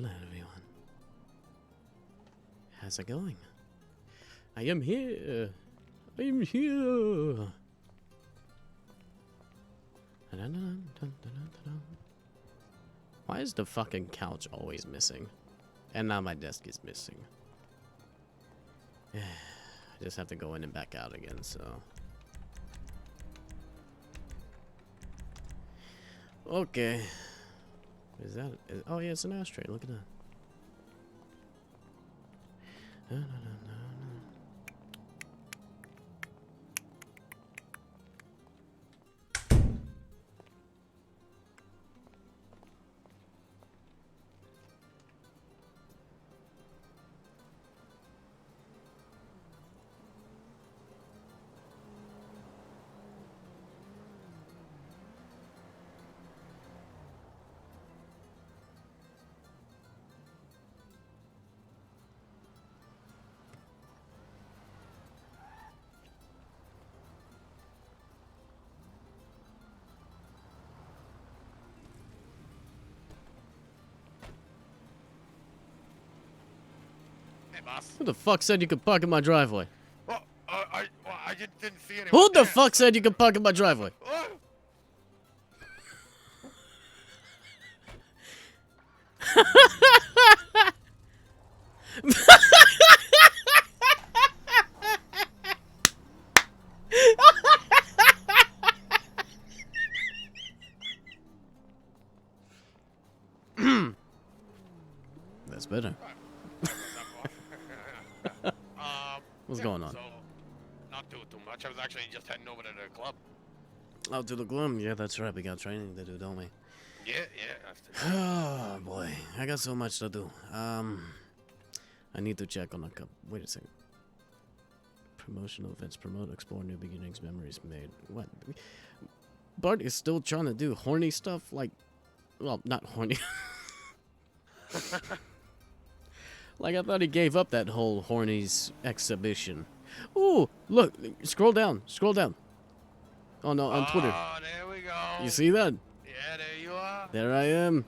Hola, everyone. How's it going? I am here. I am here. Why is the fucking couch always missing? And now my desk is missing. I just have to go in and back out again, so. Okay. Is that? Oh yeah, it's an ashtray. Look at that. Boss. Who the fuck said you could park in my driveway? Well, I just didn't see anyone. Who the there, fuck said you could park in my driveway? Oh. That's better. What's going on? So, not too much. I was actually just heading over to the club. Oh, to the glum. Yeah, that's right. We got training to do, don't we? Yeah. Oh boy, I got so much to do. I need to check on a couple. Wait a second. Promotional events. Promote, explore new beginnings, memories made. What? Bart is still trying to do horny stuff. Like, well, not horny. Like, I thought he gave up that whole hornies exhibition. Ooh, look, scroll down. Oh no, on Twitter. Oh, there we go. You see that? Yeah, there you are. There I am.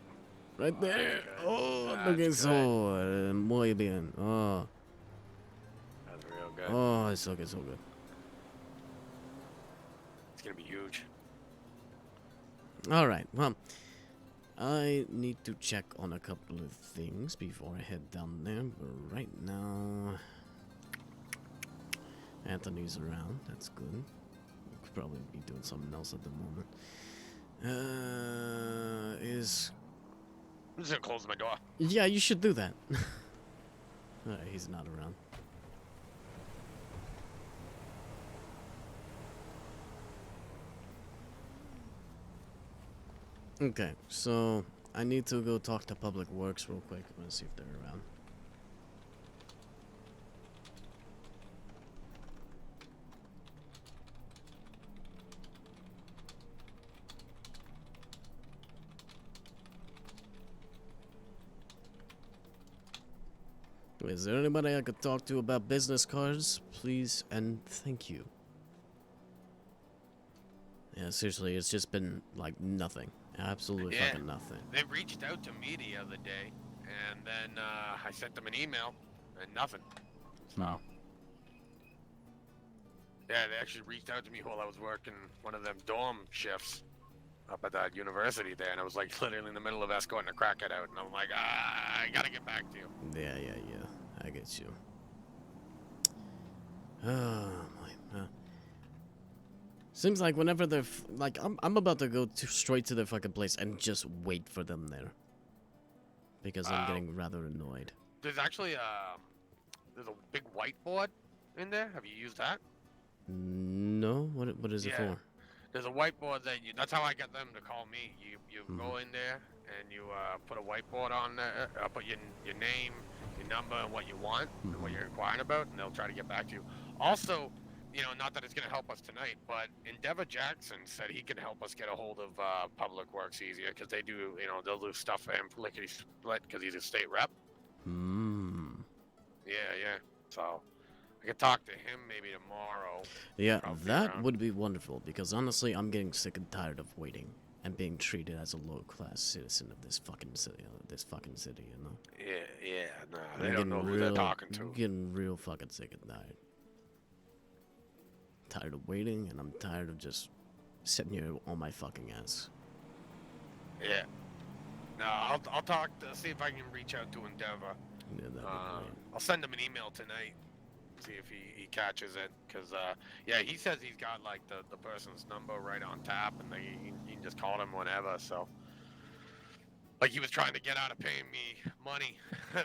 Right there. Oh, That's look at good. so. Muy bien. Oh. That's real good. Oh, it's so good, so good. It's gonna be huge. Alright, well, I need to check on a couple of things before I head down there, but right now, Anthony's around. That's good. Could probably be doing something else at the moment. I'm just gonna close my door. Yeah, you should do that. Alright, he's not around. Okay, so I need to go talk to Public Works real quick. I'm gonna see if they're around. Is there anybody I could talk to about business cards? Please and thank you. Yeah, seriously, it's just been like nothing. Absolutely fucking nothing. They reached out to me the other day, and then I sent them an email, and nothing. So. Yeah, they actually reached out to me while I was working one of them dorm shifts up at that university there, and I was like literally in the middle of escorting a crackhead out, and I'm like, I gotta get back to you. Yeah. I get you. Oh my. Seems like whenever they're like, I'm about to go straight to their fucking place and just wait for them there, because I'm getting rather annoyed. There's actually there's a big whiteboard in there. Have you used that? No. What is it for? There's a whiteboard that that's how I get them to call me. You go in there and you put a whiteboard on there. Put your name, your number, and what you want, and what you're inquiring about, and they'll try to get back to you. Also, you know, not that it's going to help us tonight, but Endeavor Jackson said he can help us get a hold of Public Works easier, because they do, you know, they'll do stuff for him lickety split because he's a state rep. Yeah. So I could talk to him maybe tomorrow. Yeah, that would be wonderful, because honestly, I'm getting sick and tired of waiting. and being treated as a low-class citizen of this fucking city, you know? Yeah, nah, I'm they don't know who they're talking to. Getting real fucking sick and tired. Tired of waiting, and I'm tired of just sitting here on my fucking ass. Yeah. No, I'll talk to see if I can reach out to Endeavor. Yeah, that'd be great. I'll send him an email tonight. See if he catches it, cause yeah, he says he's got like the person's number right on tap, and you can just call him whenever. So, like, he was trying to get out of paying me money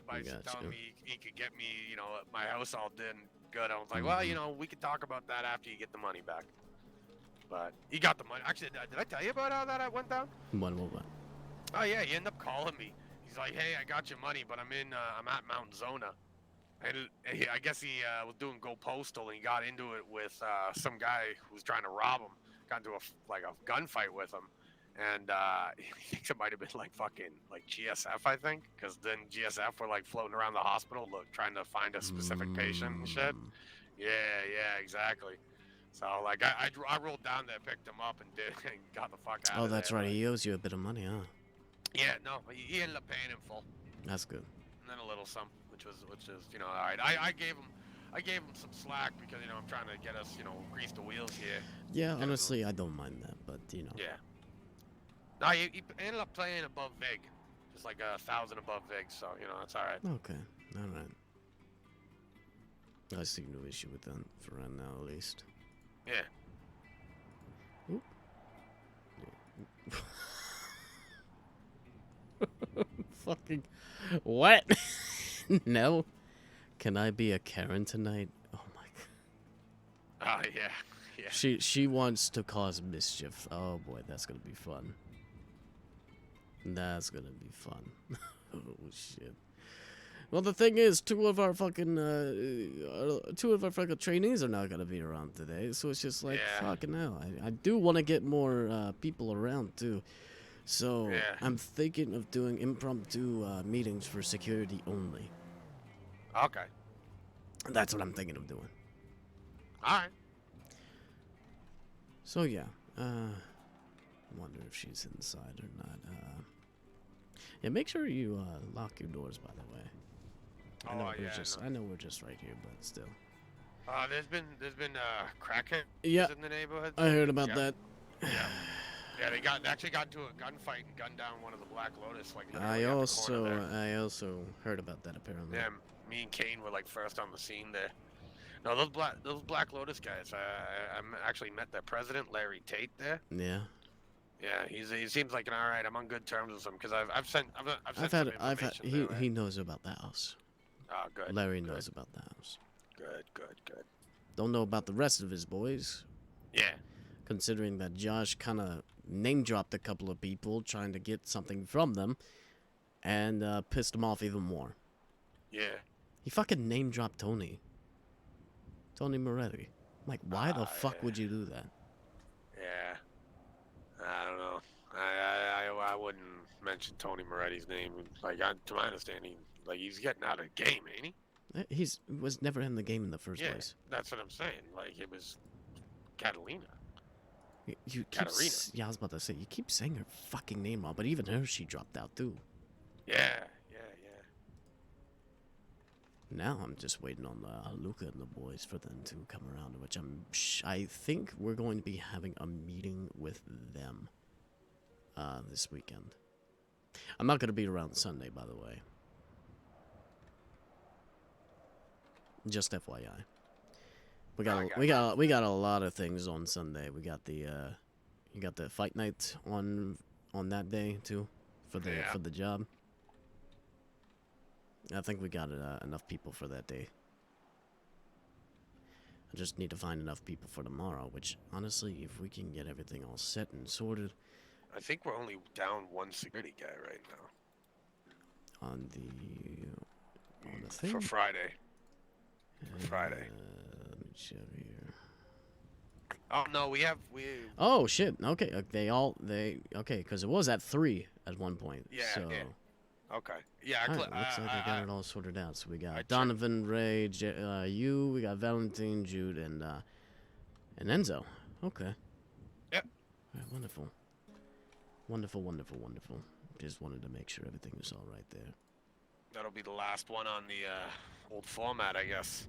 by telling me he could get me, you know, my house all done good. I was like, well, you know, we could talk about that after you get the money back. But he got the money. Actually, did I tell you about how that went down? What? Oh yeah, he ended up calling me. He's like, hey, I got your money, but I'm at Mount Zona. And I guess he was doing Go Postal, and he got into it with some guy who was trying to rob him. Got into a gunfight with him, and he thinks it might have been like fucking like GSF, I think, because then GSF were like floating around the hospital, trying to find a specific patient and shit. Yeah, exactly. So like I rolled down there, picked him up, and got the fuck out. Oh, that's right. He owes you a bit of money, huh? Yeah, no, he ended up paying in full. That's good. And then a little sum, which is you know, all right. I gave him some slack because, you know, I'm trying to get us, you know, grease the wheels here. Yeah, honestly, I don't mind that, but you know. Yeah. No, he ended up playing above Vig, just like 1,000 above Vig, so you know that's all right. Okay, all right. I see no issue with that for right now, at least. Yeah. Oop. Fucking what? No. Can I be a Karen tonight? Oh my god. Oh yeah. She wants to cause mischief. Oh boy, that's gonna be fun. That's gonna be fun. Oh shit. Well, the thing is, two of our fucking trainees are not gonna be around today, so it's just like, fucking hell. I do want to get more people around too. So I'm thinking of doing impromptu meetings for security only. Okay. That's what I'm thinking of doing. All right. So yeah, I wonder if she's inside or not. Yeah, make sure you lock your doors, by the way. I know we're just right here, but still. There's been crackheads in the neighborhood. I heard about that. Yeah, they actually got into a gunfight and gunned down one of the Black Lotus. Like I also heard about that apparently. Yeah, me and Kane were like first on the scene there. No, those Black Lotus guys. I actually met their president, Larry Tate, there. Yeah. Yeah, he seems like an alright. I'm on good terms with him because I've sent some information. He knows about the house. Oh, good. Larry knows about the house. Good. Don't know about the rest of his boys. Yeah. Considering that Josh kind of name dropped a couple of people trying to get something from them, and pissed them off even more. Yeah. He fucking name dropped Tony Moretti. Like, why the fuck would you do that? Yeah. I don't know. I wouldn't mention Tony Moretti's name. Like, to my understanding, like, he's getting out of the game, ain't he? He was never in the game in the first place. That's what I'm saying. Like, it was Catalina. Yeah, I was about to say, you keep saying her fucking name wrong, but even her, she dropped out too. Yeah. Now I'm just waiting on Luca and the boys for them to come around, which I think we're going to be having a meeting with them this weekend. I'm not going to be around Sunday, by the way. Just FYI. We got a lot of things on Sunday. We got the fight night on that day too for the job. I think we got enough people for that day. I just need to find enough people for tomorrow, which honestly, if we can get everything all set and sorted. I think we're only down one security guy right now. On the thing? For Friday. Friday. Let me check here. Oh no, we. Oh shit. Okay, okay, because it was at 3 at one point. Yeah. So. Yeah. Okay. Yeah. Looks like I got it all sorted out. So we got Donovan, Ray, you. We got Valentine, Jude, and Enzo. Okay. Yep. All right, wonderful. Wonderful, wonderful, wonderful. Just wanted to make sure everything was all right there. That'll be the last one on the old format, I guess.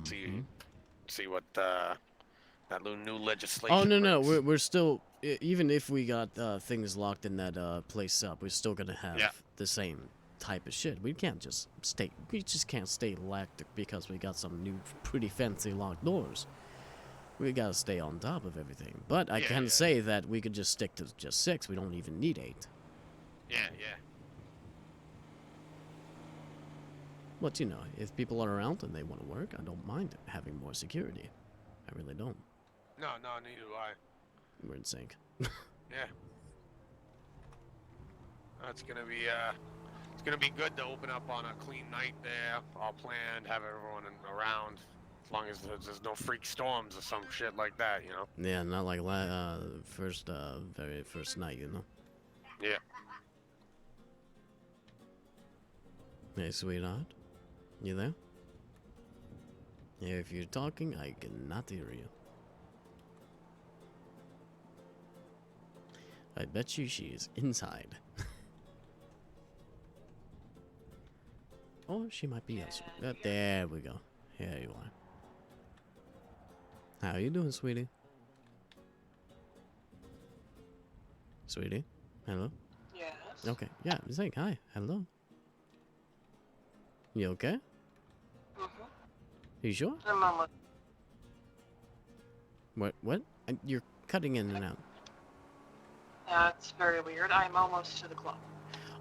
See what that little new legislation. Oh no, brings. we're still, even if we got things locked in that place up, we're still gonna have the same type of shit. We can't just stay. We just can't stay locked because we got some new, pretty fancy locked doors. We gotta stay on top of everything. But I can say that we could just stick to just 6. We don't even need 8. Yeah, yeah. But you know, if people are around and they want to work, I don't mind having more security. I really don't. No, neither do I. We're in sync. Yeah. It's gonna be good to open up on a clean night there, all planned, have everyone around. As long as there's no freak storms or some shit like that, you know? Yeah, not like very first night, you know? Yeah. Hey, sweetheart. You there? Yeah, if you're talking, I cannot hear you. I bet you she is inside. Or she might be elsewhere. There we go. Here you are. How you doing, sweetie? Sweetie? Hello? Yes. Okay. Yeah, I'm saying hi. Hello. You okay? Mm-hmm. You sure? I'm almost. What? You're cutting in and out. That's very weird. I'm almost to the club.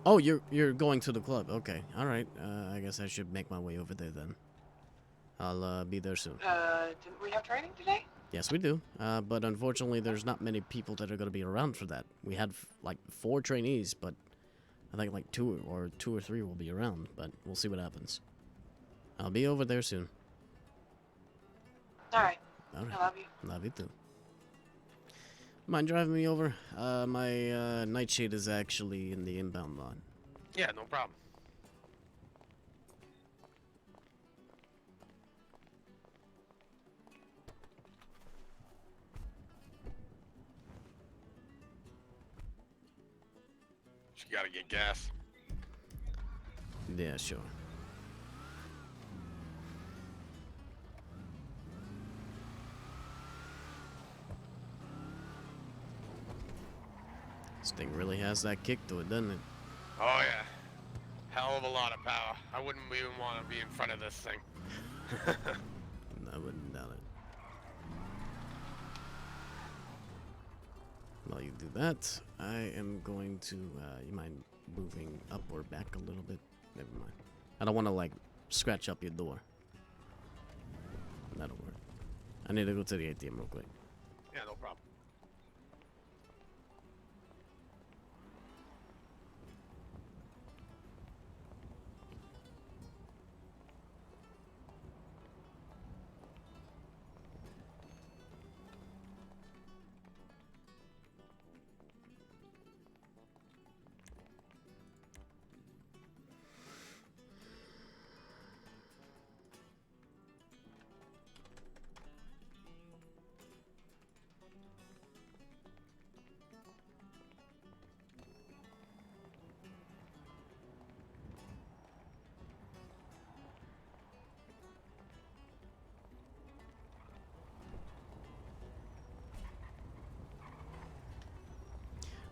Oh, you're going to the club. Okay. All right. I guess I should make my way over there then. I'll be there soon. Didn't we have training today? Yes, we do. But unfortunately, there's not many people that are going to be around for that. We had like 4 trainees, but I think like 2 or 3 will be around. But we'll see what happens. I'll be over there soon. All right. All right. I love you. Love you too. Mind driving me over? My nightshade is actually in the inbound lot. Yeah, no problem. You gotta get gas. Yeah, sure. This thing really has that kick to it, doesn't it? Oh yeah. Hell of a lot of power. I wouldn't even want to be in front of this thing. I wouldn't doubt it. While you do that, I am going to, you mind moving up or back a little bit? Never mind. I don't want to, like, scratch up your door. That'll work. I need to go to the ATM real quick. Yeah, no problem.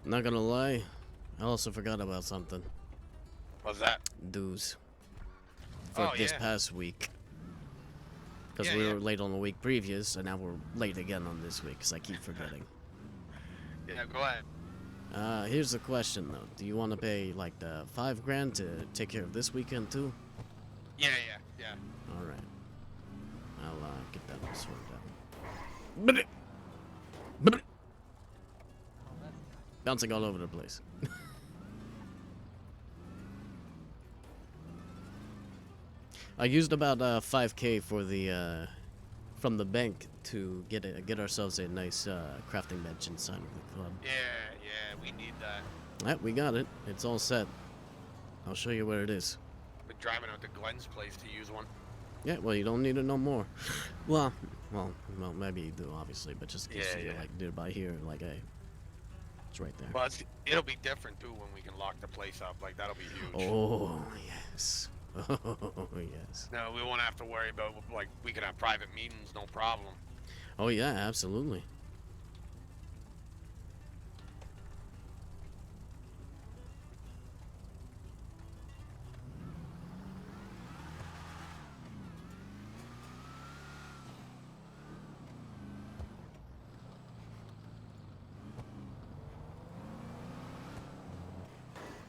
Not gonna lie, I also forgot about something. What's that? Dues. For this past week. Because we were late on the week previous, and now we're late again on this week, because I keep forgetting. Yeah, go ahead. Here's the question, though. Do you want to pay, like, the $5 grand to take care of this weekend, too? Yeah. Alright. I'll, get that all sorted out. Bouncing all over the place. I used about 5K for the from the bank to get ourselves a nice crafting bench inside of the club. Yeah, we need that. Alright, we got it. It's all set. I'll show you where it is. Been driving out to Glenn's place to use one. Yeah, well, you don't need it no more. well, maybe you do, obviously, but just in case you're like nearby here, like, hey. It's right there. But it'll be different too when we can lock the place up. Like that'll be huge. Oh yes. Oh yes. No, we won't have to worry about like we can have private meetings, no problem. Oh yeah, absolutely.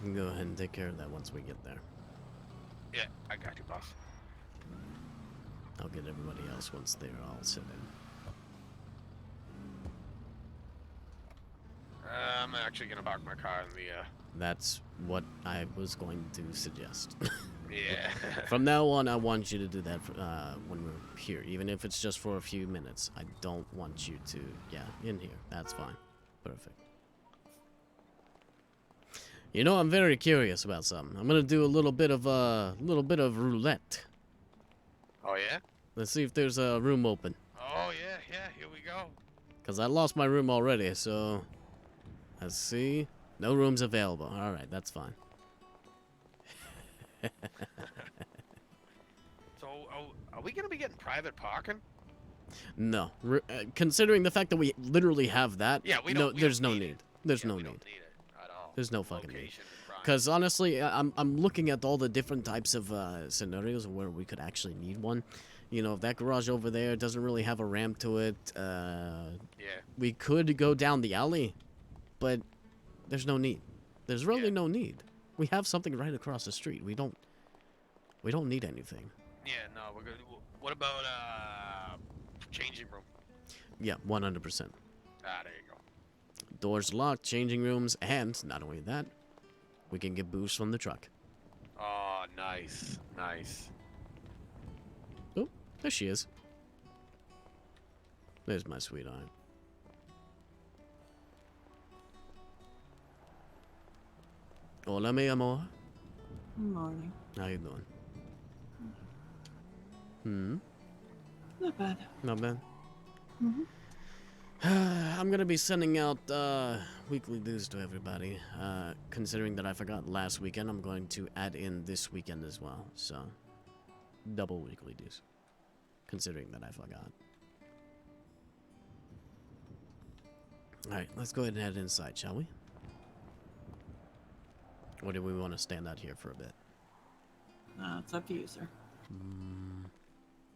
You can go ahead and take care of that once we get there. Yeah, I got you, boss. I'll get everybody else once they're all set in. I'm actually gonna park my car in the. That's what I was going to suggest. Yeah. From now on, I want you to do that when we're here, even if it's just for a few minutes. I don't want you to, in here. That's fine. Perfect. You know, I'm very curious about something. I'm gonna do a little bit of roulette. Oh yeah. Let's see if there's a room open. Oh yeah, yeah. Here we go. Cause I lost my room already, so let's see. No rooms available. All right, that's fine. So, are we gonna be getting private parking? No, considering the fact that we literally have that. Yeah, we no, don't. there's no need. There's no we need. don't need it at all. There's no fucking need. Location and crime. Because honestly, I'm looking at all the different types of scenarios where we could actually need one. You know, if that garage over there doesn't really have a ramp to it, Yeah. we could go down the alley, but there's no need. There's really no need. We have something right across the street. We don't need anything. Yeah. No, we're good. What about changing room? Yeah, 100%. Ah, there you go. Doors locked, changing rooms, and not only that, we can get booze from the truck. Oh, nice, nice. Oh, there she is. There's my sweetheart. Hola, mi amor. Morning. How you doing? Hmm? Not bad. Not bad. Mhm. I'm gonna be sending out weekly dues to everybody. Considering that I forgot last weekend, I'm going to add in this weekend as well. So, double weekly dues. Considering that I forgot. Alright, let's go ahead and head inside, shall we? Or do we want to stand out here for a bit? It's up to you, sir.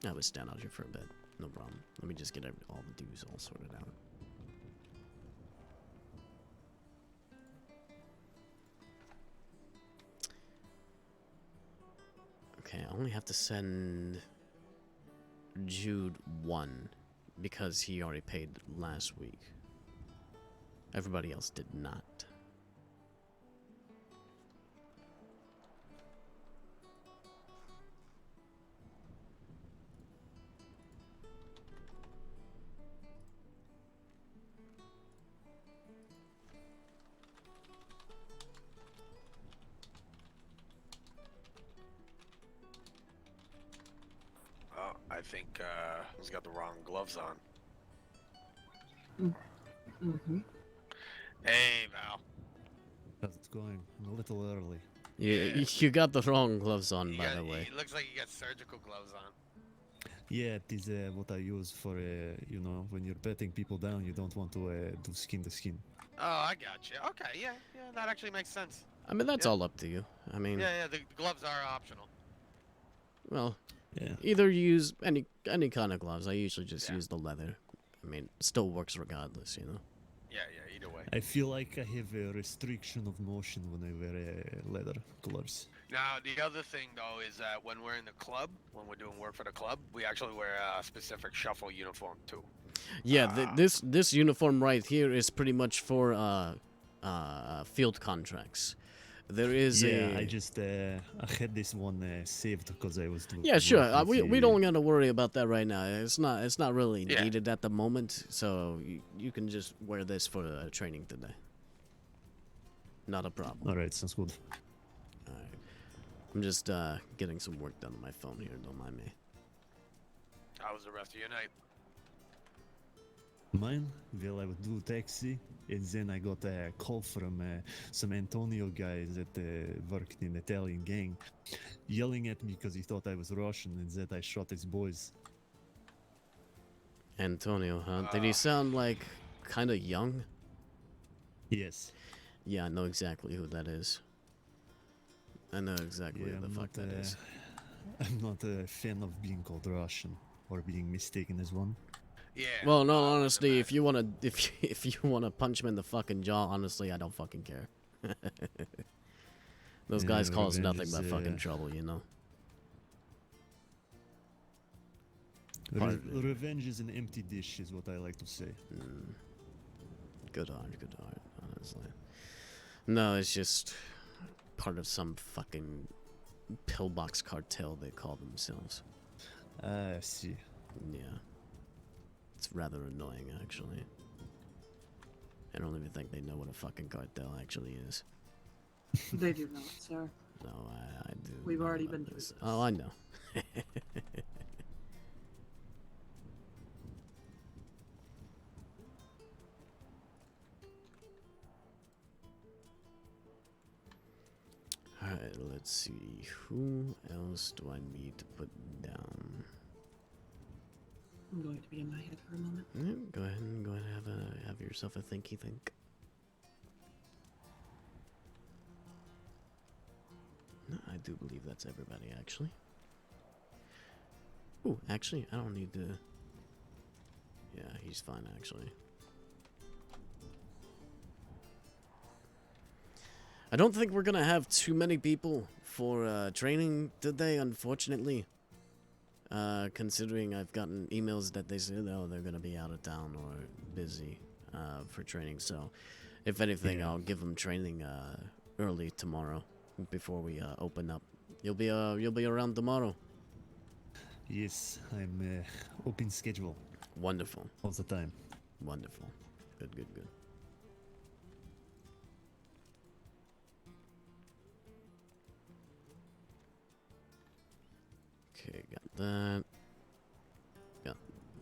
I would stand out here for a bit. No problem. Let me just get all the dues all sorted out. Okay, I only have to send Jude 1 because he already paid last week. Everybody else did not. Oh, I think he's got the wrong gloves on. Mm-hmm. Hey, Val. How's it going? I'm a little early. You got the wrong gloves on, You by got- the way. It looks like you got surgical gloves on. Yeah, it is what I use for, you know, when you're petting people down, you don't want to do skin to skin. Oh, I got you. Okay, yeah, that actually makes sense. I mean, that's Yeah. all up to you. I mean, Yeah, the gloves are optional. well, Yeah. either use any kind of gloves. I usually just Yeah. use the leather. I mean, it still works regardless, you know? Yeah, either way. I feel like I have a restriction of motion when I wear leather gloves. Now, the other thing, though, is that when we're in the club, when we're doing work for the club, we actually wear a specific shuffle uniform, too. Yeah, this uniform right here is pretty much for field contracts. There is Yeah, I just I had this one saved because I was doing. Yeah, sure. work with We the- don't gotta worry about that right now. It's not really Yeah. needed at the moment. So you can just wear this for training today. Not a problem. All right, sounds good. All right. I'm just getting some work done on my phone here. Don't mind me. How was the rest of your night? Mine? Well, I would do taxi, And then I got a call from some Antonio guys that worked in Italian gang, yelling at me because he thought I was Russian and that I shot his boys. Antonio, huh? Did he sound like kind of young? Yes. Yeah, I know exactly who that is. I know exactly Yeah, who the fuck that is. I'm not a fan of being called Russian or being mistaken as one. Yeah. Well, no, I wouldn't honestly, if imagine. you wanna, if you wanna punch him in the fucking jaw, honestly, I don't fucking care. Those guys cause Revenge nothing is, but fucking trouble, you know. Pardon me. Revenge is an empty dish, is what I like to say. Good heart, honestly. No, it's just part of some fucking pillbox cartel they call themselves. I see. Yeah. It's rather annoying, actually. I don't even think they know what a fucking cartel actually is. They do not, sir. No, I do. We've know already what been it through is. this. Oh, I know. Alright, let's see. Who else do I need to put down? I'm going to be in my head for a moment. Yeah, go ahead and have yourself a thinky think. No, I do believe that's everybody, actually. Ooh, actually, I don't need to... Yeah, he's fine, actually. I don't think we're gonna have too many people for training today, unfortunately. Considering I've gotten emails that they said, oh, they're gonna be out of town or busy for training. So, if anything, Yeah. I'll give them training early tomorrow before we open up. You'll be around tomorrow. Yes, I'm open schedule Wonderful, all the time. wonderful, good. Okay, got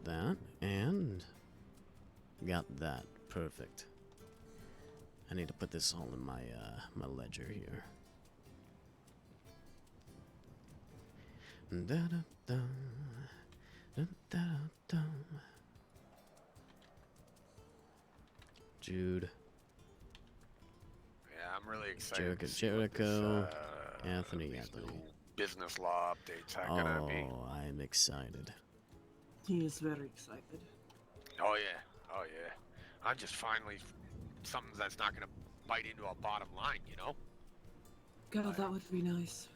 that, and got that. Perfect. I need to put this all in my my ledger here. Da-da-da, da-da-da. Jude, Yeah, I'm really excited. to see what Jericho, this, Anthony, these Anthony. new business law updates are gonna be. Oh, I'm excited. He is very excited. Oh yeah. I'm just finally something that's not gonna bite into our bottom line, you know? God, that would be nice.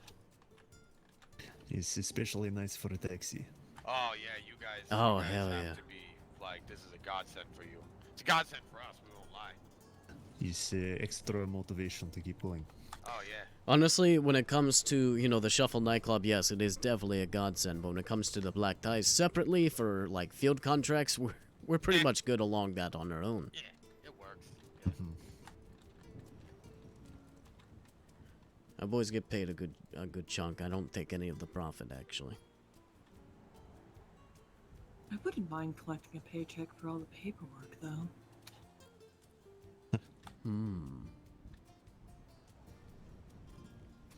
It's especially nice for a taxi. Oh yeah, you guys. Oh, you guys hell have yeah. to be like, this is a godsend for you. It's a godsend for us. We won't lie. It's extra motivation to keep going. Oh yeah. Honestly, when it comes to, you know, the Shuffle nightclub, yes, it is definitely a godsend. But when it comes to the black ties separately for like field contracts, we're pretty much good along that on our own. Yeah, it works. Our boys get paid a good chunk. I don't take any of the profit actually. I wouldn't mind collecting a paycheck for all the paperwork, though.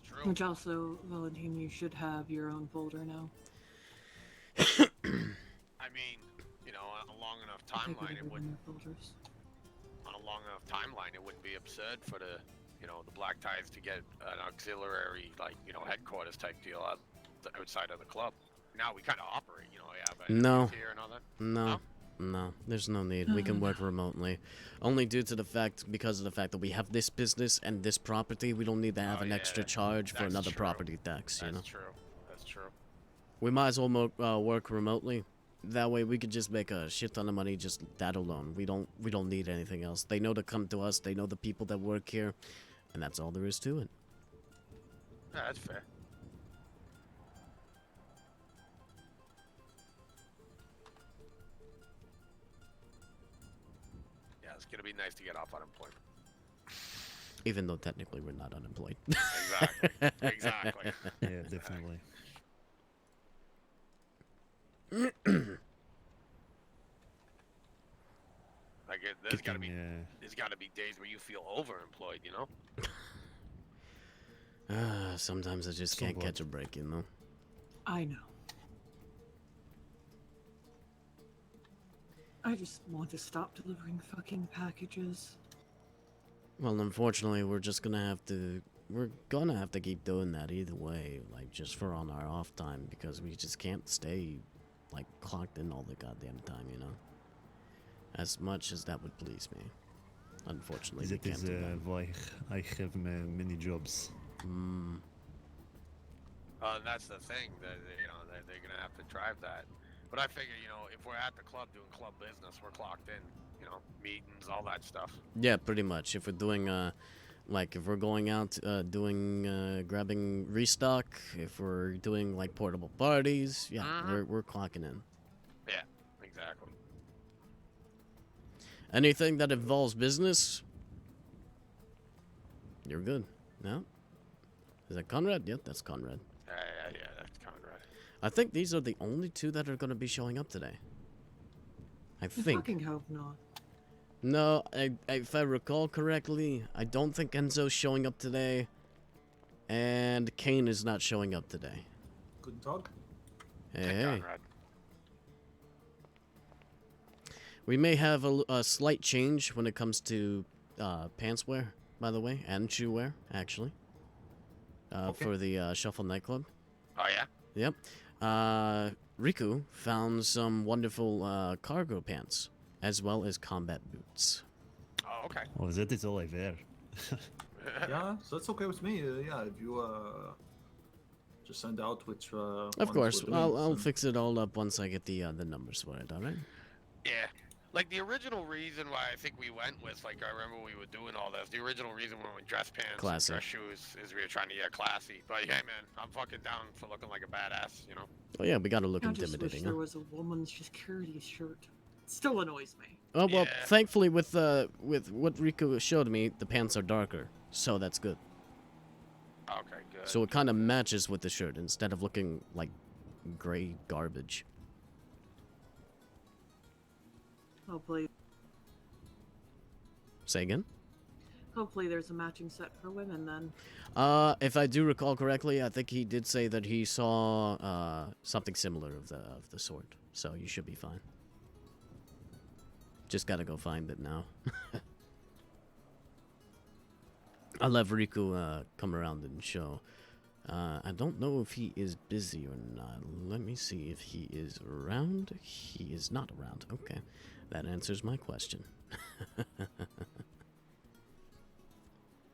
It's true. Which also, Valentine, you should have your own folder now. I mean, you know, on a long enough I think we timeline, have it everyone would. in their folders. On a long enough timeline, it wouldn't be absurd for the, you know, the black ties to get an auxiliary, like, you know, headquarters type deal outside of the club. Now we kind of operate, you know, we have No. here and all that. No, there's no need. We can work remotely. Only because of the fact that we have this business and this property, we don't need to have Oh, an yeah, extra charge for that's another true. property tax, you know? That's true. That's true. We might as well work remotely. That way we could just make a shit ton of money just that alone. We don't need anything else. They know to come to us. They know the people that work here, and that's all there is to it. Yeah, that's fair. Yeah, it's gonna be nice to get off unemployment. Even though technically we're not unemployed. Exactly. Exactly. Yeah, definitely. Like marketing. there's gotta be days where you feel overemployed, you know? Sometimes I just can't catch a break, you know? I know. I just want to stop delivering fucking packages. Well, unfortunately, we're gonna have to keep doing that either way, like, just for on our off time, because we just can't stay, like, clocked in all the goddamn time, you know? As much as that would please me. Unfortunately, we That can't is do that. why I have many jobs. Mm. And that's the thing, that they're gonna have to drive that. But I figure, if we're at the club doing club business, we're clocked in, meetings, all that stuff. Yeah, pretty much. If we're doing, like, if we're going out, grabbing restock, if we're doing, like, portable parties, yeah, we're clocking in. Yeah, exactly. Anything that involves business, you're good. No? Is that Conrad? Yep, that's Conrad. Yeah, that's Conrad. I think these are the only two that are going to be showing up today. I I think. fucking hope not. No, if I recall correctly, I don't think Enzo's showing up today. And Kane is not showing up today. Guten Tag. Hey. Conrad. We may have a slight change when it comes to pants wear, by the way, and shoe wear, actually. For the Shuffle nightclub. Oh, yeah? Yep. Riku found some wonderful cargo pants, as well as combat boots. Oh, okay. Oh, that is all I wear. Yeah, so that's okay with me. Yeah, if you just send out which. Of course, I'll fix it all up once I get the numbers for it. All right. Yeah. Like, the original reason why I think we went with, like, I remember we were doing all this. The original reason we went with dress pants Classy. and dress shoes is we were trying to get classy. But, hey, man, I'm fucking down for looking like a badass, you know? Oh yeah, we gotta look I just wish intimidating. there Huh? was a woman's security shirt. It still annoys me. Oh well, Yeah. thankfully with what Riku showed me, the pants are darker, so that's good. Okay, good. So it kind of matches with the shirt instead of looking like gray garbage. Hopefully, Say again? hopefully there's a matching set for women then. If I do recall correctly, I think he did say that he saw something similar of the sort. So you should be fine. Just gotta go find it now. I'll have Riku come around and show. I don't know if he is busy or not. Let me see if he is around. He is not around. Okay. That answers my question.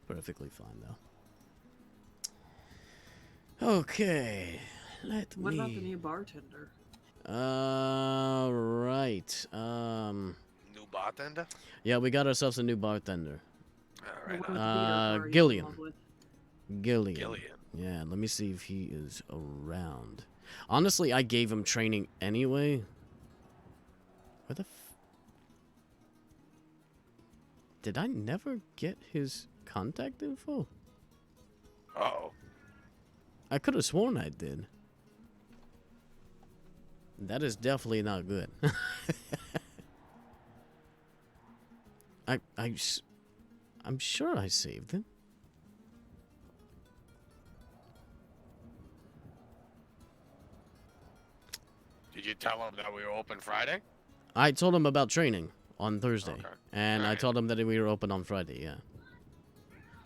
Perfectly fine, though. Okay. What about the new bartender? Right. New bartender? Yeah, we got ourselves a new bartender. All The right. one with the beer party Gillian. I'm in love with. Gillian. Gillian. Yeah, let me see if he is around. Honestly, I gave him training anyway. Where the Did I never get his contact info? Uh-oh. I could have sworn I did. That is definitely not good. I'm sure I saved it. Did you tell him that we were open Friday? I told him about training on Thursday, Okay. and I Alright. told him that we were open on Friday. Yeah.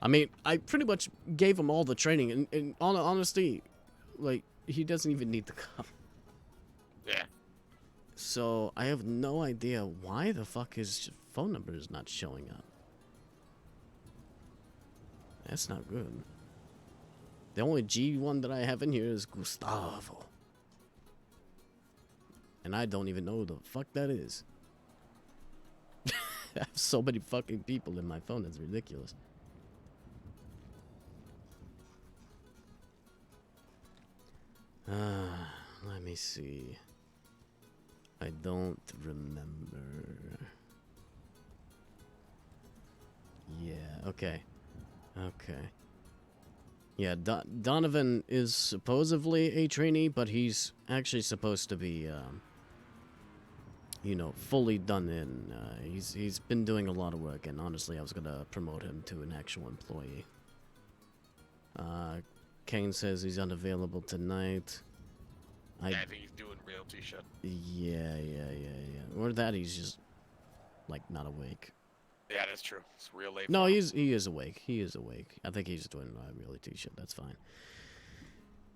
I mean, I pretty much gave him all the training, and in all honesty, like, he doesn't even need to come. Yeah. So I have no idea why the fuck his phone number is not showing up. That's not good. The only G1 that I have in here is Gustavo. And I don't even know who the fuck that is. I have so many fucking people in my phone, it's ridiculous. Let me see. I don't remember. Yeah, okay. Okay. Yeah, Donovan is supposedly a trainee, but he's actually supposed to be you know, fully done in. He's been doing a lot of work, and honestly, I was gonna promote him to an actual employee. Kane says he's unavailable tonight. I think he's doing realty shit. Yeah. Or that he's just like not awake. Yeah, that's true. It's real late. No, for him. he is awake. He is awake. I think he's doing realty shit. That's fine.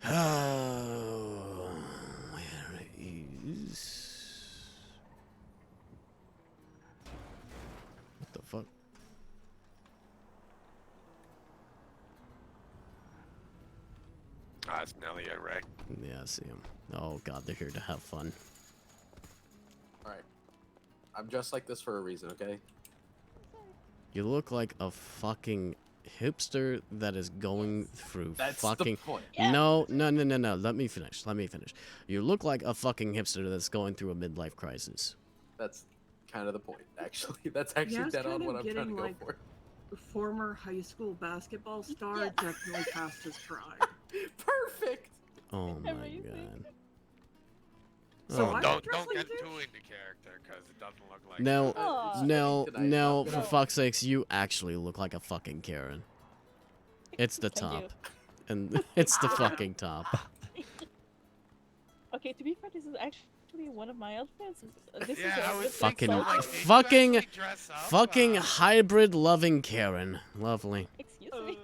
Oh, where is? What the fuck? Ah, it's Nelly and Ray. Yeah, I see him. Oh god, they're here to have fun. Alright. I'm just like this for a reason, okay? You look like a fucking hipster that is going through That's fucking. the point. No. Let me finish. You look like a fucking hipster that's going through a midlife crisis. That's kind of the point, actually. That's actually it's dead kind on of what I'm trying to getting, go like, for. Former high school basketball star Yeah. definitely past his prime. Perfect! Oh my Amazing. god. So Oh. I'm Don't dressing get too? too into character, because it doesn't look like. No, Aw. no, Tonight, no, I'm for gonna- fuck's sakes, you actually look like a fucking Karen. It's the Thank you. top. And it's the fucking top. Okay, to be fair, this is actually one of my outfits. This Yeah, is I a would good think Fucking- so. start. Like, did you fucking- actually dress up? Fucking hybrid loving Karen. Lovely. Excuse me.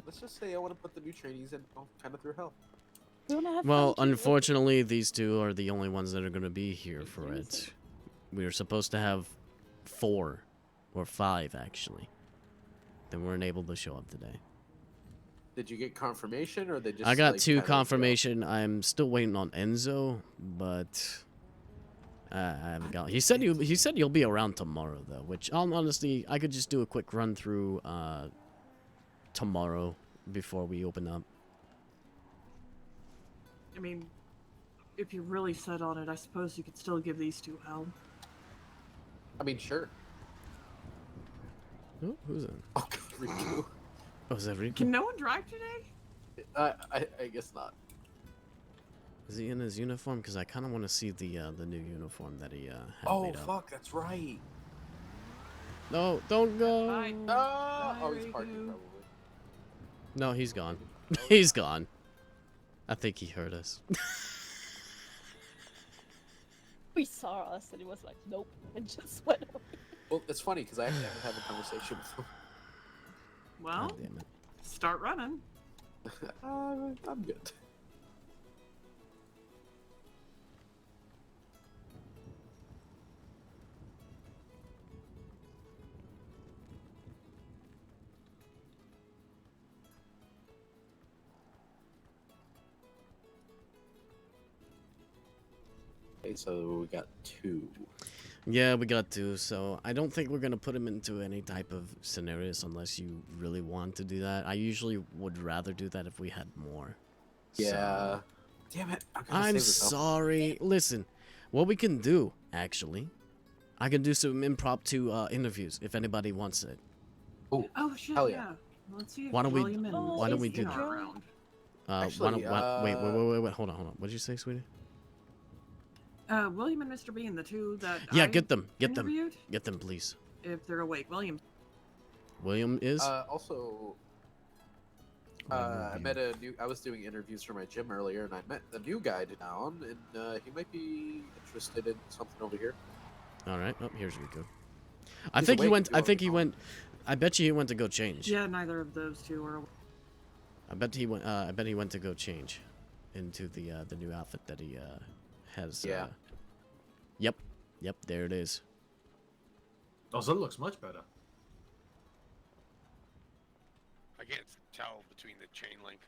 Let's just say I want to put the new trainees in kind of through hell. We wanna have Well, fun too. unfortunately, these two are the only ones that are going to be here for it. We were supposed to have 4 or 5 actually. They weren't able to show up today. Did you get confirmation, or they just? I got like, 2 kinda, confirmation. I'm still waiting on Enzo, but I haven't got. He said he'll be around tomorrow though, which honestly I could just do a quick run through tomorrow before we open up. I mean, if you're really set on it, I suppose you could still give these two hell. I mean, sure. Oh, who's that? Oh, God, Riku. Oh, is that Riku? Can no one drive today? I guess not. Is he in his uniform? Because I kind of want to see the new uniform that he had Oh, made up. fuck, that's right. No, don't go. Fine. Oh, he's Riku. parking probably. No, he's gone. He's gone. I think he heard us. We saw us and it was like, nope, and just went away. Well, it's funny because I actually haven't had a conversation with him. Well, God damn it. start running. I'm good. Okay, so we got 2. Yeah, we got 2, so I don't think we're gonna put him into any type of scenarios unless you really want to do that. I usually would rather do that if we had more. Yeah. So- Damn it. I'm save this up. sorry. Listen, what we can do, actually, I can do some impromptu interviews if anybody wants it. Oh shit, Hell yeah. yeah. Let's see if Why don't we- William and why don't we Stacey do are that? around. Actually, wait, hold on. What did you say, sweetie? William and Mr. Bean, the two that Yeah, I get them, interviewed, please. if they're awake. William. William is. Also, I met a new. I was doing interviews for my gym earlier, and I met a new guy down, and he might be interested in something over here. All right. Oh, here's Rico. I He's think he awake went. if you I want think to he call went. I bet you he went to go change. Yeah, neither of those two are. I bet he went. I bet he went to go change into the new outfit that he has. Yeah. Yep. Yep. There it is. Oh, so it looks much better. I can't tell between the chain link.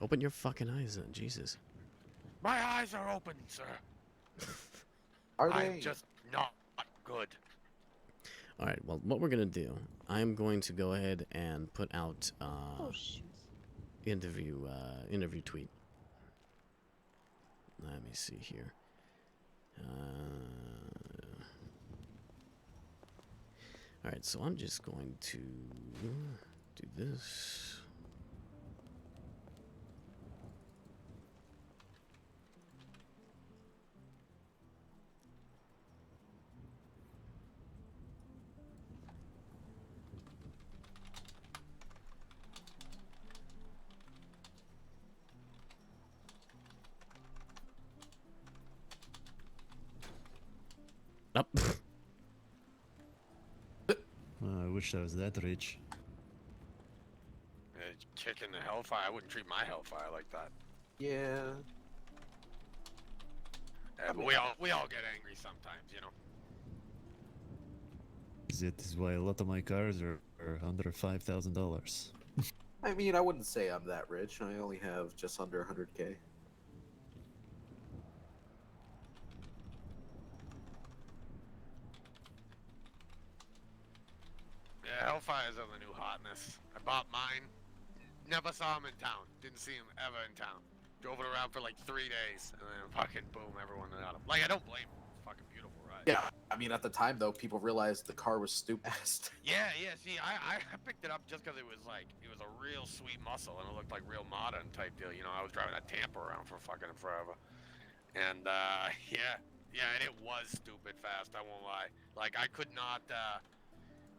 Open your fucking eyes, then. Jesus. My eyes are open, sir. Are I'm they? just not good. All right. Well, what we're gonna do? I'm going to go ahead and put out Oh shoot. interview tweet. Let me see here. All right. So I'm just going to do this. Up. I wish I was that rich. Kicking the hellfire. I wouldn't treat my hellfire like that. Yeah. Yeah, but we all get angry sometimes, you know. That is why a lot of my cars are under $5,000. I mean, I wouldn't say I'm that rich. I only have just under 100K. Yeah, hellfires are the new hotness. I bought mine. Never saw him in town. Didn't see him ever in town. Drove it around for like 3 days, and then fucking boom, everyone got him. Like, I don't blame him. It's a fucking beautiful ride. Yeah, I mean, at the time, though, people realized the car was stupid. Yeah, see, I picked it up just because it was a real sweet muscle, and it looked like real modern type deal. You know, I was driving that Tampa around for fucking forever. And, yeah, and it was stupid fast, I won't lie. Like, I could not,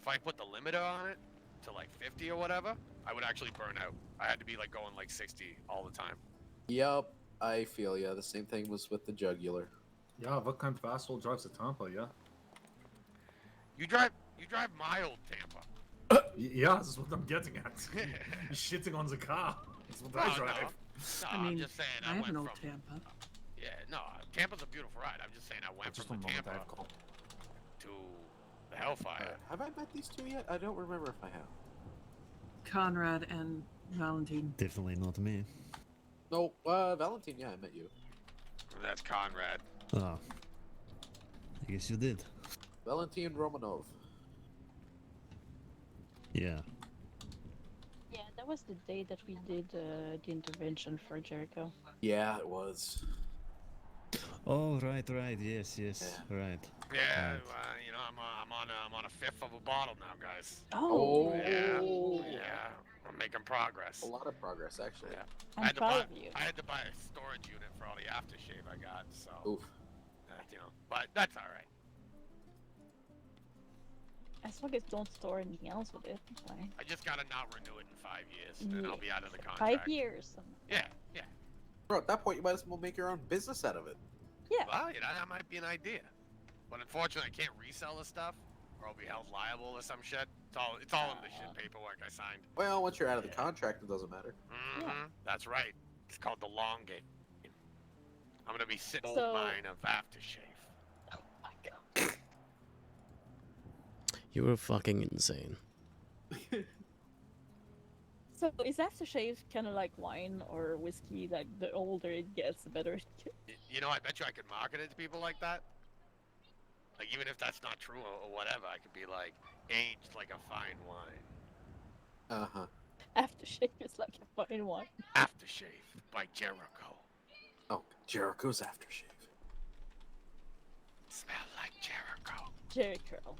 if I put the limiter on it to like 50 or whatever, I would actually burn out. I had to be like going like 60 all the time. Yup, I feel ya. The same thing was with the jugular. Yeah, what kind of asshole drives to Tampa? Yeah. You drive my old Tampa. Yeah, this is what I'm getting at. You're shitting on the car. That's what I Oh, drive. No, I mean, I'm just saying I have went an old from, Tampa. Yeah, no, Tampa's a beautiful ride. I'm just saying I went Just from one the moment, I Tampa have call. to the Hellfire. Have I met these two yet? I don't remember if I have. Conrad and Valentine. Definitely not me. No, Valentine, yeah, I met you. That's Conrad. Ah. I guess you did. Valentine Romanov. Yeah. Yeah, that was the day that we did the intervention for Jericho. Yeah, it was. Oh, right. Yes, right. Yeah, Right. you know, I'm on a fifth of a bottle now, guys. Oh, Yeah, I'm making progress. A lot of progress, actually. Yeah. I'm proud of you. I had to buy a storage unit for all the aftershave I got, so Oof. you know, but that's all right. As long as don't store anything else with it, it's fine. I just gotta not renew it in 5 years, and I'll be out of the contract. 5 years. Yeah. Bro, at that point, you might as well make your own business out of it. Yeah. Well, you know, that might be an idea. But unfortunately, I can't resell the stuff, or I'll be held liable or some shit. It's all in the shit paperwork I signed. Well, once you're out of the contract, it doesn't matter. Mm-hmm. That's right. It's called the long game. I'm gonna be sitting So- mine of aftershave. Oh my god. You were fucking insane. So is aftershave kind of like wine or whiskey? Like the older it gets, the better it gets. You know, I bet you I could market it to people like that. Like, even if that's not true or whatever, I could be like, aged like a fine wine. Uh-huh. Aftershave is like a fine wine. Aftershave by Jericho. Oh, Jericho's aftershave. Smell like Jericho. Jerry curl.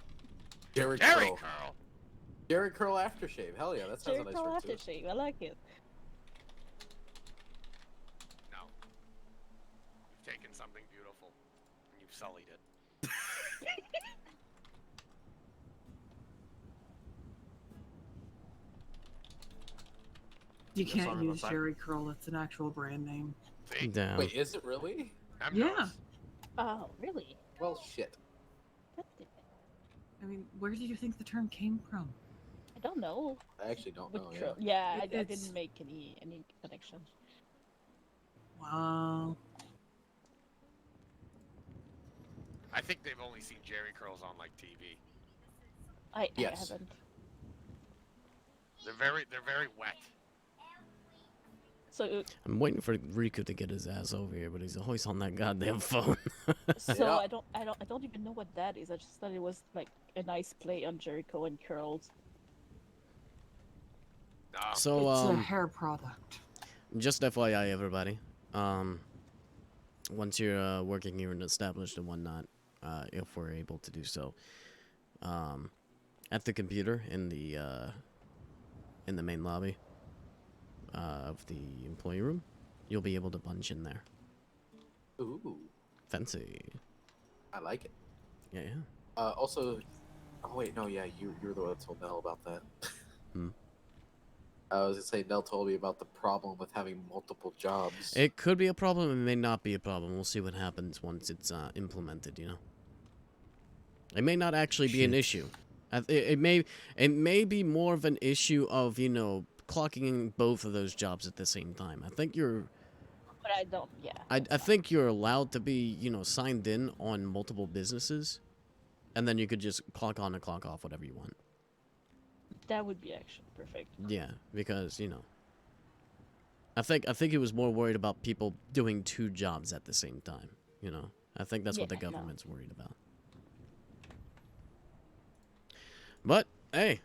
Jerry Jerry Curl. Curl. Jerry Curl aftershave. Hell yeah, that sounds Jerry a nice curl drink too. aftershave. I like it. No. You've taken something beautiful and you've sullied it. You Yeah, can't sorry use about that. Jerry Curl. It's an actual brand name. See? Damn. Wait, is it really? I'm Yeah. yours. Oh, really? Well, shit. God damn it. I mean, where do you think the term came from? I don't know. I actually don't With know. curl. Yeah. Yeah, I It's- didn't make any connection. Wow. I think they've only seen Jerry Curls on like TV. I Yes. haven't. They're very wet. So I'm waiting for Riku to get his ass over here, but he's always on that goddamn phone. so I don't even know what that is. I just thought it was like a nice play on Jericho and curls. No. So, It's a hair product. just FYI, everybody. Once you're working here and established and whatnot, if we're able to do so, at the computer in the main lobby of the employee room, you'll be able to punch in there. Ooh, Fancy. I like it. Yeah. Also, oh wait, no, yeah, you're the one that told Nell about that. Hmm. I was gonna say Nell told me about the problem with having multiple jobs. It could be a problem. It may not be a problem. We'll see what happens once it's implemented. You know. It may not actually be an Shit. issue. It may be more of an issue of, you know, clocking in both of those jobs at the same time. I think you're But I don't. Yeah. I think you're allowed to be, you know, signed in on multiple businesses, and then you could just clock on and clock off whatever you want. That would be actually perfect. Yeah, because, you know, I think he was more worried about people doing 2 jobs at the same time, you know. I think that's what the Yeah, no. government's worried about. But hey,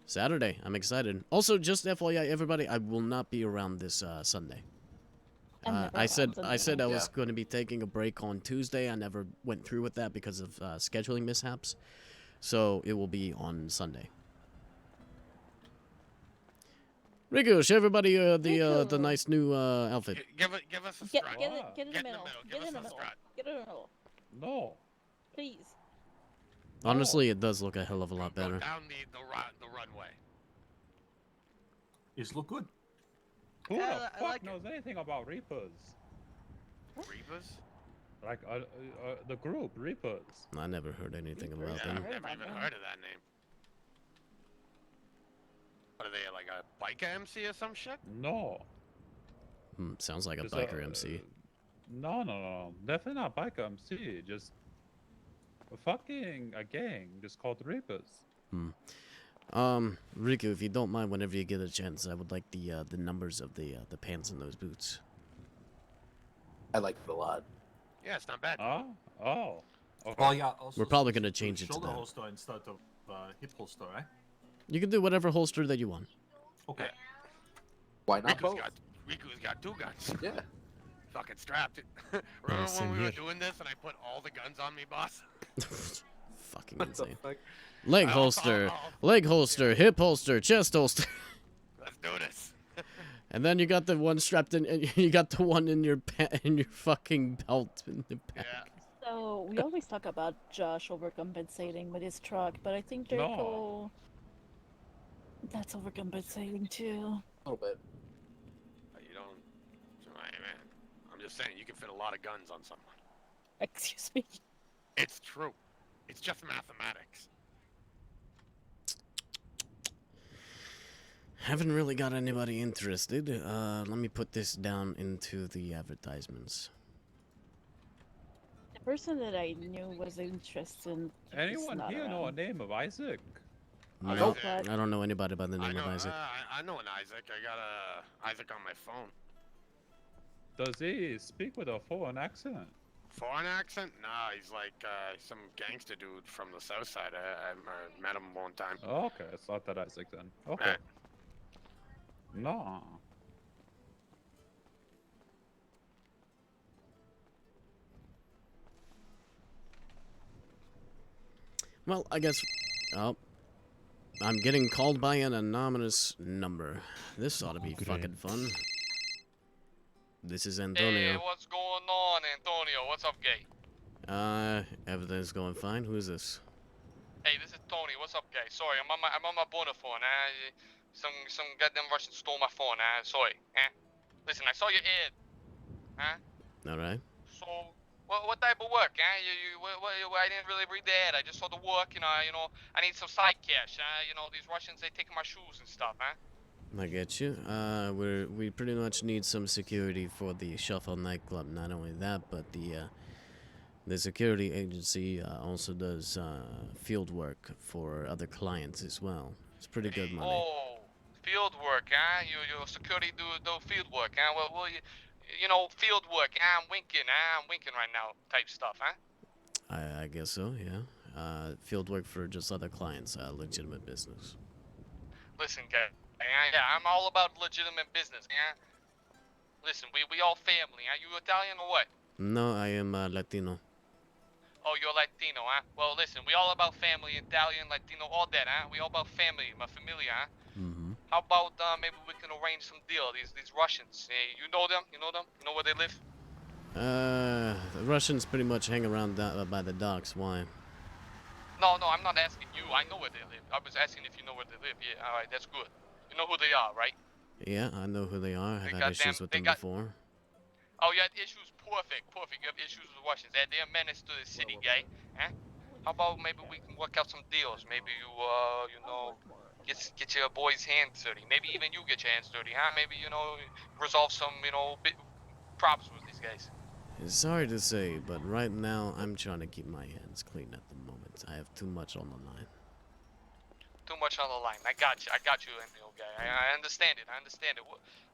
Saturday, I'm excited. Also, just FYI, everybody, I will not be around this Sunday. I'm never I said around I said I Sunday. was going to be taking a break on Tuesday. I never went through with that because of scheduling mishaps. So it will be on Sunday. Riku, show everybody the Riku. nice new outfit. Give us a Get strut. get it get in Get the in the middle. middle. Get Give in the us a middle. strut. Get in the middle. No. Please. Honestly, it does look a hell of a lot Go better. down the runway. These look good. Who Yeah, the I fuck like it. knows anything about Reapers? Reapers? Like, the group, Reapers. I never heard anything about Yeah, them. I've heard never about even them. heard of that name. What are they, like a biker MC or some shit? No. Sounds like a Just, biker MC. No. Definitely not biker MC. Just a gang just called the Reapers. Riku, if you don't mind, whenever you get a chance, I would like the numbers of the pants in those boots. I like it a lot. Yeah, it's not bad. Oh. Okay. Well, yeah. Also, We're probably switch gonna change it to shoulder that. holster instead of hip holster, right? You can do whatever holster that you want. Okay. Why not both? Riku's got 2 guns. Yeah. Fucking strapped. Remember same when we were here. doing this and I put all the guns on me, boss? Fucking What the insane. fuck? Leg I'll- holster, I'll- leg holster, hip holster, chest holster, Let's do this. and then you got the one strapped in. And you got the one in your in your fucking belt in the back. Yeah. So we always talk about Josh overcompensating with his truck, but I think No. Jericho. That's overcompensating too. A little bit. You don't. Hey, man. I'm just saying, you can fit a lot of guns on someone. Excuse me. It's true. It's just mathematics. Haven't really got anybody interested. Let me put this down into the advertisements. The person that I knew was interested. he's Anyone not here know a around. name of Isaac? No, Nope. I don't know anybody by the I name know, of Isaac. I know an Isaac. I got Isaac on my phone. Does he speak with a foreign accent? Foreign accent? Nah, he's like some gangster dude from the south side. I met him one time. Oh, okay, it's not that Isaac then. Okay. No. Well, I guess. Oh. I'm getting called by an anonymous number. This ought to be great. fucking fun. This is Hey, Antonio. what's going on, Antonio? What's up, gay? Everything's going fine. Who's this? Hey, this is Tony. What's up, gay? Sorry, I'm on my border phone. Some goddamn Russian stole my phone. Sorry. Listen, I saw your ad. Alright. So, what type of work? I didn't really read the ad. I just saw the work. You know, I need some side cash. You know, these Russians, they take my shoes and stuff. I get you. We pretty much need some security for the Shuffle nightclub. Not only that, but the security agency also does field work for other clients as well. It's pretty good money. Oh, field work, You security do field work, Well, you know, field work, I'm winking right now, type stuff, I guess so. Yeah. Field work for just other clients. Legitimate business. Listen, guy, yeah, I'm all about legitimate business, Listen, we all family, You Italian or what? No, I am Latino. Oh, you're Latino, Well, listen, we all about family, Italian, Latino, all that, We all about family, my familia, Mm-hmm. How about maybe we can arrange some deal? These Russians, you know them? You know them? You know where they live? The Russians pretty much hang around by the docks. Why? No, I'm not asking you. I know where they live. I was asking if you know where they live. Yeah, all right, that's good. You know who they are, right? Yeah, I know who they are. I've They had got issues them- with they them got- before. Oh, you had issues? Perfect. You have issues with Russians. They're a menace to the city, guy. How about maybe we can work out some deals? Maybe you know, get your boys' hands dirty. Maybe even you get your hands dirty, huh? Maybe, you know, resolve some, you know, problems with these guys. Sorry to say, but right now I'm trying to keep my hands clean at the moment. I have too much on the line. Too much on the line. I got you, Emil guy. I understand it. I understand it.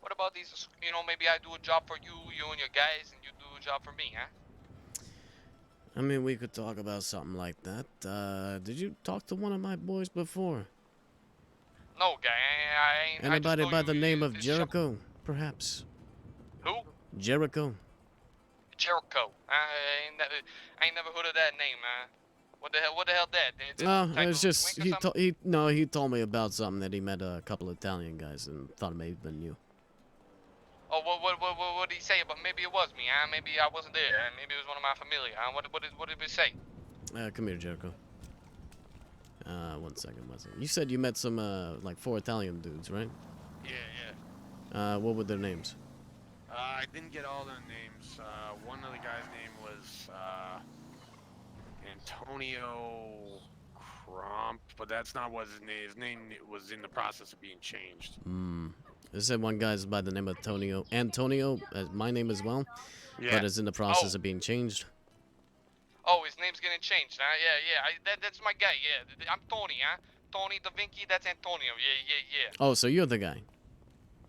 What about these? You know, maybe I do a job for you, you and your guys, and you do a job for me, huh? I mean, we could talk about something like that. Did you talk to one of my boys before? No, guy. I just Anybody know by the name of this Jericho, perhaps? Who? Jericho. Jericho. I ain't never heard of that name, man. What the hell that? It's a No, type it was of just wink or something? he told me about something that he met a couple of Italian guys and thought it may have been you. Oh, what did he say about? Maybe it was me, huh? Maybe I wasn't there. Maybe it was one of my familia. Huh? What did he say? Come here, Jericho. 1 second, was it? You said you met some like 4 Italian dudes, right? Yeah. What were their names? I didn't get all their names. One of the guys' name was Antonio Crump, but that's not what his name. His name was in the process of being changed. They said one guy's by the name of Antonio. Antonio, my name as well, Yeah. but is in the process of being changed. Oh, his name's getting changed, huh? Yeah. That's my guy. Yeah, I'm Tony, huh? Tony Da Vinci. That's Antonio. Yeah. Oh, so you're the guy.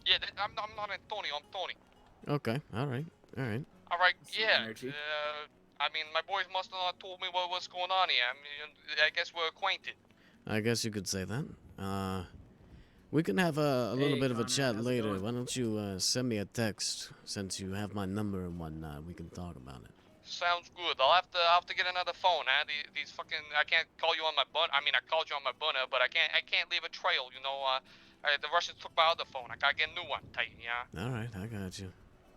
Yeah, I'm not Antonio. I'm Tony. Okay, all right. All right. Yeah. I mean, my boys must have not told me what's going on here. I mean, I guess we're acquainted. I guess you could say that. We can have a little bit of a chat later. Why don't you send me a text since you have my number and whatnot? We can talk about it. Sounds good. I'll have to get another phone, huh? These fucking, I can't call you on my bun. I mean, I called you on my bunner, but I can't leave a trail. You know, the Russians took my other phone. I gotta get a new one, Titan. Yeah. All right, I got you.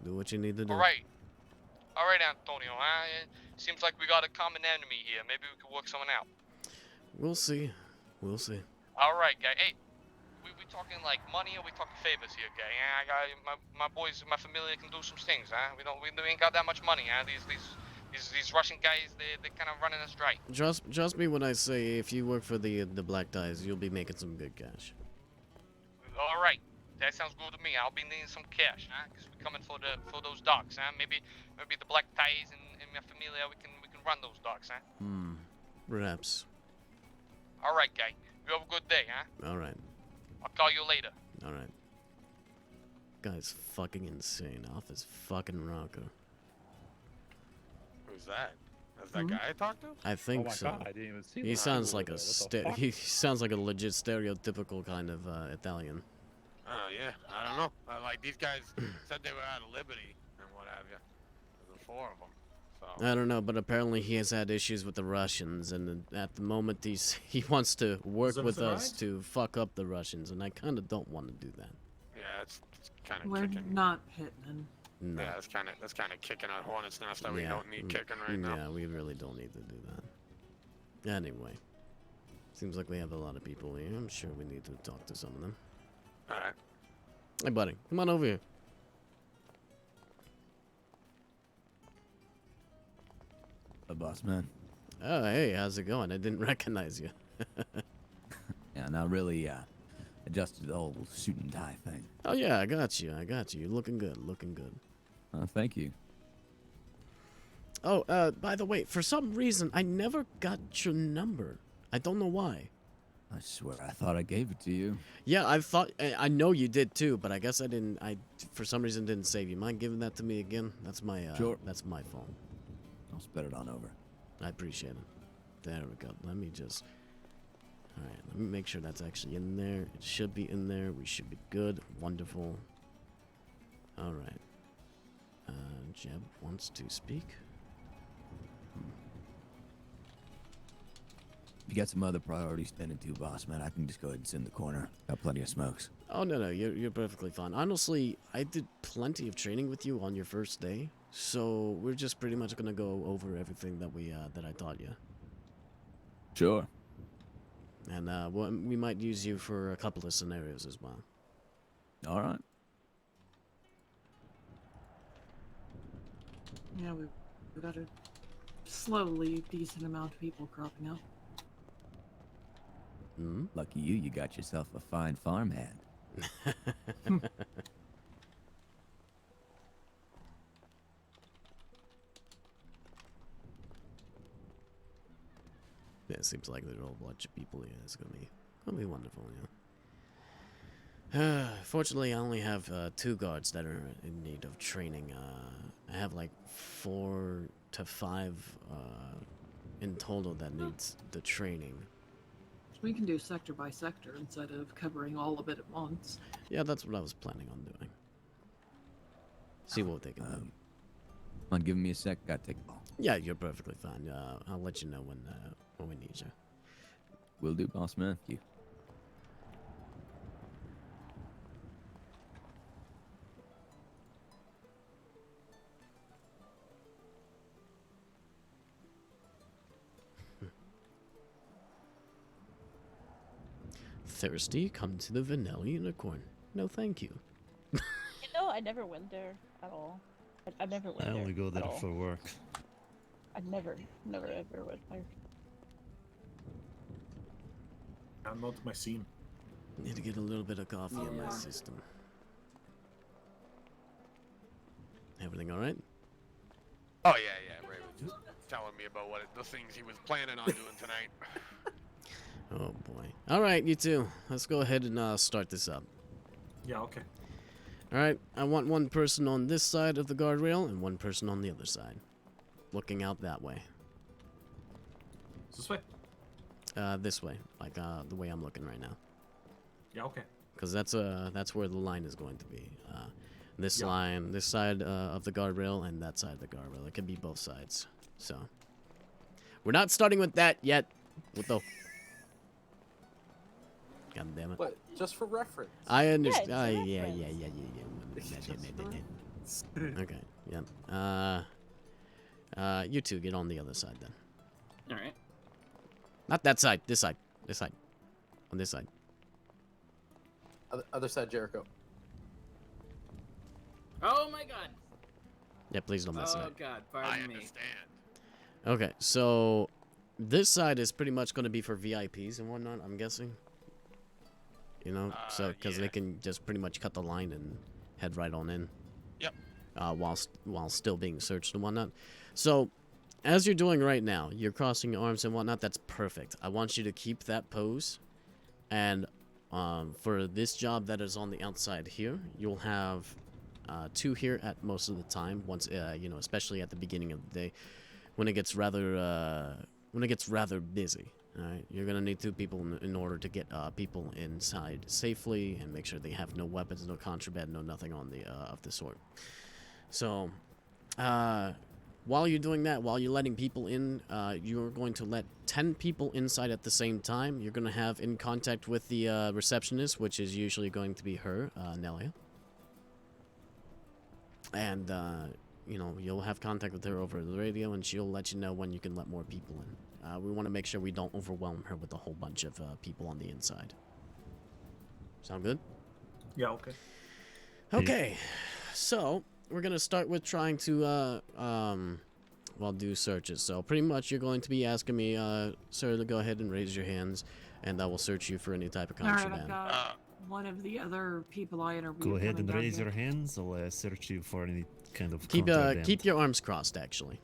Do what you need to do. All right, Antonio. Huh? It seems like we got a common enemy here. Maybe we could work something out. We'll see. We'll see. All right, guy. Hey, we talking like money or we talking favors here, guy? Yeah, I got my boys, my familia can do some things, huh? We ain't got that much money, huh? These Russian guys, they kind of running us dry. Trust me when I say if you work for the black ties, you'll be making some good cash. All right, that sounds good to me. I'll be needing some cash, huh? Cause we're coming for those docks, huh? Maybe the black ties and my familia, we can run those docks, huh? Perhaps. All right, guy. You have a good day, huh? All right. I'll call you later. All right. Guy's fucking insane. Off his fucking rocker. Who's that? That's that guy I talked to? I think Oh my so. God, I didn't even see He that. sounds like What the fuck? he sounds like a legit stereotypical kind of Italian. Oh, yeah. I don't know. Like, these guys said they were out of liberty and what have you. There's 4 of them. So. I don't know, but apparently he has had issues with the Russians, and at the moment he wants to work with us to fuck up the Russians, and I kind of don't want to do that. Yeah, it's kind of We're kicking. not hitmen. No. Yeah, that's kind of kicking our hornet's nest that we don't need kicking right now. Yeah, we really don't need to do that. Anyway, seems like we have a lot of people here. I'm sure we need to talk to some of them. All right. Hey, buddy, come on over here. Boss man. Oh, hey, how's it going? I didn't recognize you. Yeah, not really adjusted to the whole suit and tie thing. Oh yeah, I got you. You're looking good. Thank you. Oh, by the way, for some reason I never got your number. I don't know why. I swear, I thought I gave it to you. Yeah, I know you did too, but I guess I didn't. I for some reason didn't save. You mind giving that to me again? That's my Sure. That's my phone. I'll spit it on over. I appreciate it. There we go. Let me just. All right, let me make sure that's actually in there. It should be in there. We should be good. Wonderful. All right. Jeb wants to speak. If you got some other priorities tending to, boss man, I can just go ahead and sit in the corner. Got plenty of smokes. Oh no, you're perfectly fine. Honestly, I did plenty of training with you on your first day, so we're just pretty much gonna go over everything that I taught you. Sure. And we might use you for a couple of scenarios as well. All right. Yeah, we gotta slowly decent amount of people cropping up. Hmm? Lucky you, you got yourself a fine farmhand. Yeah, it seems like there's a whole bunch of people here. It's gonna be wonderful, yeah. Fortunately, I only have 2 guards that are in need of training. I have like 4 to 5 in total that needs the training. We can do sector by sector instead of covering all of it at once. Yeah, that's what I was planning on doing. See what they can do. Come on, give me a sec. Gotta take a call. Yeah, you're perfectly fine. I'll let you know when we need you. Will do, boss man. Thank you. Thirsty? Come to the Vanilla Unicorn. No, thank you. You know, I never went there at all. I never went I there. only go there at all. for work. I never ever went there. I'm not my scene. Need to get a little bit of coffee in my system. Everything all right? Oh yeah. Ray was just telling me about the things he was planning on doing tonight. Oh boy. All right, you two. Let's go ahead and start this up. Yeah, okay. All right. I want one person on this side of the guardrail and one person on the other side, looking out that way. This way? This way, like the way I'm looking right now. Yeah, okay. Because that's where the line is going to be. This Yeah. line, this side of the guardrail, and that side of the guardrail. It could be both sides. So we're not starting with that yet. What the? God damn it! But just for reference. I understand. Yeah, Okay. Yeah. You two get on the other side then. All right. Not that side. This side. This side. On this side. Other side, Jericho. Oh my God. Yeah. Please don't mess it Oh up. God. I Pardon me. understand. Okay. So this side is pretty much going to be for VIPs and whatnot. I'm guessing. You know, so because yeah. they can just pretty much cut the line and head right on in. Yep. While still being searched and whatnot. So, as you're doing right now, you're crossing your arms and whatnot. That's perfect. I want you to keep that pose, and for this job that is on the outside here, you'll have 2 here at most of the time. Once you know, especially at the beginning of the day, when it gets rather busy. Alright, you're gonna need 2 people in order to get people inside safely and make sure they have no weapons, no contraband, no nothing on the of the sort. So, while you're doing that, while you're letting people in, you're going to let 10 people inside at the same time. You're gonna have in contact with the receptionist, which is usually going to be her, Nelia. And you know, you'll have contact with her over the radio, and she'll let you know when you can let more people in. We want to make sure we don't overwhelm her with a whole bunch of people on the inside. Sound good? Yeah, okay. Okay, so we're gonna start with trying to do searches. So pretty much you're going to be asking me, sir, to go ahead and raise your hands, and I will search you for any type of All right, contraband. I've got one of the other people I interviewed. Go ahead coming and down raise here. your hands. I'll search you for any kind of Keep contraband. keep your arms crossed. Actually,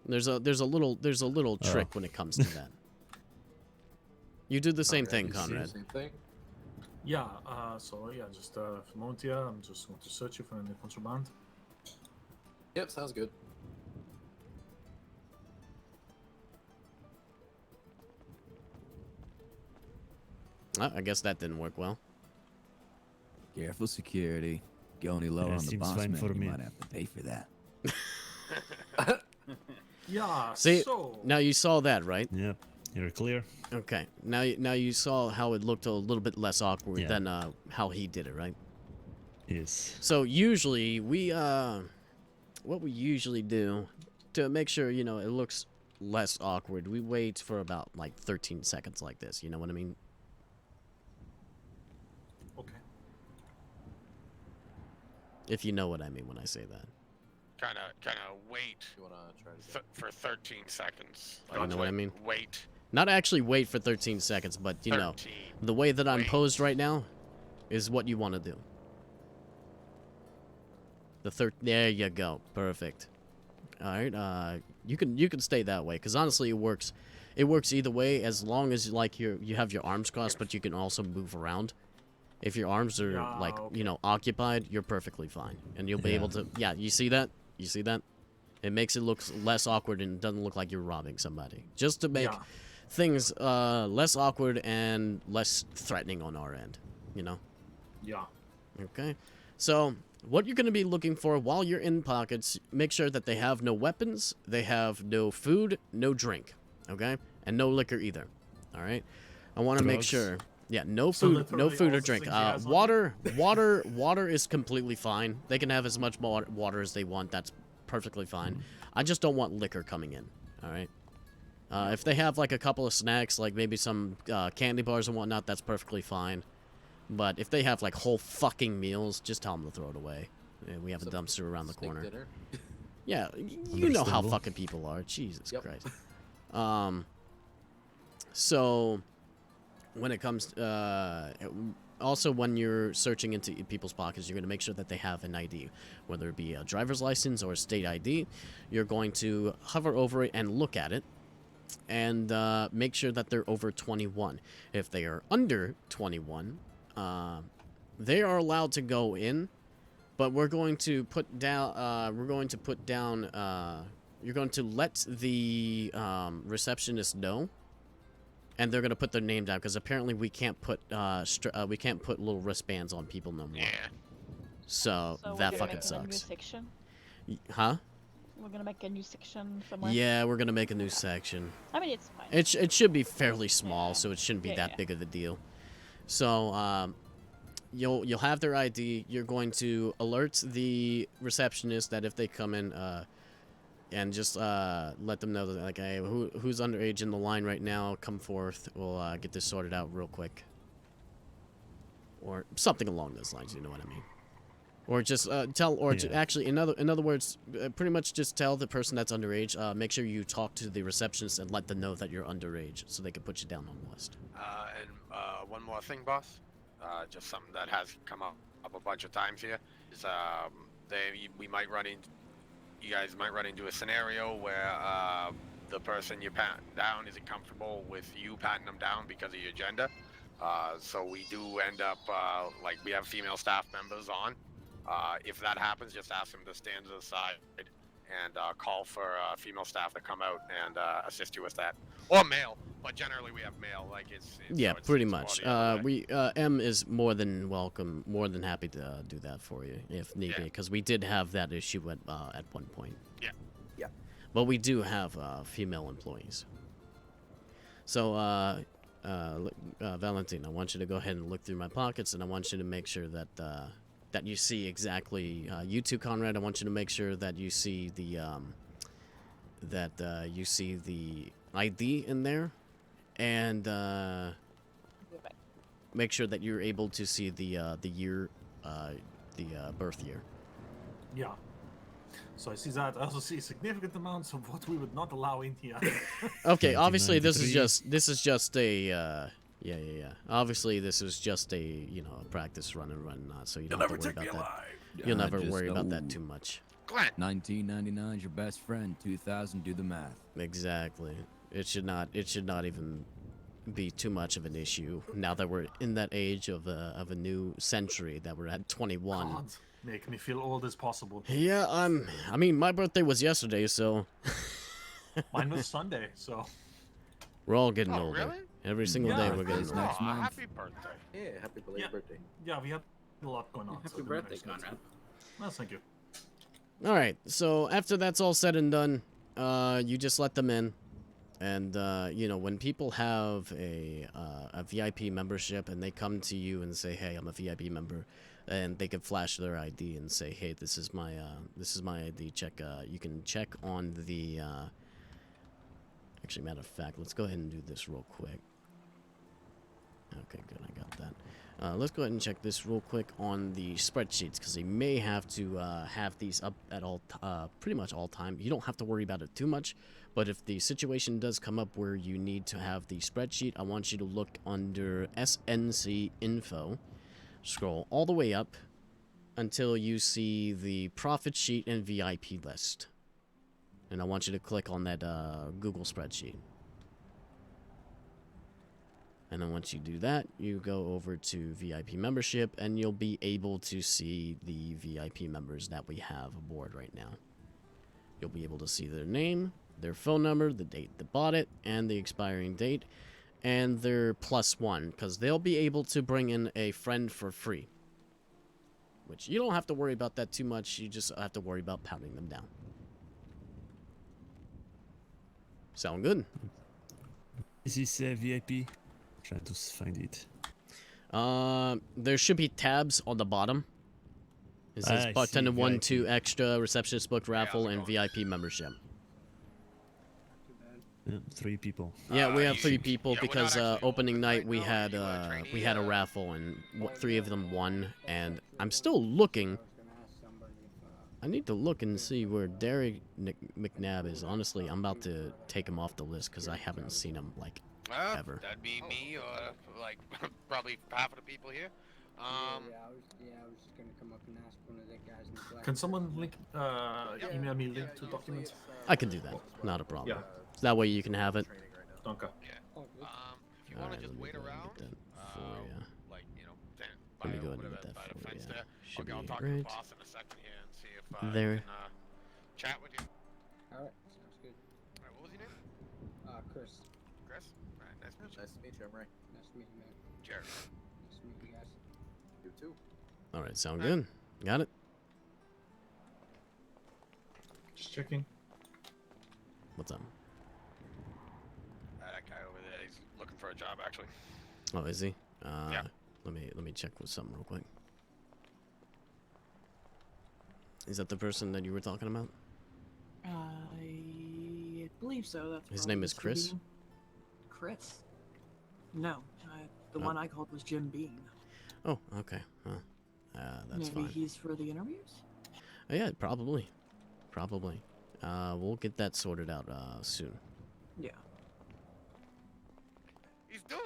there's a little trick when it comes to that. You do the same thing, Conrad. Same thing. Yeah, so yeah, just for a moment here, I'm just going to search you for any contraband. Yep, sounds good. I guess that didn't work well. Careful, security. Go any lower Yeah, on the seems boss fine man, for you me. might have to pay for that. Yeah, See, so... now you saw that, right? Yep, you're clear. Okay. Now you saw how it looked a little bit less awkward Yeah. than how he did it, right? Yes. So usually what we usually do to make sure, you know, it looks less awkward, we wait for about like 13 seconds like this, you know what I mean? Okay. If you know what I mean when I say that. kind of wait You wanna try to for 13 seconds. You know what I mean? Wait. Not actually wait for 13 seconds, but, you know, 13. the way that I'm Wait. posed right now is what you want to do. There you go. Perfect. All right. You can stay that way, because honestly, it works. It works either way, as long as like you have your arms crossed, but you can also move around. If your arms are like you know occupied, you're perfectly fine, and you'll be able to. Yeah, you see that? You see that? It makes it look less awkward and doesn't look like you're robbing somebody. Just to make things less awkward and less threatening on our end. You know? Yeah. Okay. So what you're going to be looking for while you're in pockets, make sure that they have no weapons, they have no food, no drink, okay? And no liquor either, all right? I want to make sure, yeah, no food or drink. Water is completely fine. They can have as much water as they want. That's perfectly fine. I just don't want liquor coming in, all right? If they have like a couple of snacks, like maybe some candy bars and whatnot, that's perfectly fine. But if they have like whole fucking meals, just tell them to throw it away. Yeah, we have a dumpster around the corner. dinner? Yeah, you know how fucking people are. Jesus Christ. So when it comes also when you're searching into people's pockets, you're going to make sure that they have an ID, whether it be a driver's license or a state ID. You're going to hover over it and look at it and make sure that they're over 21. If they are under 21, they are allowed to go in, but we're going to put down you're going to let the receptionist know, and they're going to put their name down, because apparently we can't put little wristbands on people no more. Yeah. So that fucking sucks. A new section? Huh? We're gonna make a new section somewhere. Yeah, we're gonna make a new section. I mean, it's fine. It should be fairly small, so it shouldn't be that big of a deal. So you'll have their ID. You're going to alert the receptionist that if they come in, and just let them know that, like, hey, who's underage in the line right now? Come forth. We'll get this sorted out real quick, or something along those lines. You know what I mean? Or just tell, or actually, in other words, pretty much just tell the person that's underage. Make sure you talk to the receptionist and let them know that you're underage, so they can put you down on the list. And one more thing, boss. Just something that has come up a bunch of times here is we might run into, you guys might run into a scenario where the person you pat down isn't comfortable with you patting them down because of your gender. So we do end up like we have female staff members on. If that happens, just ask them to stand to the side and call for female staff to come out and assist you with that, or male. But generally, we have male. Like it's yeah, pretty much. M is more than welcome, more than happy to do that for you if need be, because we did have that issue at one point. Yeah. Yeah. But we do have female employees. So, Valentine, I want you to go ahead and look through my pockets, and I want you to make sure that that you see exactly. You too, Conrad. I want you to make sure that you see the you see the ID in there, and make sure that you're able to see the year, the birth year. Yeah. So I see that. I also see significant amounts of what we would not allow in here. Okay, obviously this is just a yeah. Obviously this is just a a practice run and whatnot, so you don't have to worry about that. You'll never worry about that too much. 1999 is your best friend. 2000, do the math. Exactly. It should not even be too much of an issue now that we're in that age of a new century, that we're at 21. God, make me feel old as possible. Yeah, I mean, my birthday was yesterday, so. Mine was Sunday, so. We're all getting older. Really? Every single day we're getting older. Next month. Happy birthday. Yeah, happy belated birthday. Yeah, we had a lot going on. Happy birthday, Conrad. Well, thank you. All right, so after that's all said and done, you just let them in, and when people have a VIP membership and they come to you and say, "Hey, I'm a VIP member," and they can flash their ID and say, "Hey, this is my ID. Check. You can check on the." Actually, matter of fact, let's go ahead and do this real quick. Okay, good. I got that. Let's go ahead and check this real quick on the spreadsheets because they may have to have these up at all, pretty much all time. You don't have to worry about it too much, but if the situation does come up where you need to have the spreadsheet, I want you to look under SNC info, scroll all the way up until you see the profit sheet and VIP list, and I want you to click on that Google spreadsheet. And then once you do that, you go over to VIP membership, and you'll be able to see the VIP members that we have aboard right now. You'll be able to see their name, their phone number, the date they bought it, and the expiring date, and their +1, because they'll be able to bring in a friend for free. Which you don't have to worry about that too much, you just have to worry about pounding them down. Sound good? Is this VIP? Trying to find it. There should be tabs on the bottom. It says I bartender see, 1, VIP. 2 extra, receptionist book raffle, and VIP membership. Yeah, 3 people. Yeah, we have 3 yeah, people we're not because actually opening open night right we now. had Are you a trainee, we had a raffle and 3 of them won, and I'm still looking. I need to look and see where Derek McNabb is. Honestly, I'm about to take him off the list because I haven't seen him like ever. That'd be me or like probably half of the people here. I was just gonna come up and ask one of the guys in the black. Can someone link, email me link to documents? I can do that. Not a problem. Yeah. So that way you can have it. Okay. Yeah. If you want to Alright, just let me wait go ahead and around, get that for ya. like then Let me by go ahead and whatever get that by the for fence ya. there. Should Okay, I'll be talk to the right boss in a second here and see if there. I can chat with you. Alright, sounds good. Alright, what was your name? Chris. Chris. Alright, nice to meet you. Nice to meet you, I'm Ray. Nice to meet you, man. Jared. Nice to meet you guys. You too. Alright, sound good. Got it? Just checking. What's up? That guy over there, he's looking for a job actually. Oh, is he? Yeah. Let me check with something real quick. Is that the person that you were talking about? I believe so. That's His probably name is Mr. Chris? Bean. Chris? No, the one I called was Jim Bean. Oh, okay. Huh. That's Maybe fine. he's for the interviews? Oh, yeah, probably. Probably. We'll get that sorted out soon. Yeah. He's doing.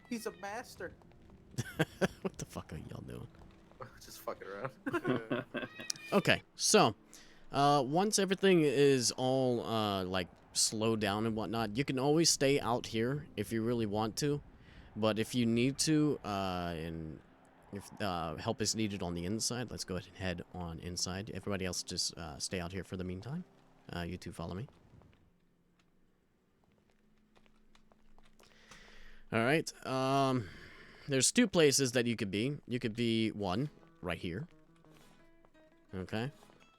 He's a master. What the fuck are y'all doing? Just fucking around. Okay, so once everything is all like slowed down and whatnot, you can always stay out here if you really want to. But if you need to, and if help is needed on the inside, let's go ahead and head on inside. Everybody else just stay out here for the meantime. You two follow me. Alright, there's 2 places that you could be. You could be, 1, right here. Okay?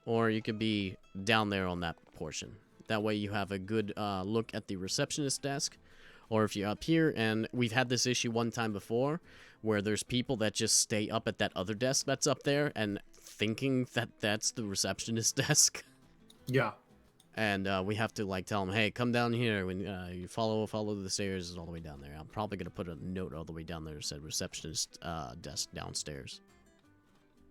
Or you could be down there on that portion. That way you have a good look at the receptionist desk. Or if you're up here, and we've had this issue one time before, where there's people that just stay up at that other desk that's up there, and thinking that that's the receptionist desk. Yeah. And we have to like tell them, hey, come down here. When you follow the stairs all the way down there. I'm probably gonna put a note all the way down there that said receptionist desk downstairs.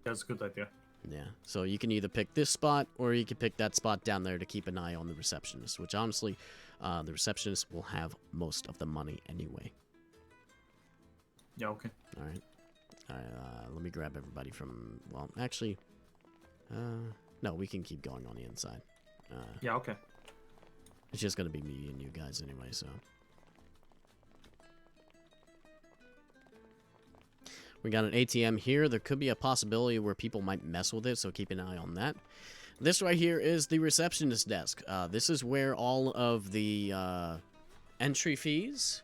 That's a good idea. Yeah. So you can either pick this spot or you can pick that spot down there to keep an eye on the receptionist. Which honestly, the receptionist will have most of the money anyway. Yeah. Okay. All right. All right. Let me grab everybody from. Well, actually, no, we can keep going on the inside. Yeah, okay. It's just gonna be me and you guys anyway, so. We got an ATM here. There could be a possibility where people might mess with it, so keep an eye on that. This right here is the receptionist desk. This is where all of the entry fees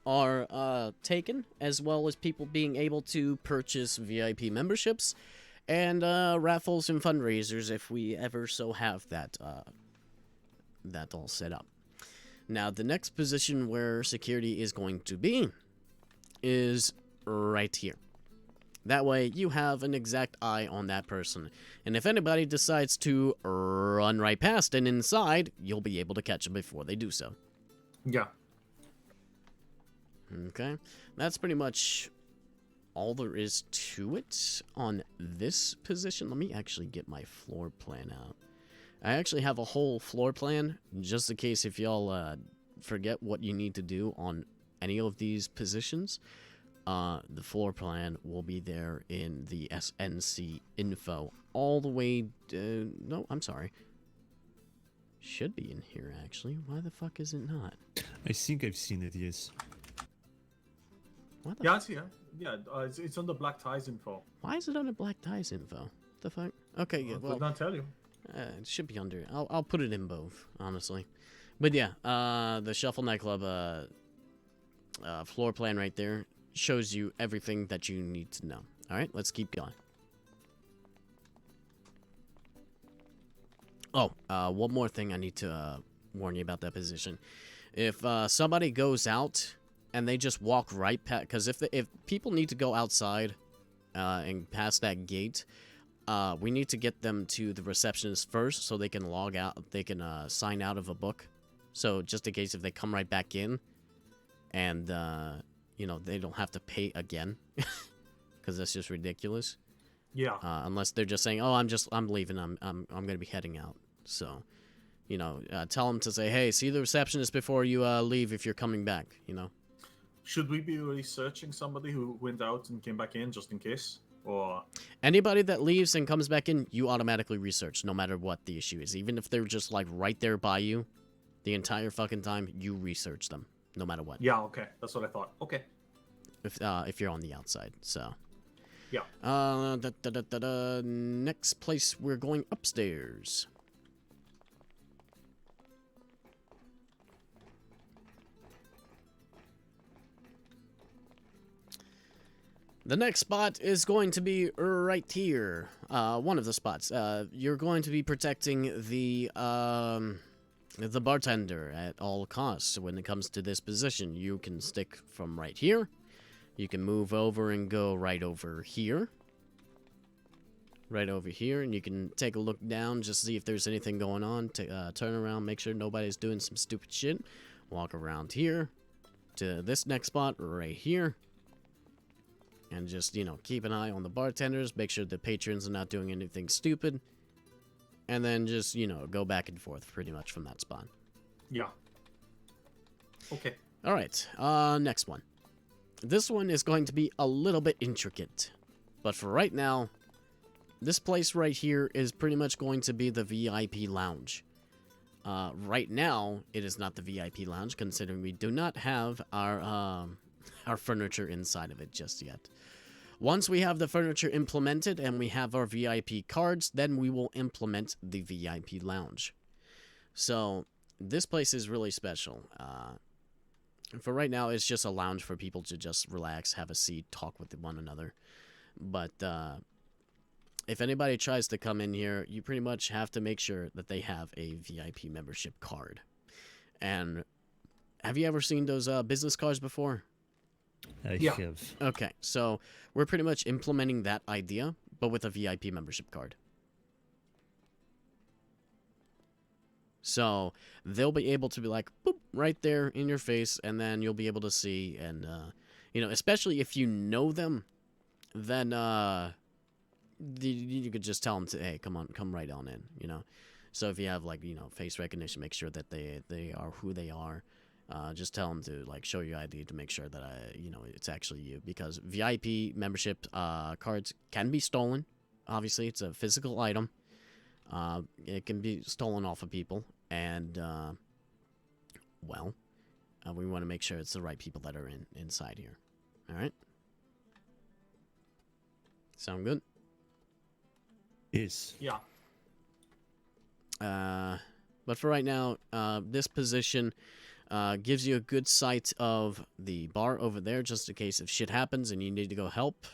are taken, as well as people being able to purchase VIP memberships and raffles and fundraisers if we ever so have that all set up. Now, the next position where security is going to be is right here. That way, you have an exact eye on that person. And if anybody decides to run right past and inside, you'll be able to catch them before they do so. Yeah. Okay, that's pretty much all there is to it on this position. Let me actually get my floor plan out. I actually have a whole floor plan, just in case if y'all forget what you need to do on any of these positions. The floor plan will be there in the SNC info all the way... no, I'm sorry. Should be in here, actually. Why the fuck is it not? I think I've seen it, yes. What the Yeah, I see it. Yeah, it's on the black ties info. Why is it under black ties info? What the fuck? Okay, yeah, well... Did not tell you. It should be under... I'll put it in both, honestly. But yeah, the Shuffle Nightclub floor plan right there shows you everything that you need to know. Alright, let's keep going. Oh, one more thing I need to warn you about that position. If somebody goes out and they just walk right past... Because if people need to go outside and past that gate... we need to get them to the receptionist first so they can log out. They can sign out of a book. So just in case if they come right back in, and you know, they don't have to pay again, because that's just ridiculous. Yeah. Unless they're just saying, "Oh, I'm leaving. I'm gonna be heading out." So, you know, tell them to say, "Hey, see the receptionist before you leave if you're coming back." You know. Should we be researching somebody who went out and came back in just in case? Or anybody that leaves and comes back in, you automatically research, no matter what the issue is. Even if they're just like right there by you, the entire fucking time, you research them, no matter what. Yeah, okay, that's what I thought. Okay. If you're on the outside, so. Yeah. Next place, we're going upstairs. The next spot is going to be right here. One of the spots. You're going to be protecting the bartender at all costs. When it comes to this position, you can stick from right here. You can move over and go right over here. Right over here, and you can take a look down, just see if there's anything going on. Turn around, make sure nobody's doing some stupid shit. Walk around here to this next spot right here. And just, you know, keep an eye on the bartenders. Make sure the patrons are not doing anything stupid. And then just, you know, go back and forth pretty much from that spot. Yeah. Okay. Alright, next one. This one is going to be a little bit intricate. But for right now, this place right here is pretty much going to be the VIP lounge. Right now, it is not the VIP lounge, considering we do not have our furniture inside of it just yet. Once we have the furniture implemented and we have our VIP cards, then we will implement the VIP lounge. So, this place is really special. For right now, it's just a lounge for people to just relax, have a seat, talk with one another. But, if anybody tries to come in here, you pretty much have to make sure that they have a VIP membership card. And have you ever seen those business cards before? I have. Okay, so we're pretty much implementing that idea, but with a VIP membership card. So they'll be able to be like, boop, right there in your face, and then you'll be able to see, and, you know, especially if you know them, then, you could just tell them to, hey, come right on in, you know. So if you have, like, you know, face recognition, make sure that they are who they are. Just tell them to, like, show your ID to make sure that, you know, it's actually you. Because VIP membership cards can be stolen. Obviously, it's a physical item. It can be stolen off of people. And, well, we want to make sure it's the right people that are inside here. Alright? Sound good? Yes. Yeah. But for right now, this position gives you a good sight of the bar over there, just in case if shit happens and you need to go help.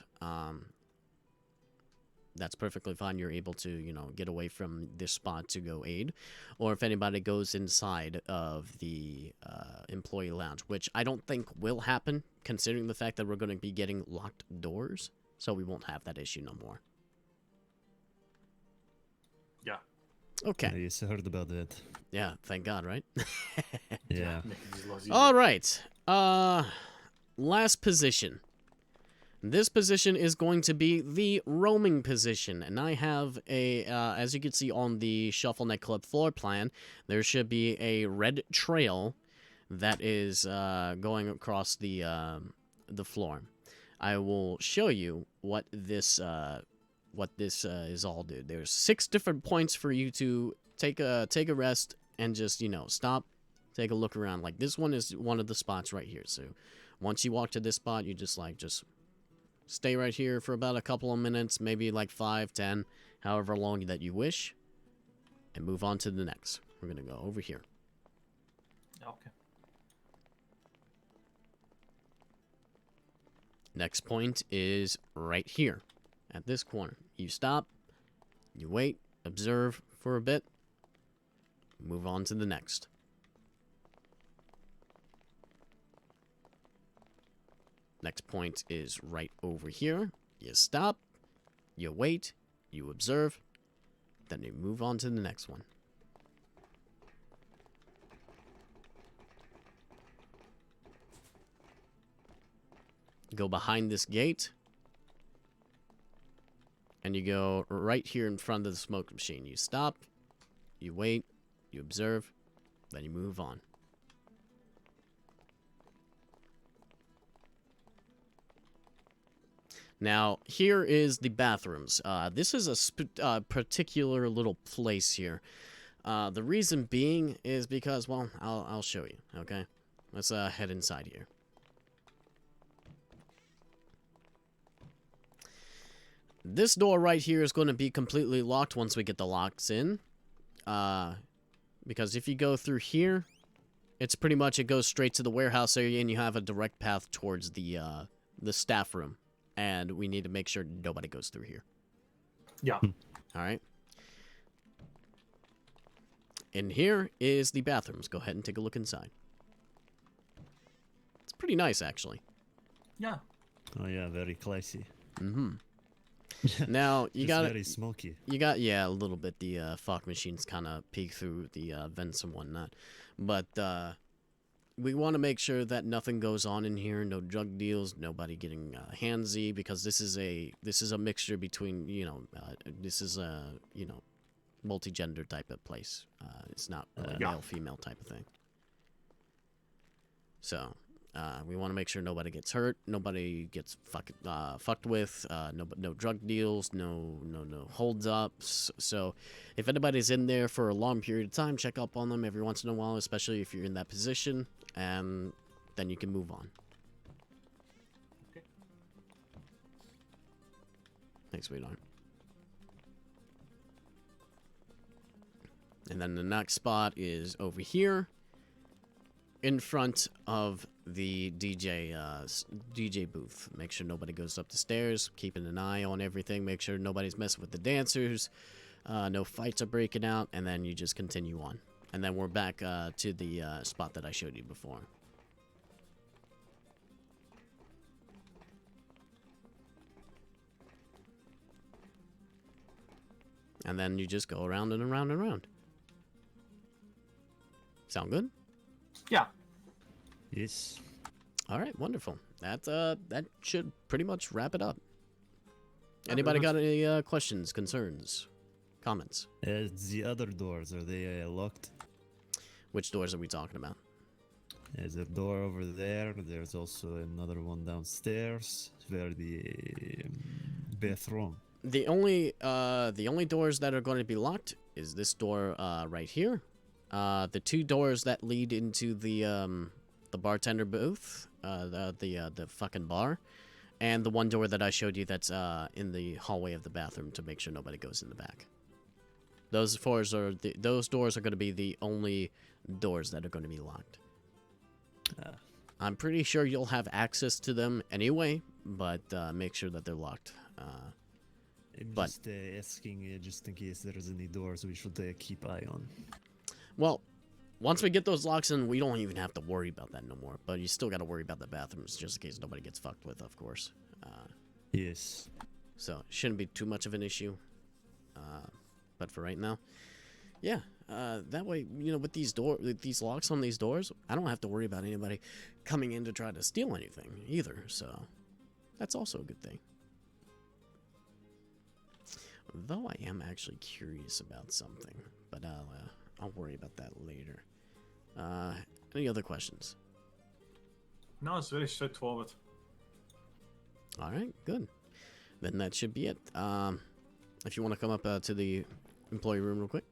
That's perfectly fine. You're able to, you know, get away from this spot to go aid. Or if anybody goes inside of the employee lounge, which I don't think will happen, considering the fact that we're going to be getting locked doors. So we won't have that issue no more. Yeah. Okay. Yes, I heard about that. Yeah, thank God, right? Yeah. All right. last position. This position is going to be the roaming position, and I have a, as you can see on the Shuffle Nightclub floor plan, there should be a red trail that is going across the floor. I will show you what this is all, dude. There's 6 different points for you to take a rest and just, you know, stop, take a look around. Like, this one is one of the spots right here. So once you walk to this spot, you just stay right here for about a couple of minutes, maybe like 5, 10, however long that you wish, and move on to the next. We're gonna go over here. Okay. Next point is right here at this corner. You stop, you wait, observe for a bit, move on to the next. Next point is right over here. You stop, you wait, you observe, then you move on to the next one. Go behind this gate, and you go right here in front of the smoke machine. You stop, you wait, you observe, then you move on. Now, here is the bathrooms. This is a particular little place here. The reason being is because, well, I'll show you, okay? Let's head inside here. This door right here is going to be completely locked once we get the locks in. Because if you go through here, it's pretty much, it goes straight to the warehouse area, and you have a direct path towards the staff room. And we need to make sure nobody goes through here. Yeah. Alright. And here is the bathrooms. Go ahead and take a look inside. It's pretty nice, actually. Yeah. Oh yeah, very classy. Mm-hmm. Now, you got very smoky. You got, yeah, a little bit. The fog machines kind of peek through the vents and whatnot. But, we want to make sure that nothing goes on in here, no drug deals, nobody getting handsy, because this is a mixture between, you know, this is a, you know, multi-gender type of place. It's not a male-female type of thing. So, we want to make sure nobody gets hurt, nobody gets fucked with, no drug deals, no holds ups. So, if anybody's in there for a long period of time, check up on them every once in a while, especially if you're in that position, and then you can move on. Okay. Thanks, sweetheart. And then the next spot is over here, in front of the DJ booth. Make sure nobody goes up the stairs, keeping an eye on everything, make sure nobody's messing with the dancers, no fights are breaking out, and then you just continue on. And then we're back to the spot that I showed you before. And then you just go around and around and around. Sound good? Yeah. Yes. All right, wonderful. That should pretty much wrap it up. Anybody got any questions, concerns, comments? The other doors, are they locked? Which doors are we talking about? There's a door over there. There's also another one downstairs where the bathroom. The only doors that are going to be locked is this door right here. The 2 doors that lead into the bartender booth, the fucking bar, and the 1 door that I showed you that's in the hallway of the bathroom to make sure nobody goes in the back. Those doors are going to be the only doors that are going to be locked. I'm pretty sure you'll have access to them anyway, but make sure that they're locked. I'm just asking, just in case there's any doors we should keep eye on. Well, once we get those locks in, we don't even have to worry about that no more. But you still got to worry about the bathrooms, just in case nobody gets fucked with, of course. Yes. So, it shouldn't be too much of an issue. But for right now, yeah. That way, you know, with these locks on these doors, I don't have to worry about anybody coming in to try to steal anything either. So that's also a good thing. Though I am actually curious about something, but I'll worry about that later. Any other questions? No, it's very straightforward. All right, good. Then that should be it. If you want to come up to the employee room real quick.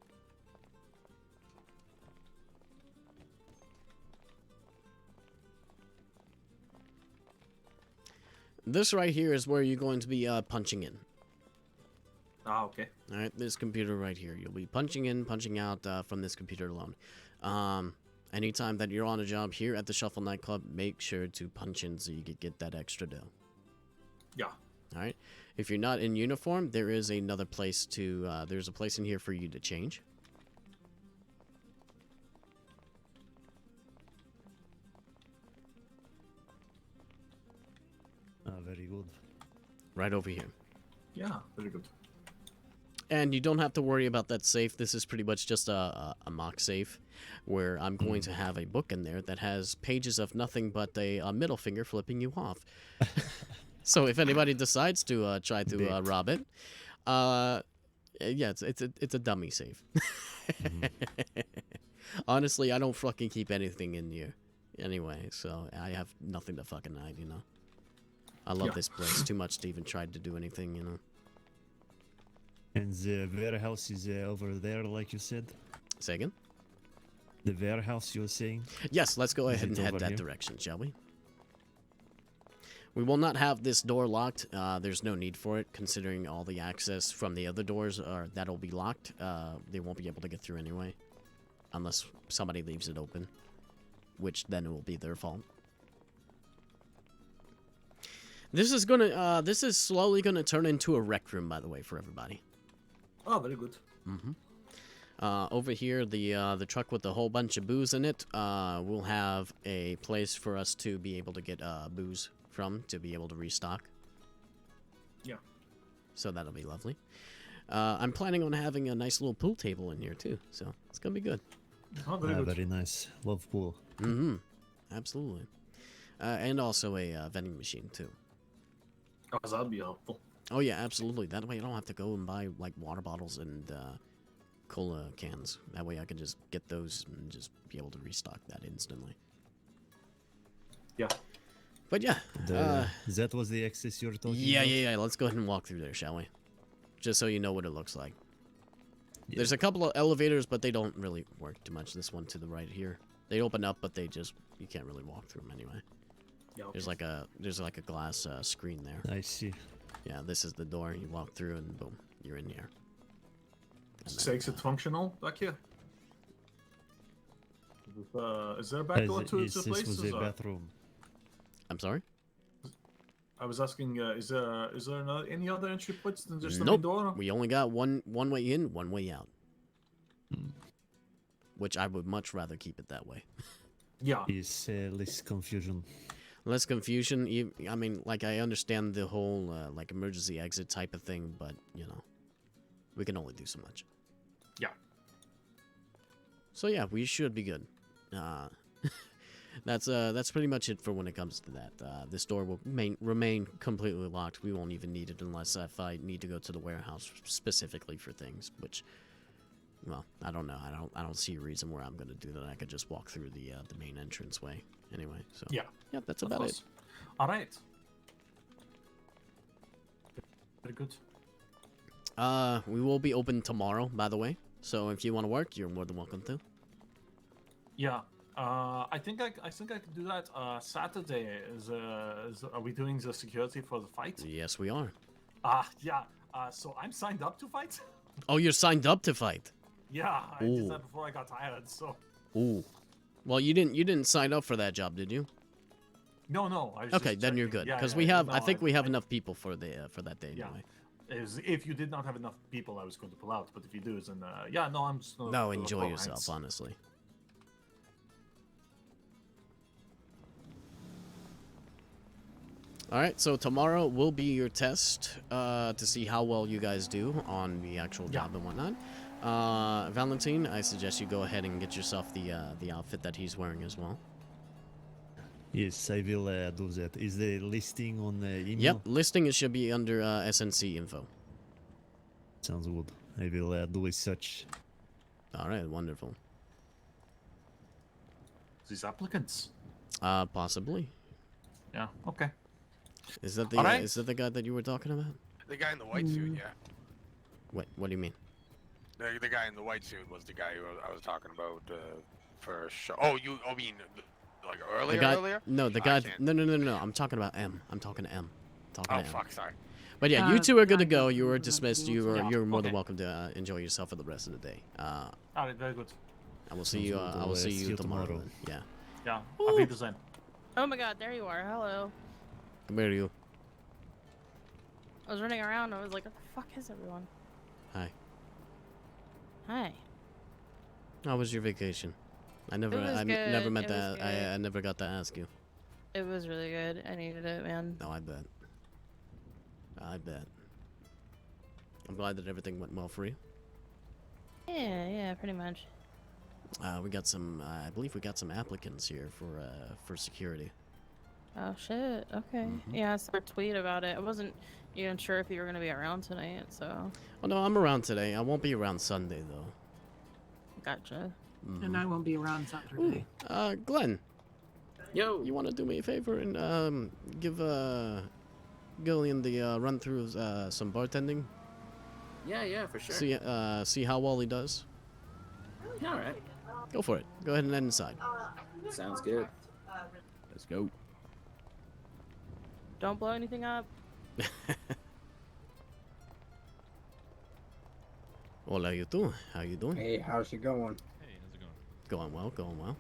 This right here is where you're going to be punching in. Ah, okay. All right, this computer right here. You'll be punching in, punching out from this computer alone. Anytime that you're on a job here at the Shuffle nightclub, make sure to punch in so you can get that extra dough. Yeah. All right. If you're not in uniform, there is another place to. There's a place in here for you to change. Very good. Right over here. Yeah, very good. And you don't have to worry about that safe. This is pretty much just a mock safe where I'm going to have a book in there that has pages of nothing but a middle finger flipping you off. So if anybody decides to try to rob it, yeah, it's a dummy safe. Honestly, I don't fucking keep anything in here anyway, so I have nothing to fucking hide, you know. I love this place too much to even try to do anything, you know. And the warehouse is over there, like you said? Say again? The warehouse you're saying? Yes, let's go ahead and head that direction, shall we? We will not have this door locked. There's no need for it, considering all the access from the other doors that'll be locked. They won't be able to get through anyway, unless somebody leaves it open, which then it will be their fault. This is slowly gonna turn into a rec room, by the way, for everybody. Oh, very good. Over here, the truck with a whole bunch of booze in it, will have a place for us to be able to get booze from, to be able to restock. Yeah. So that'll be lovely. I'm planning on having a nice little pool table in here too, so it's gonna be good. Oh, very good. Very nice. Love pool. Absolutely. And also a vending machine too. Oh, that'd be helpful. Oh yeah, absolutely. That way I don't have to go and buy like water bottles and cola cans. That way I can just get those and just be able to restock that instantly. Yeah. But yeah. That was the access you were talking about? Yeah. Let's go ahead and walk through there, shall we? Just so you know what it looks like. Yeah. There's a couple of elevators, but they don't really work too much. This one to the right here. They open up, but you can't really walk through them anyway. Yeah, okay. There's like a glass screen there. I see. Yeah, this is the door. You walk through and boom, you're in here. Is it functional back here? Is there a back door to the place? This was a bathroom. I'm sorry? I was asking, is there any other entry points than just the main door? We only got one way in, one way out. Which I would much rather keep it that way. Yeah. Is less confusion. Less confusion. I mean, like, I understand the whole, like, emergency exit type of thing, but, you know, we can only do so much. Yeah. So, yeah, we should be good. That's pretty much it for when it comes to that. This door will remain completely locked. We won't even need it unless if I need to go to the warehouse specifically for things, which, well, I don't know. I don't see a reason where I'm going to do that. I could just walk through the main entranceway anyway. So yeah, that's about it. All right. Very good. We will be open tomorrow, by the way. So if you want to work, you're more than welcome to. Yeah. I think I can do that. Saturday are we doing the security for the fight? Yes, we are. Yeah. So I'm signed up to fight. Oh, you're signed up to fight. Yeah, I did that before I got hired. So. Ooh. Well, you didn't sign up for that job, did you? No. Okay, then you're good. Because we have, I think we have enough people for that day anyway. If you did not have enough people, I was going to pull out. But if you do, then yeah, no, I'm just. No, enjoy yourself, honestly. Alright, so tomorrow will be your test to see how well you guys do on the actual job and whatnot. Valentine, I suggest you go ahead and get yourself the outfit that he's wearing as well. Yes, I will do that. Is the listing on the email? Yep, listing it should be under SNC info. Sounds good. I will do as such. All right, wonderful. These applicants. Possibly. Yeah. Okay. Is that the Alright. is that the guy that you were talking about? The guy in the white suit, yeah. What do you mean? The guy in the white suit was the guy who I was talking about for show. Oh, you? I mean, like earlier? The guy, earlier? No, the I guy. can't- No. I'm talking about M. I'm talking to M. Talking Oh to M. fuck, sorry. But yeah, you two are good to I go. don't You were remember dismissed. the You're more than okay. welcome to enjoy yourself for the rest of the day. Alright, very good. I will see Sounds you. good. I will see you tomorrow. tomorrow. Then. Yeah. Yeah. Auf Wiedersehen. Oh my god, there you are. Hello. Come here, you. I was running around. I was like, what the fuck is everyone? Hi. Hi. How was your vacation? I never. was I good, never meant it was to. I never got to ask you. It was really good. I needed it, man. No, I bet. I bet. I'm glad that everything went well for you. Yeah, pretty much. We got some. I believe we got some applicants here for security. Oh shit. Okay. Yeah, I saw a tweet about it. I wasn't even sure if you were gonna be around tonight, so. Oh no, I'm around today. I won't be around Sunday though. Gotcha. And I won't be around Saturday. Glenn, Yo. you want to do me a favor and give Gillian the run through some bartending? Yeah, for sure. See how well he does. All right. Go for it. Go ahead and head inside. Sounds good. Let's go. Don't blow anything up. Hola, you too. How you doing? Hey, how's it going? Hey, how's it going? Going well. Going well.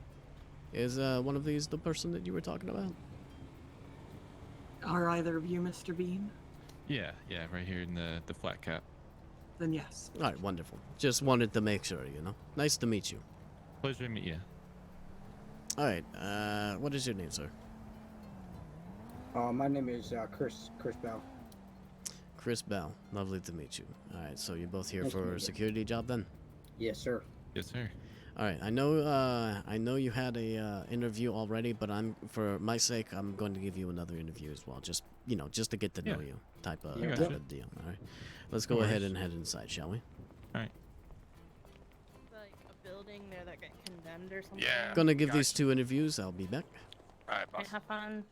Is one of these the person that you were talking about? Are either of you Mr. Bean? Yeah, right here in the flat cap. Then yes. All right, wonderful. Just wanted to make sure, you know. Nice to meet you. Pleasure to meet you. All right. What is your name, sir? My name is Chris Bell. Chris Bell. Lovely to meet you. All right. So you're both here Nice to for meet a you. security job, then? Yes, sir. Yes, sir. All right. I know you had a interview already, but for my sake, I'm going to give you another interview as well. Just just to get to know Yeah. you, type of Yeah. deal. All right. Let's go No ahead worries. and head inside, shall we? Like a building there that got condemned or something. Yeah. Gonna give Gotcha. these 2 interviews. I'll be back. All right, Okay, boss. have fun.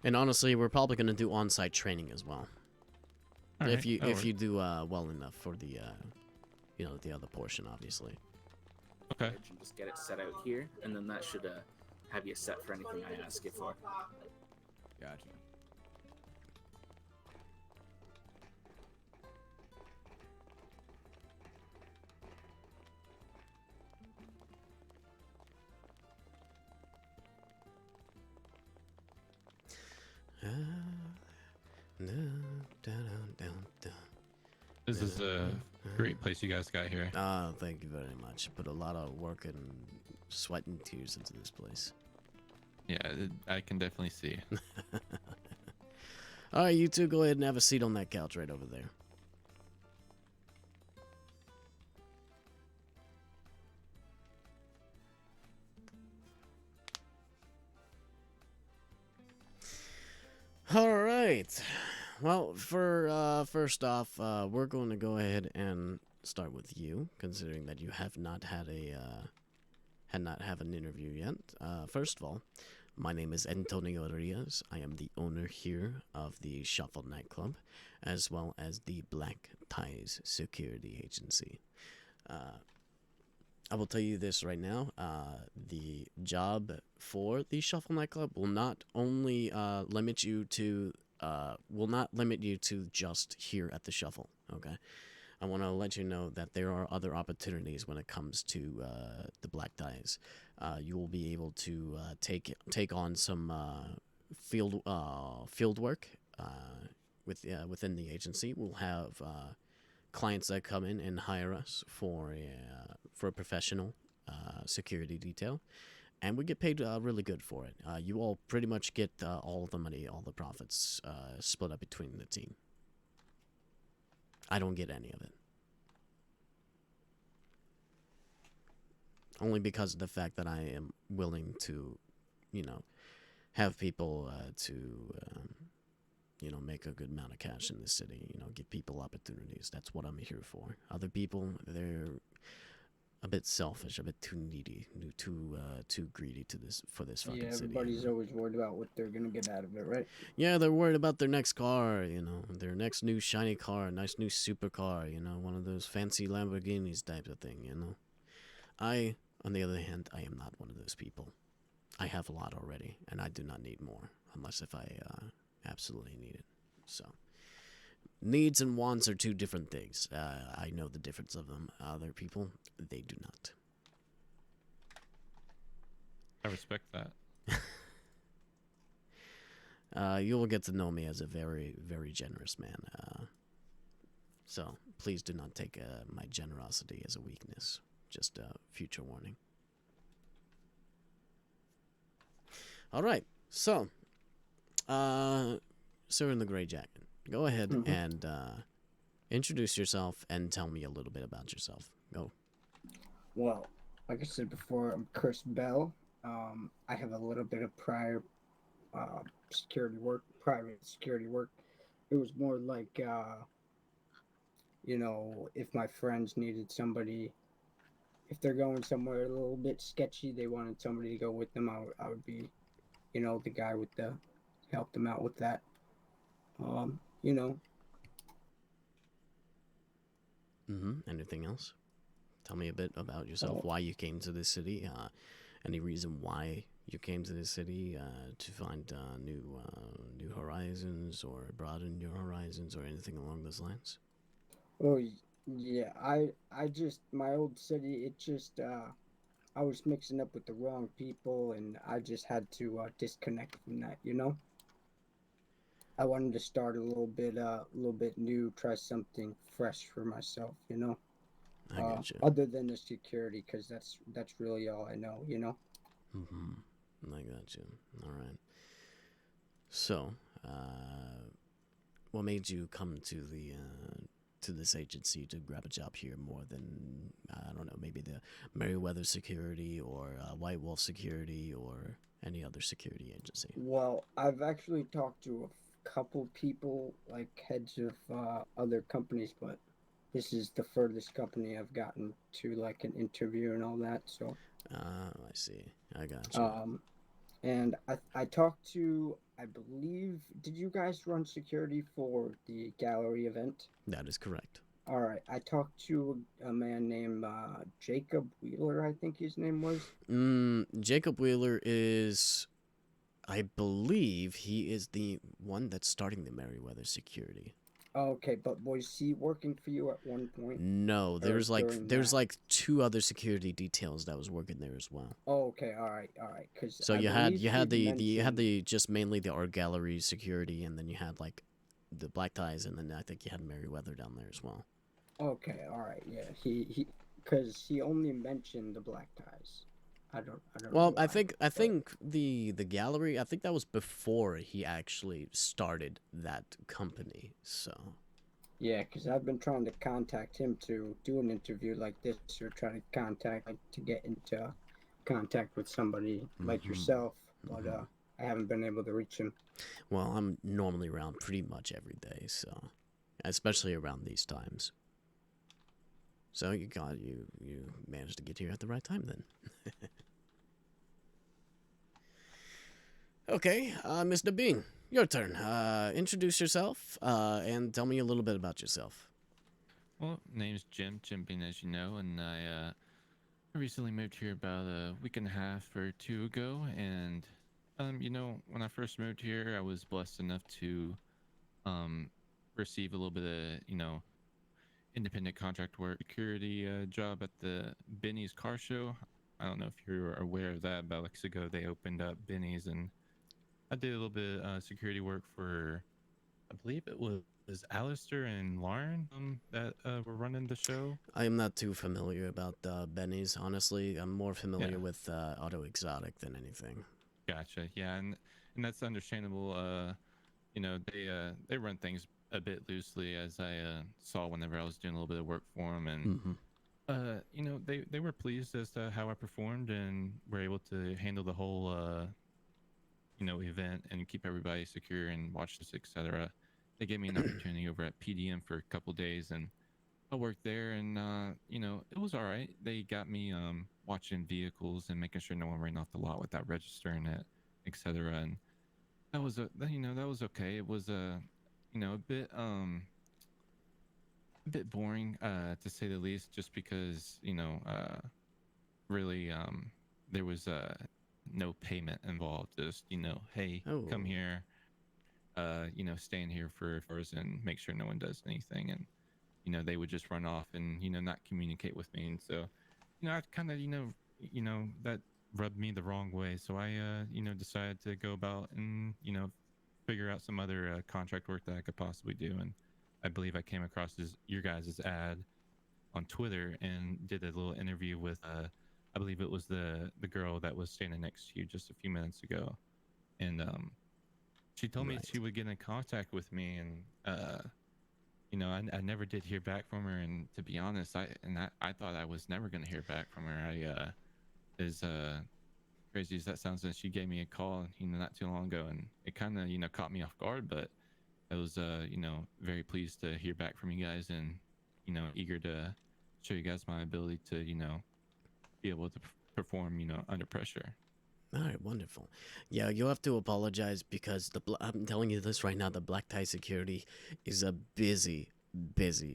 And honestly, we're probably gonna do on-site training as well. All if right, you that'll if you work. do well enough for the the other portion, obviously. Okay. And just get it set out here, and then that should have you set for anything I ask you for. Gotcha. This is a great place you guys got here. Thank you very much. Put a lot of work and sweat and tears into this place. Yeah, I can definitely see. All right, you two go ahead and have a seat on that couch right over there. All right. Well, for first off, we're going to go ahead and start with you, considering that you have not had an interview yet. First of all, my name is Antonio Ariez. I am the owner here of the Shuffle nightclub, as well as the Black Ties Security Agency. I will tell you this right now. The job for the Shuffle nightclub will not only limit you to just here at the Shuffle. Okay, I want to let you know that there are other opportunities when it comes to the Black Ties. You will be able to take on some field work within the agency. We'll have clients that come in and hire us for a professional security detail, and we get paid really good for it. You all pretty much get all the money, all the profits split up between the team. I don't get any of it. Only because of the fact that I am willing to, you know, have people you know, make a good amount of cash in the city, you know, give people opportunities. That's what I'm here for. Other people, they're a bit selfish, a bit too needy, too greedy for this fucking city. Everybody's always worried about what they're gonna get out of it, right? Yeah, they're worried about their next car, you know, their next new shiny car, nice new supercar, you know, one of those fancy Lamborghinis type of thing, you know. I, on the other hand, I am not one of those people. I have a lot already, and I do not need more, unless if I absolutely need it. So, needs and wants are two different things. I know the difference of them. Other people, they do not. I respect that. You will get to know me as a very, very generous man. So, please do not take my generosity as a weakness. Just a future warning. All right, so, sir in the gray jacket, go ahead and introduce yourself and tell me a little bit about yourself. Go. Well, like I said before, I'm Chris Bell. I have a little bit of prior private security work. It was more like, you know, if my friends needed somebody, if they're going somewhere a little bit sketchy, they wanted somebody to go with them, I would be, you know, the guy with the, help them out with that. You know. Anything else? Tell me a bit about yourself, why you came to this city, any reason why you came to this city, to find new horizons or broaden your horizons or anything along those lines? Oh, yeah, I just, my old city, it just, I was mixing up with the wrong people, and I just had to disconnect from that, you know? I wanted to start a little bit new, try something fresh for myself, you know? I got you. Other than the security, because that's really all I know, you know? I got you. All right. So, what made you come to this agency to grab a job here more than, I don't know, maybe the Merryweather Security or White Wolf Security or any other security agency? Well, I've actually talked to a couple people, like heads of other companies, but this is the furthest company I've gotten to, like, an interview and all that, so. I see. I got you. And I talked to, I believe, did you guys run security for the gallery event? That is correct. All right. I talked to a man named Jacob Wheeler, I think his name was. Jacob Wheeler is, I believe, he is the one that's starting the Merryweather Security. Okay, but was he working for you at one point? No, there's like two other security details that was working there as well. Oh, okay, all right. Cause so you had the just mainly the art gallery security, and then you had like the black ties, and then I think you had Merryweather down there as well. Okay, all right, yeah. He because he only mentioned the black ties. I don't. Well, know why, I think the gallery, I think that was before he actually started that company. So. Yeah, because I've been trying to contact him to do an interview like this, or try to get into contact with somebody like yourself, but I haven't been able to reach him. Well, I'm normally around pretty much every day, so especially around these times. So you managed to get here at the right time then. Okay, Mr. Bean, your turn. Introduce yourself and tell me a little bit about yourself. Well, name's Jim Bean, as you know, and I recently moved here about a week and a half or two ago, and you know, when I first moved here, I was blessed enough to receive a little bit of, you know, independent contract work security job at the Benny's car show. I don't know if you're aware of that. About weeks ago, they opened up Benny's, and I did a little bit of security work for, I believe it was is Alistair and Lauren that were running the show. I am not too familiar about Benny's, honestly. I'm more familiar Yeah. with Auto Exotic than anything. Gotcha. Yeah, and that's understandable. You know, they run things a bit loosely, as I saw whenever I was doing a little bit of work for them, and you know, they were pleased as to how I performed and were able to handle the whole you know, event and keep everybody secure and watch this, etc. They gave me an opportunity over at PDM for a couple days, and I worked there, and you know, it was all right. They got me watching vehicles and making sure no one ran off the lot without registering it, etc. And that was you know, that was okay. It was you know, a bit boring to say the least, just because, you know, really there was no payment involved. Just, you know, hey, come here, you know, stay in here for hours and make sure no one does anything. And you know, they would just run off and, you know, not communicate with me. And so, you know, I kind of, you know, that rubbed me the wrong way. So I you know, decided to go about and, you know, figure out some other contract work that I could possibly do. And I believe I came across your guys' ad on Twitter and did a little interview with I believe it was the girl that was standing next to you just a few minutes ago. And she told me she would get in contact with me, and you know, I never did hear back from her, and to be honest, I thought I was never going to hear back from her. I as crazy as that sounds, and she gave me a call, you know, not too long ago, and it kind of, you know, caught me off guard, but I was you know, very pleased to hear back from you guys, and, you know, eager to show you guys my ability to, you know, be able to perform, you know, under pressure. All right, wonderful. Yeah, you'll have to apologize because I'm telling you this right now, the Black Tie Security is a busy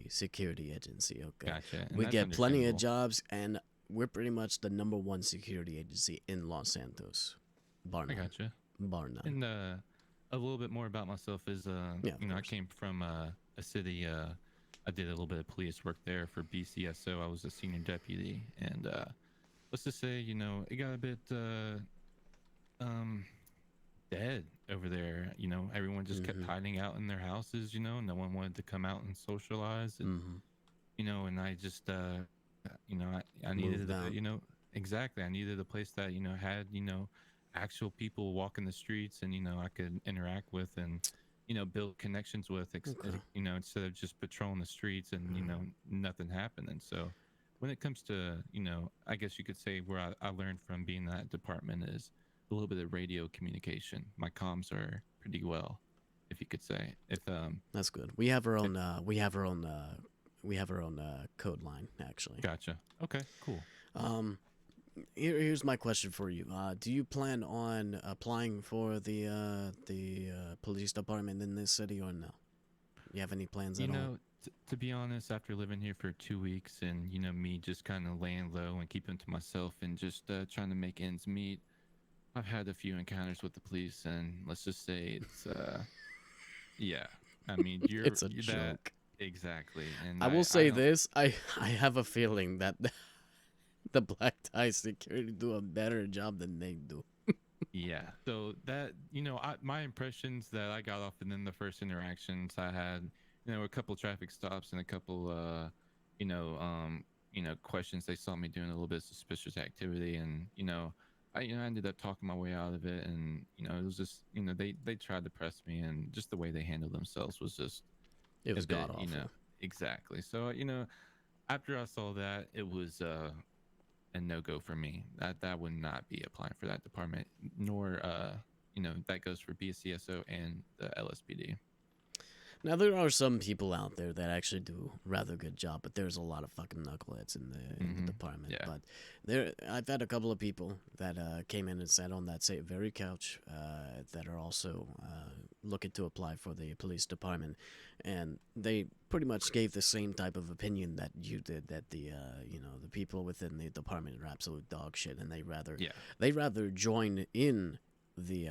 security agency, okay? Gotcha. And We that's get plenty of understandable. jobs, and we're pretty much the #1 security agency in Los Santos. Bar I none. gotcha. Bar none. And a little bit more about myself is, you know, I came from a city. I did a little bit of police work there for BCSO. I was a senior deputy, and let's just say, you know, it got a bit dead over there. You know, everyone just kept hiding out in their houses. You know, no one wanted to come out and socialize. And, you know, and I just you know, I needed you know, exactly, I needed a place that, you know, had, you know, actual people walking the streets, and, you know, I could interact with and, you know, build connections with, you know, instead of just patrolling the streets and, you know, nothing happening. So when it comes to, you know, I guess you could say where I learned from being in that department is a little bit of radio communication. My comms are pretty well, if you could say. If That's good. We have our own code line, actually. Gotcha. Okay, cool. Here's my question for you. Do you plan on applying for the police department in this city or no? You have any plans at all? You know, to be honest, after living here for 2 weeks and, you know, me just kind of laying low and keeping to myself and just trying to make ends meet, I've had a few encounters with the police, and let's just say it's yeah. I mean, It's a joke. Exactly. And I will say this: I have a feeling that the Black Tie Security do a better job than they do. Yeah. So that, you know, my impressions that I got off, and then the first interactions I had, you know, a couple traffic stops and a couple you know, questions. They saw me doing a little bit of suspicious activity, and, you know, I ended up talking my way out of it. And, you know, it was just, you know, they tried to press me, and just the way they handled themselves was just, it was god awful. You know, exactly. So, you know, after I saw that, it was a no-go for me. That would not be applying for that department, nor you know, that goes for BCSO and the LSPD. Now, there are some people out there that actually do a rather good job, but there's a lot of fucking knuckleheads in the department. Yeah. But I've had a couple of people that came in and sat on that very couch that are also looking to apply for the police department, and they pretty much gave the same type of opinion that you did, that the you know, the people within the department are absolute dog shit, and they rather join in the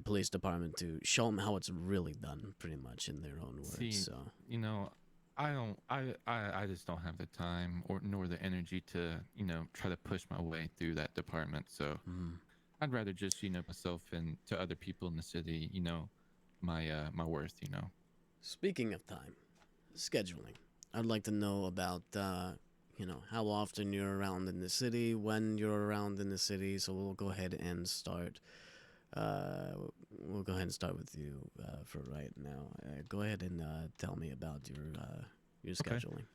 police department to show them how it's really done, pretty much in their own words. See, so, you know, I just don't have the time nor the energy to, you know, try to push my way through that department. So I'd rather just, you know, myself and to other people in the city, you know, my worth, you know. speaking of time, scheduling. I'd like to know about, you know, how often you're around in the city, when you're around in the city. So we'll go ahead and start. We'll go ahead and start with you for right now. Go ahead and tell me about your scheduling.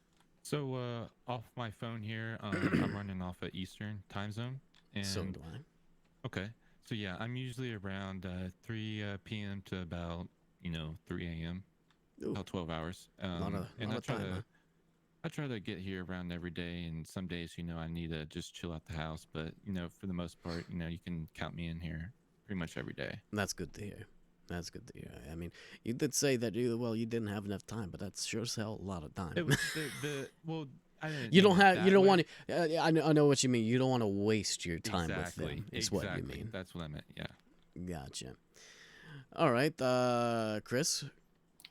So off my phone here, I'm running off of Eastern time zone. And So do I. Okay. So yeah, I'm usually around 3 p.m. to about 3 a.m. About 12 hours. Lot of time, huh? I try to get here around every day, and some days I need to just chill out the house. But for the most part, you can count me in here pretty much every day. That's good to hear. That's good to hear. I mean, you did say that you didn't have enough time, but that's sure as hell a lot of time. It was well. I didn't You mean don't it have. that You don't way. want to. I know what you mean. You don't want to waste your time Exactly. with them. Is Exactly. what you mean. That's what I meant. Yeah. Gotcha. All right, Chris.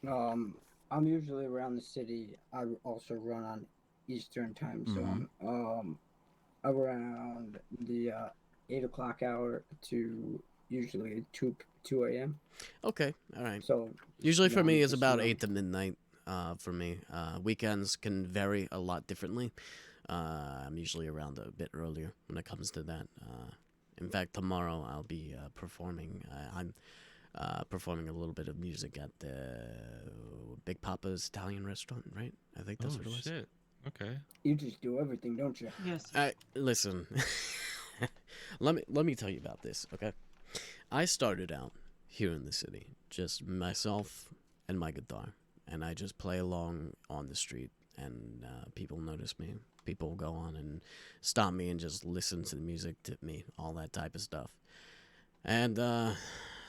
I'm usually around the city. I also run on Eastern time zone. I'm around the 8 o'clock hour to usually 2 a.m. Okay. All right. So usually for I'm me, it's just about around. 8 to midnight. For me, weekends can vary a lot differently. I'm usually around a bit earlier when it comes to that. In fact, tomorrow I'll be performing. I'm performing a little bit of music at the Big Papa's Italian restaurant, right? I think that's what it was. Shit. Okay. You just do everything, don't you? Yes. Listen, let me tell you about this, okay? I started out here in the city, just myself and my guitar, and I just play along on the street, and people notice me. People go on and stop me and just listen to the music, tip me, all that type of stuff. And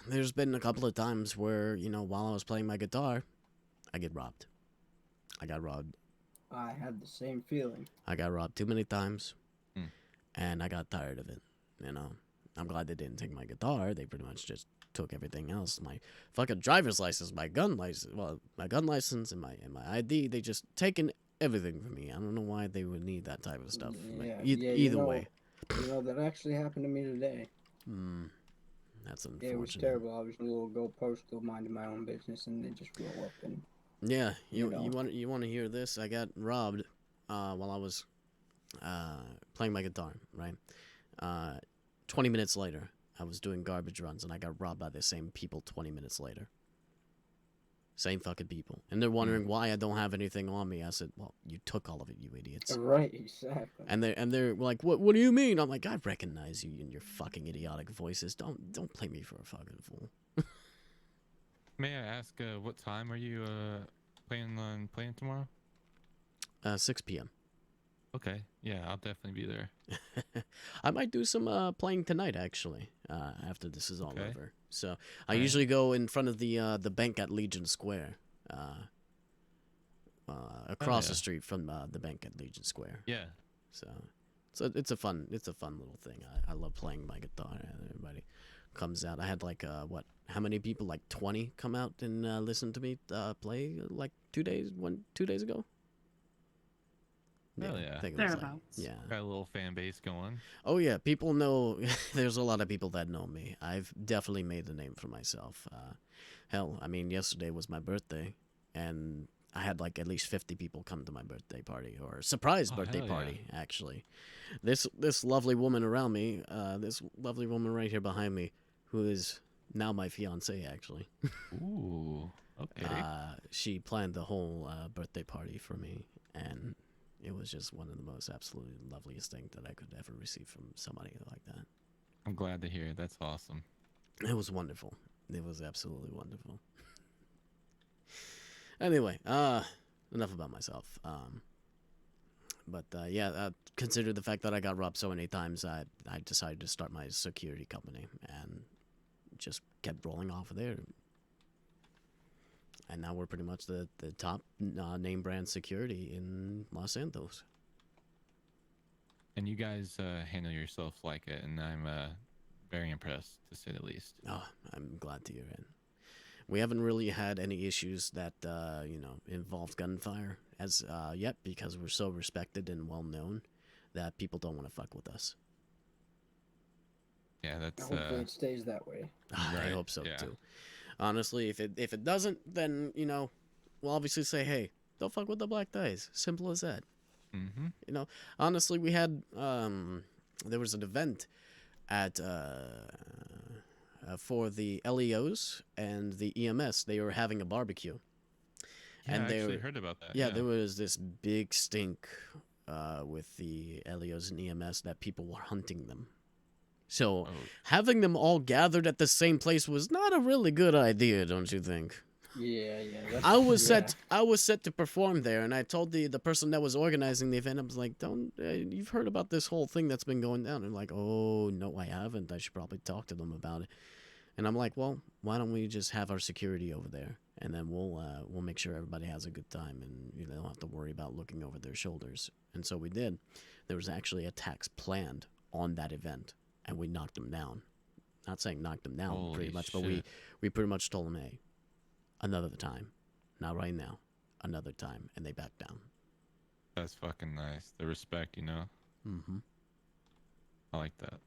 there's been a couple of times where, while I was playing my guitar, I get robbed. I got robbed. I had the same feeling. I got robbed too many times, and I got tired of it. I'm glad they didn't take my guitar. They pretty much just took everything else. My fucking driver's license, my gun license, and my ID. They just taken everything from me. I don't know why they would need that type of stuff. Either way. That actually happened to me today. That's unfortunate. It was terrible. I was a little go postal, minding my own business, and they just roll up and. Yeah, you want to hear this? I got robbed while I was playing my guitar, right? 20 minutes later, I was doing garbage runs, and I got robbed by the same people 20 minutes later. Same fucking people. And they're wondering why I don't have anything on me. I said, well, you took all of it, you idiots. Right, exactly. And they're like, what do you mean? I'm like, I recognize you in your fucking idiotic voices. Don't play me for a fucking fool. May I ask, what time are you planning on playing tomorrow? 6 p.m. Okay, yeah, I'll definitely be there. I might do some playing tonight, actually, after this is all over. So I All usually go in front of the bank at Legion Square, across the street from the bank at Legion Square. Yeah. So it's a fun little thing. I love playing my guitar, and everybody comes out. I had how many people? Like 20 come out and listen to me play like 2 days ago. Hell yeah. I think it was Thereabouts. yeah. Got a little fan base going. Oh yeah, people know. There's a lot of people that know me. I've definitely made a name for myself. Hell, I mean, yesterday was my birthday, and I had like at least 50 people come to my birthday party, or surprise birthday hell yeah. party, actually. This lovely woman around me, this lovely woman right here behind me, who is now my fiance, actually. Ooh, okay. She planned the whole birthday party for me, and it was just one of the most absolutely loveliest things that I could ever receive from somebody like that. I'm glad to hear it. That's awesome. It was wonderful. It was absolutely wonderful. Anyway, enough about myself. But consider the fact that I got robbed so many times, I decided to start my security company and just kept rolling off of there. And now we're pretty much the top name brand security in Los Santos. And you guys handle yourself like it, and I'm very impressed, to say the least. Oh, I'm glad to hear it. We haven't really had any issues that involve gunfire as yet, because we're so respected and well known that people don't want to fuck with us. Yeah, that's. Hopefully it stays that way. I hope so too. Honestly, if it doesn't, then we'll obviously say, hey, don't fuck with the black dice. Simple as that. Mm-hmm. You know, honestly, we had there was an event at for the LEOs and the EMS. They were having a barbecue. Yeah, And I they actually were, heard about that. yeah, there was this big stink with the LEOs and EMS that people were hunting them. So having them all gathered at the same place was not a really good idea, don't you think? Yeah, that's, I was set to perform there, and I told the person that was organizing the event, I was like, "Don't you've heard about this whole thing that's been going down?" And like, "Oh no, I haven't. I should probably talk to them about it." And I'm like, "Well, why don't we just have our security over there, and then we'll make sure everybody has a good time, and you know, don't have to worry about looking over their shoulders." And so we did. There was actually attacks planned on that event, and we knocked them down. Not saying knocked them down, Holy pretty much, but shit. we pretty much told them, "Hey, another time, not right now, another time," and they backed down. That's fucking nice. The respect, you know. Mm-hmm. I like that.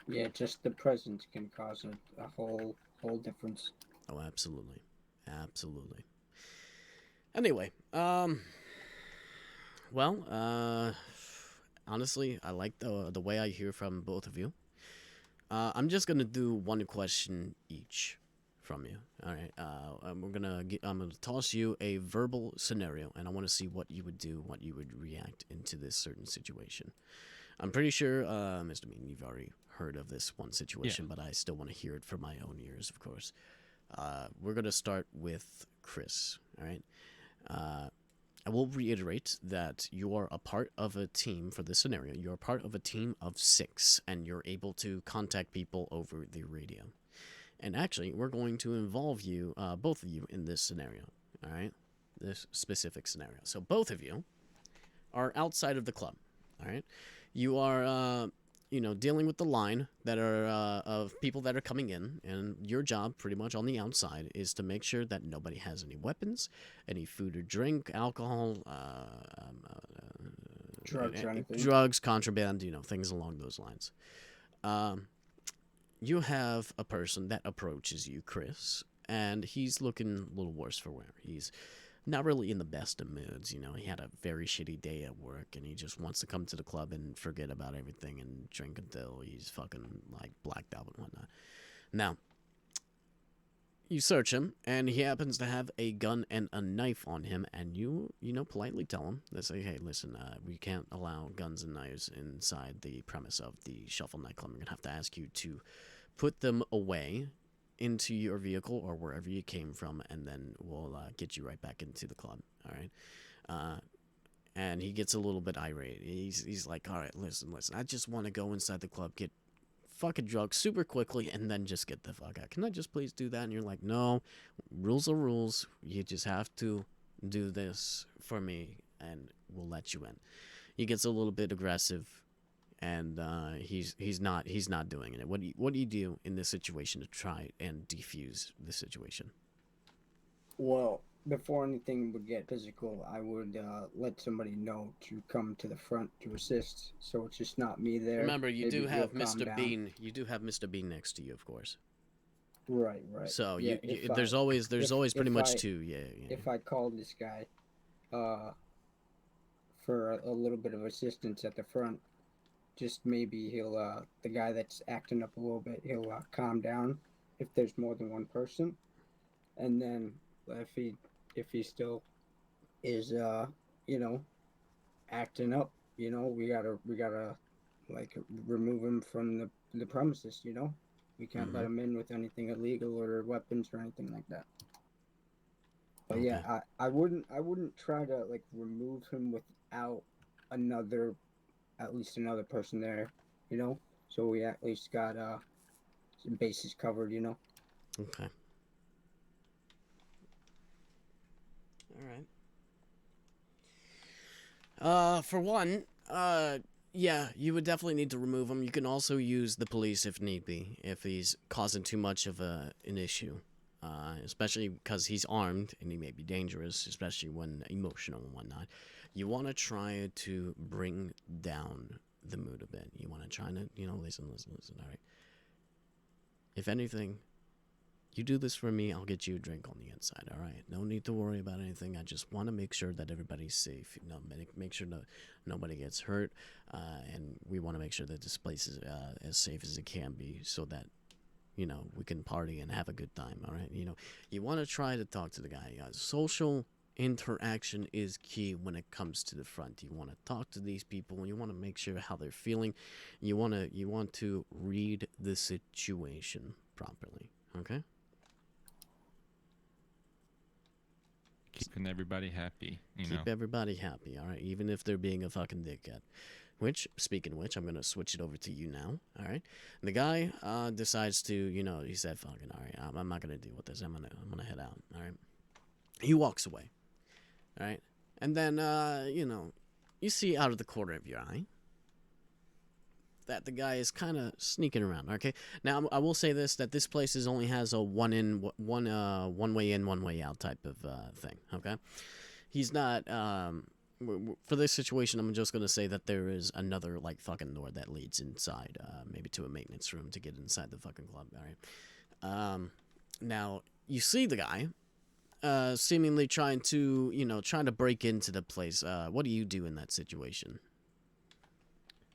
Yeah, just the presence can cause a whole difference. Oh, absolutely, absolutely. Anyway, well, honestly, I like the way I hear from both of you. I'm just gonna do one question each from you. All right. I'm gonna toss you a verbal scenario, and I want to see what you would do, what you would react into this certain situation. I'm pretty sure, Mr. Mean, you've already heard of this one situation, but I still want to hear it from my own ears, of course. We're gonna start with Chris. All right. I will reiterate that you are a part of a team for this scenario. You're a part of a team of 6, and you're able to contact people over the radio. And actually, we're going to involve you, both of you, in this scenario. All right? This specific scenario. So both of you are outside of the club. All right? You are, dealing with the line that are of people that are coming in, and your job, pretty much on the outside, is to make sure that nobody has any weapons, any food or drink, alcohol, Drugs or anything. drugs, contraband, things along those lines. You have a person that approaches you, Chris, and he's looking a little worse for wear. He's not really in the best of moods. He had a very shitty day at work, and he just wants to come to the club and forget about everything and drink until he's fucking like blacked out and whatnot. Now, you search him, and he happens to have a gun and a knife on him, and you politely tell him, they say, "Hey, listen, we can't allow guns and knives inside the premise of the Shuffle nightclub. We're gonna have to ask you to put them away into your vehicle or wherever you came from, and then we'll get you right back into the club." All right. And he gets a little bit irate. He's like, "All right, listen, I just want to go inside the club, get fucking drunk super quickly, and then just get the fuck out. Can I just please do that?" And you're like, "No, rules are rules. You just have to do this for me, and we'll let you in." He gets a little bit aggressive, and he's not doing it. What do you do in this situation to try and defuse the situation? Well, before anything would get physical, I would let somebody know to come to the front to assist, so it's just not me there. Remember, you Maybe do have he'll calm Mr. down. Bean. You do have Mr. Bean next to you, of course. Right. So Yeah, there's always pretty if much I- 2. Yeah. If I call this guy for a little bit of assistance at the front, just maybe he'll the guy that's acting up a little bit, he'll calm down if there's more than one person, and then if he still is acting up, we gotta like remove him from the premises. We can't let him in with anything illegal or weapons or anything like that. But Okay. yeah, I wouldn't try to like remove him without at least another person there, so we at least got some bases covered. Okay. All right. For one, yeah, you would definitely need to remove him. You can also use the police if need be, if he's causing too much of an issue. Especially because he's armed and he may be dangerous, especially when emotional and whatnot. You want to try to bring down the mood a bit. You want to try to, listen, all right? If anything, You do this for me, I'll get you a drink on the inside, all right? No need to worry about anything. I just want to make sure that everybody's safe. You know, make sure nobody gets hurt, and we want to make sure that this place is as safe as it can be, so that, you know, we can party and have a good time, all right? You know, you want to try to talk to the guy. Social interaction is key when it comes to the front. You want to talk to these people, and you want to make sure how they're feeling. You want to read the situation properly, okay? Keeping everybody happy, you know. Keep everybody happy, all right? Even if they're being a fucking dickhead. Which, speaking of which, I'm going to switch it over to you now, all right? The guy decides to, you know, he said, fucking, all right, I'm not going to deal with this. I'm gonna head out, all right? He walks away, all right? And then, you know, you see out of the corner of your eye that the guy is kind of sneaking around, okay? Now, I will say this, that this place only has a one way in, one way out type of thing, okay? He's not, for this situation, I'm just going to say that there is another, like, fucking door that leads inside, maybe to a maintenance room to get inside the fucking club, all right? Now, you see the guy, seemingly trying to break into the place. What do you do in that situation?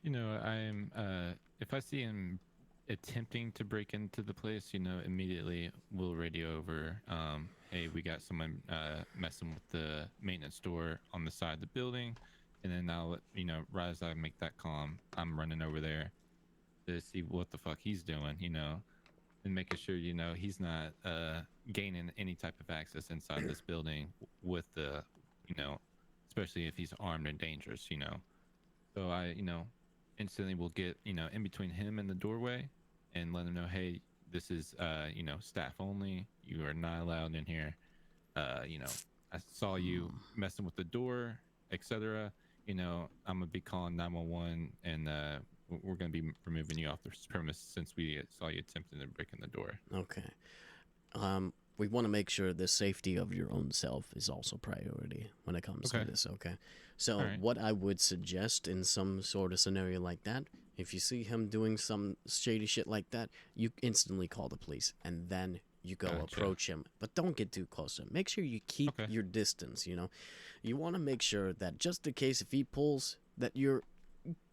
You know, I'm if I see him attempting to break into the place, you know, immediately we'll radio over, hey, we got someone messing with the maintenance door on the side of the building, and then I'll, you know, right as I make that call, I'm running over there to see what the fuck he's doing, you know, and making sure, you know, he's not gaining any type of access inside this building with the, you know, especially if he's armed and dangerous, you know. So I, you know, instantly will get, you know, in between him and the doorway and let him know, hey, this is, you know, staff only. You are not allowed in here. You know, I saw you messing with the door, etc. You know, I'm going to be calling 911, and we're going to be removing you off the premise since we saw you attempting to break in the door. Okay. We want to make sure the safety of your own self is also priority when it comes to this, okay? So what I would suggest in some sort of scenario like that, if you see him doing some shady shit like that, you instantly call the police, and then you go approach him. But don't get too close to him. Make sure you keep your distance, you know? You want to make sure that just in case if he pulls, that you're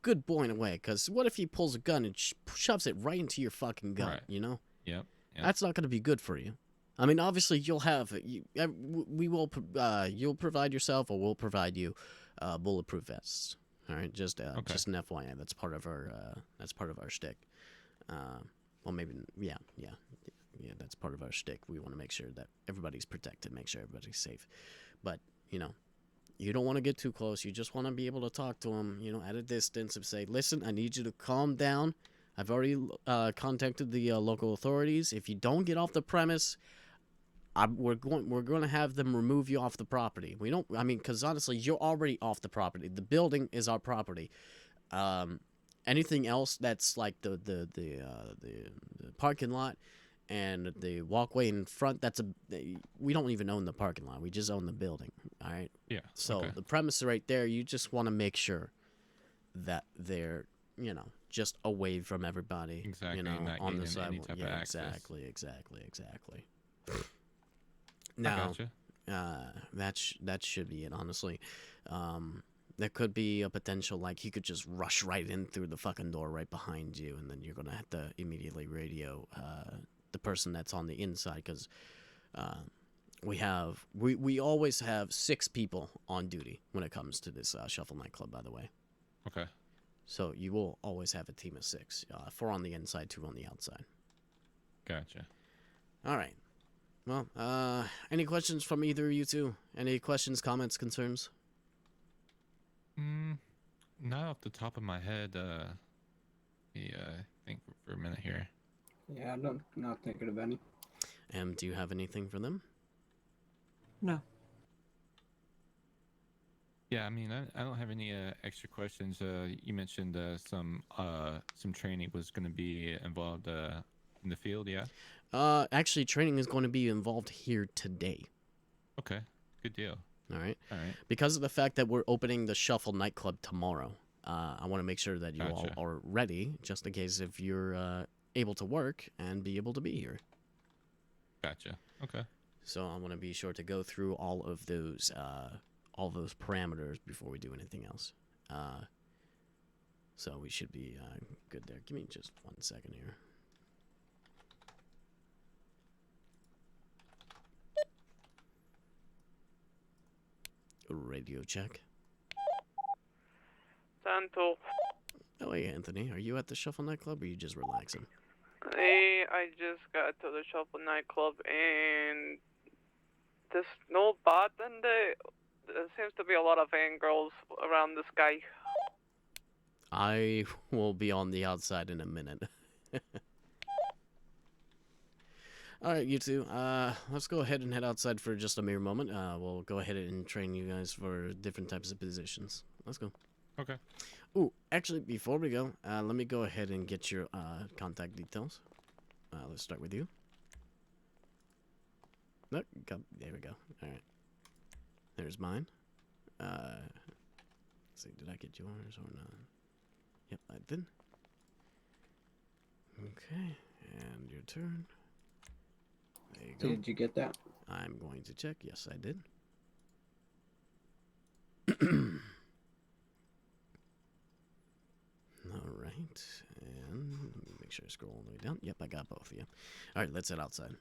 good boy in a way, because what if he pulls a gun and shoves it right into your fucking gut, you know? Yep. That's not going to be good for you. I mean, obviously, you'll have, you'll provide yourself, or we'll provide you, bulletproof vests. All right, just an FYI. That's part of our shtick. Well, maybe, yeah. That's part of our shtick. We want to make sure that everybody's protected, make sure everybody's safe. But you know, you don't want to get too close. You just want to be able to talk to them, you know, at a distance, and say, listen, I need you to calm down. I've already contacted the local authorities. If you don't get off the premise, we're going to have them remove you off the property. Because honestly, you're already off the property. The building is our property. Anything else that's like the parking lot and the walkway in front, we don't even own the parking lot. We just own the building. All right. Yeah. So the premise right there, you just want to make sure that they're, you know, just away from everybody. Exactly. You know, not on the gaining sidewalk. any type of access. Exactly. Now, that should be it. Honestly, there could be a potential, like, he could just rush right in through the fucking door right behind you, and then you're gonna have to immediately radio the person that's on the inside, because we always have 6 people on duty when it comes to this Shuffle nightclub. By the way. Okay. So you will always have a team of 6, 4 on the inside, 2 on the outside. Gotcha. All right. Well, any questions from either of you two? Any questions, comments, concerns? Not off the top of my head. Think for a minute here. Yeah, I'm not thinking of any. Do you have anything for them? No. Yeah, I mean, I don't have any extra questions. You mentioned some training was going to be involved in the field, yeah? Actually, training is going to be involved here today. Okay, good deal. All right. All right. Because of the fact that we're opening the Shuffle nightclub tomorrow, I want to make sure that you all are ready, just in case if you're able to work and be able to be here. Gotcha. Okay. So I want to be sure to go through all of those parameters before we do anything else. So we should be good there. Give me just 1 second here. Radio check. Santo. Oh, hey, Anthony. Are you at the Shuffle nightclub, or are you just relaxing? Hey, I just got to the Shuffle nightclub and there's no bartender. There seems to be a lot of fangirls around this guy. I will be on the outside in a minute. Alright, you two. Let's go ahead and head outside for just a mere moment. We'll go ahead and train you guys for different types of positions. Let's go. Okay. Ooh, actually, before we go, let me go ahead and get your contact details. Let's start with you. Look, there we go. Alright. There's mine. Let's see, did I get yours or not? Yep, I did. Okay, and your turn. There you go. Did you get that? I'm going to check. Yes, I did. Alright, and let me make sure I scroll all the way down. Yep, I got both of you. Alright, let's head outside.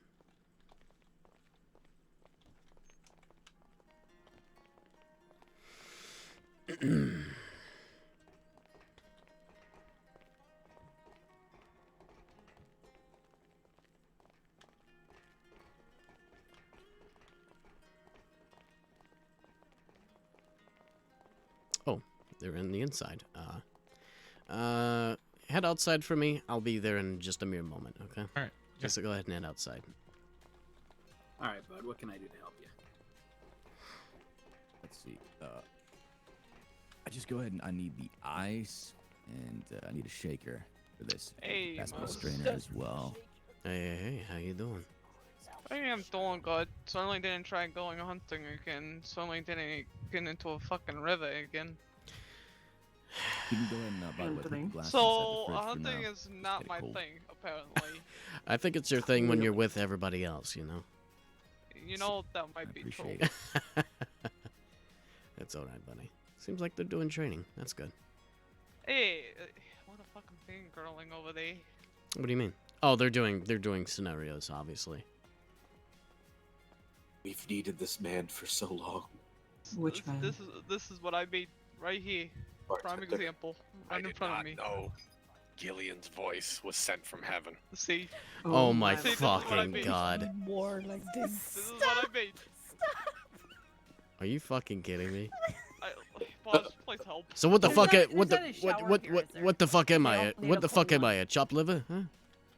Oh, they're in the inside. Head outside for me. I'll be there in just a mere moment, okay? Alright. Just go ahead and head outside. Alright, bud, what can I do to help you? Let's see. I just go ahead and I need the ice, and I need a shaker for this. Hey, Pass my man. strainer as well. Hey, how you doing? I am doing good. Suddenly didn't try going hunting again. Suddenly didn't get into a fucking river again. You can go ahead and, by the way, put the glasses So, at the fridge for hunting now. is not my cold. thing, apparently. I think it's your thing when you're with everybody else, you know? You know, that might be true. Appreciate it. That's alright, buddy. Seems like they're doing training. That's good. Hey, what a fucking fangirling over there. What do you mean? Oh, they're doing scenarios, obviously. We've needed this man for so long. Which man? This is what I made right here. Prime Bartender. example. I Right in did front not of me. know Gillian's voice was sent from heaven. See? Oh my See, this is what I fucking mean. god. More like this. This is what I made. Are you fucking kidding me? Boss, please help. So what the Who's fuck? that- What the who's that in shower what here, is there? what the fuck am I? don't need What a the fuck full am I? A chopped liver? Huh?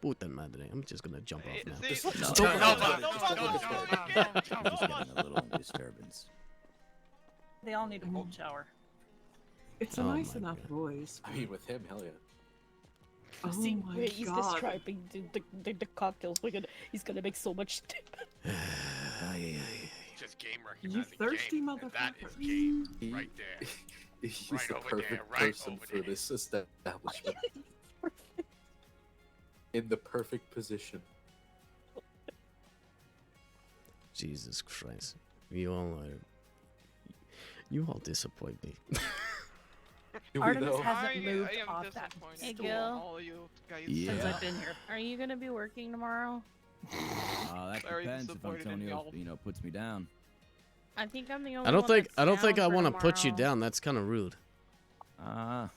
Puta madre! I'm just gonna jump off now. Just getting a little disturbance. They all need a cold shower. It's a Oh nice my enough voice. I mean, with him, hell yeah. Oh See, my wait, he's god. describing the cocktails. He's gonna make so much. Just game You recognizing thirsty game. And that is game right there. He's Right the over perfect there, right person over for this establishment. In the perfect position. Jesus Christ! You all disappoint me. Artemis hasn't I moved am off that disappointed Hey, in Gil. all you guys. Since Yeah. I've been here. Are you gonna be working tomorrow? That Very depends if disappointed in Antonio, y'all. puts me down. I think I'm the only I don't one think that's I don't think down I for want to put you tomorrow. down. That's kind of rude. I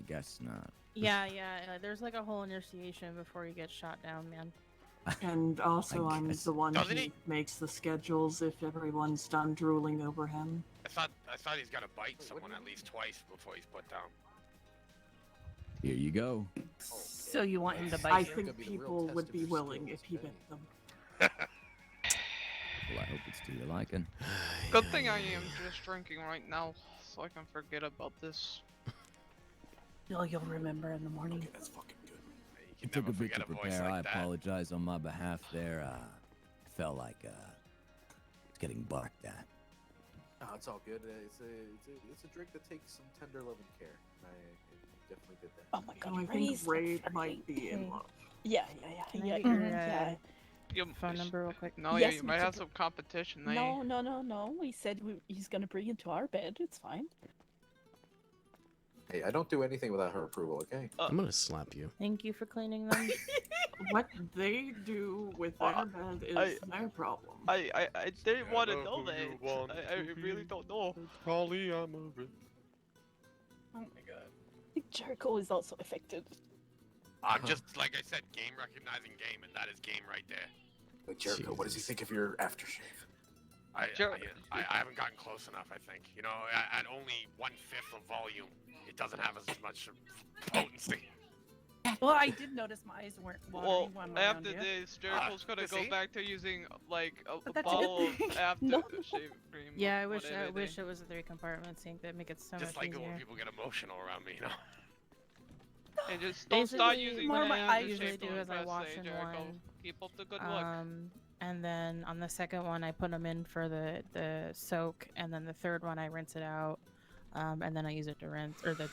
guess not. Yeah. There's like a whole initiation before you get shot down, man. And also, I'm guess. the one Doesn't who he? makes the schedules if everyone's done drooling over him. I thought he's got to bite someone at least twice before he's put down. Here you go. So you want him to bite I you? think people would be willing if he bit them. Well, I hope it's to your liking. Good thing I am just drinking right now, so I can forget about this. You'll remember in the morning. Okay, that's fucking good. It took a bit to forget a voice prepare. like I that. apologize on my behalf there. I felt like it's getting barked at. No, it's all good. It's a drink that takes some tender love and care. I definitely did that. Oh my god, Oh, I think Ray might be in love. Yeah. Can I get your phone number real quick? No, Yes, you we might have could- some competition. No. We said he's gonna bring it to our bed. It's fine. Hey, I don't do anything without her approval, okay? I'm gonna slap you. Thank you for cleaning them. What they do with their bed is their problem. I didn't want to know know who that. you want I really don't know. Probably I'm a Oh my god. I think Jericho is also affected. I'm just, like I said, game recognizing game, and that is game right there. Wait, Jericho, what does he think of your aftershave? I haven't gotten close enough, I think. You know, at only 1/5 of volume, it doesn't have as much potency. Well, I did notice my eyes weren't watering Well, when we're around after you. this, Jericho's gonna go see? back to using like a But that's a bottle good of thing. aftershave cream. Yeah, I or wish whatever it was a 3-compartment sink. That'd make it so Just much like it easier. when people get emotional around me, you know? And just don't start using More the my, I aftershave usually do to is I impress wash the in Jericho. one. Keep up the good work. And then on the second one, I put them in for the soak, and then the third one, I rinse it out, and then I use it to rinse, or the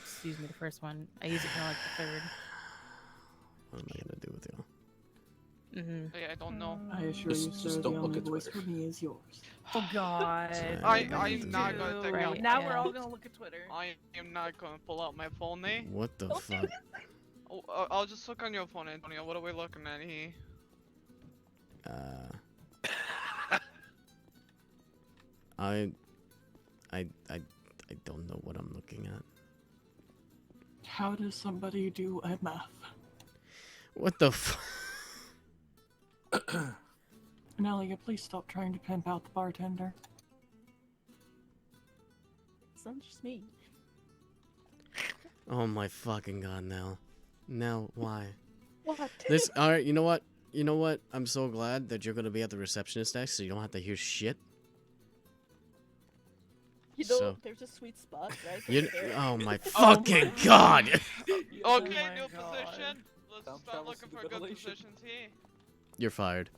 first one, I use it for like the third. What am I gonna do with you? Yeah, I don't know. I assure you, sir, the only voice for me is yours. Oh God! I'm not gonna take out. Now we're all gonna look at Twitter. I am not gonna pull out my phone, eh? What the fuck? Oh, I'll just look on your phone, Antonio. What are we looking at here? I don't know what I'm looking at. How does somebody do a math? What the f- And Elliot, please stop trying to pimp out the bartender. It's not just me. Oh my fucking god, now. Now, why? What? This, alright, you know what? You know what? I'm so glad that you're gonna be at the receptionist desk so you don't have to hear shit. You know, So- there's a sweet spot, right? You, over there. oh my fucking god! Okay, new position. Let's start looking for good positions here. You're fired.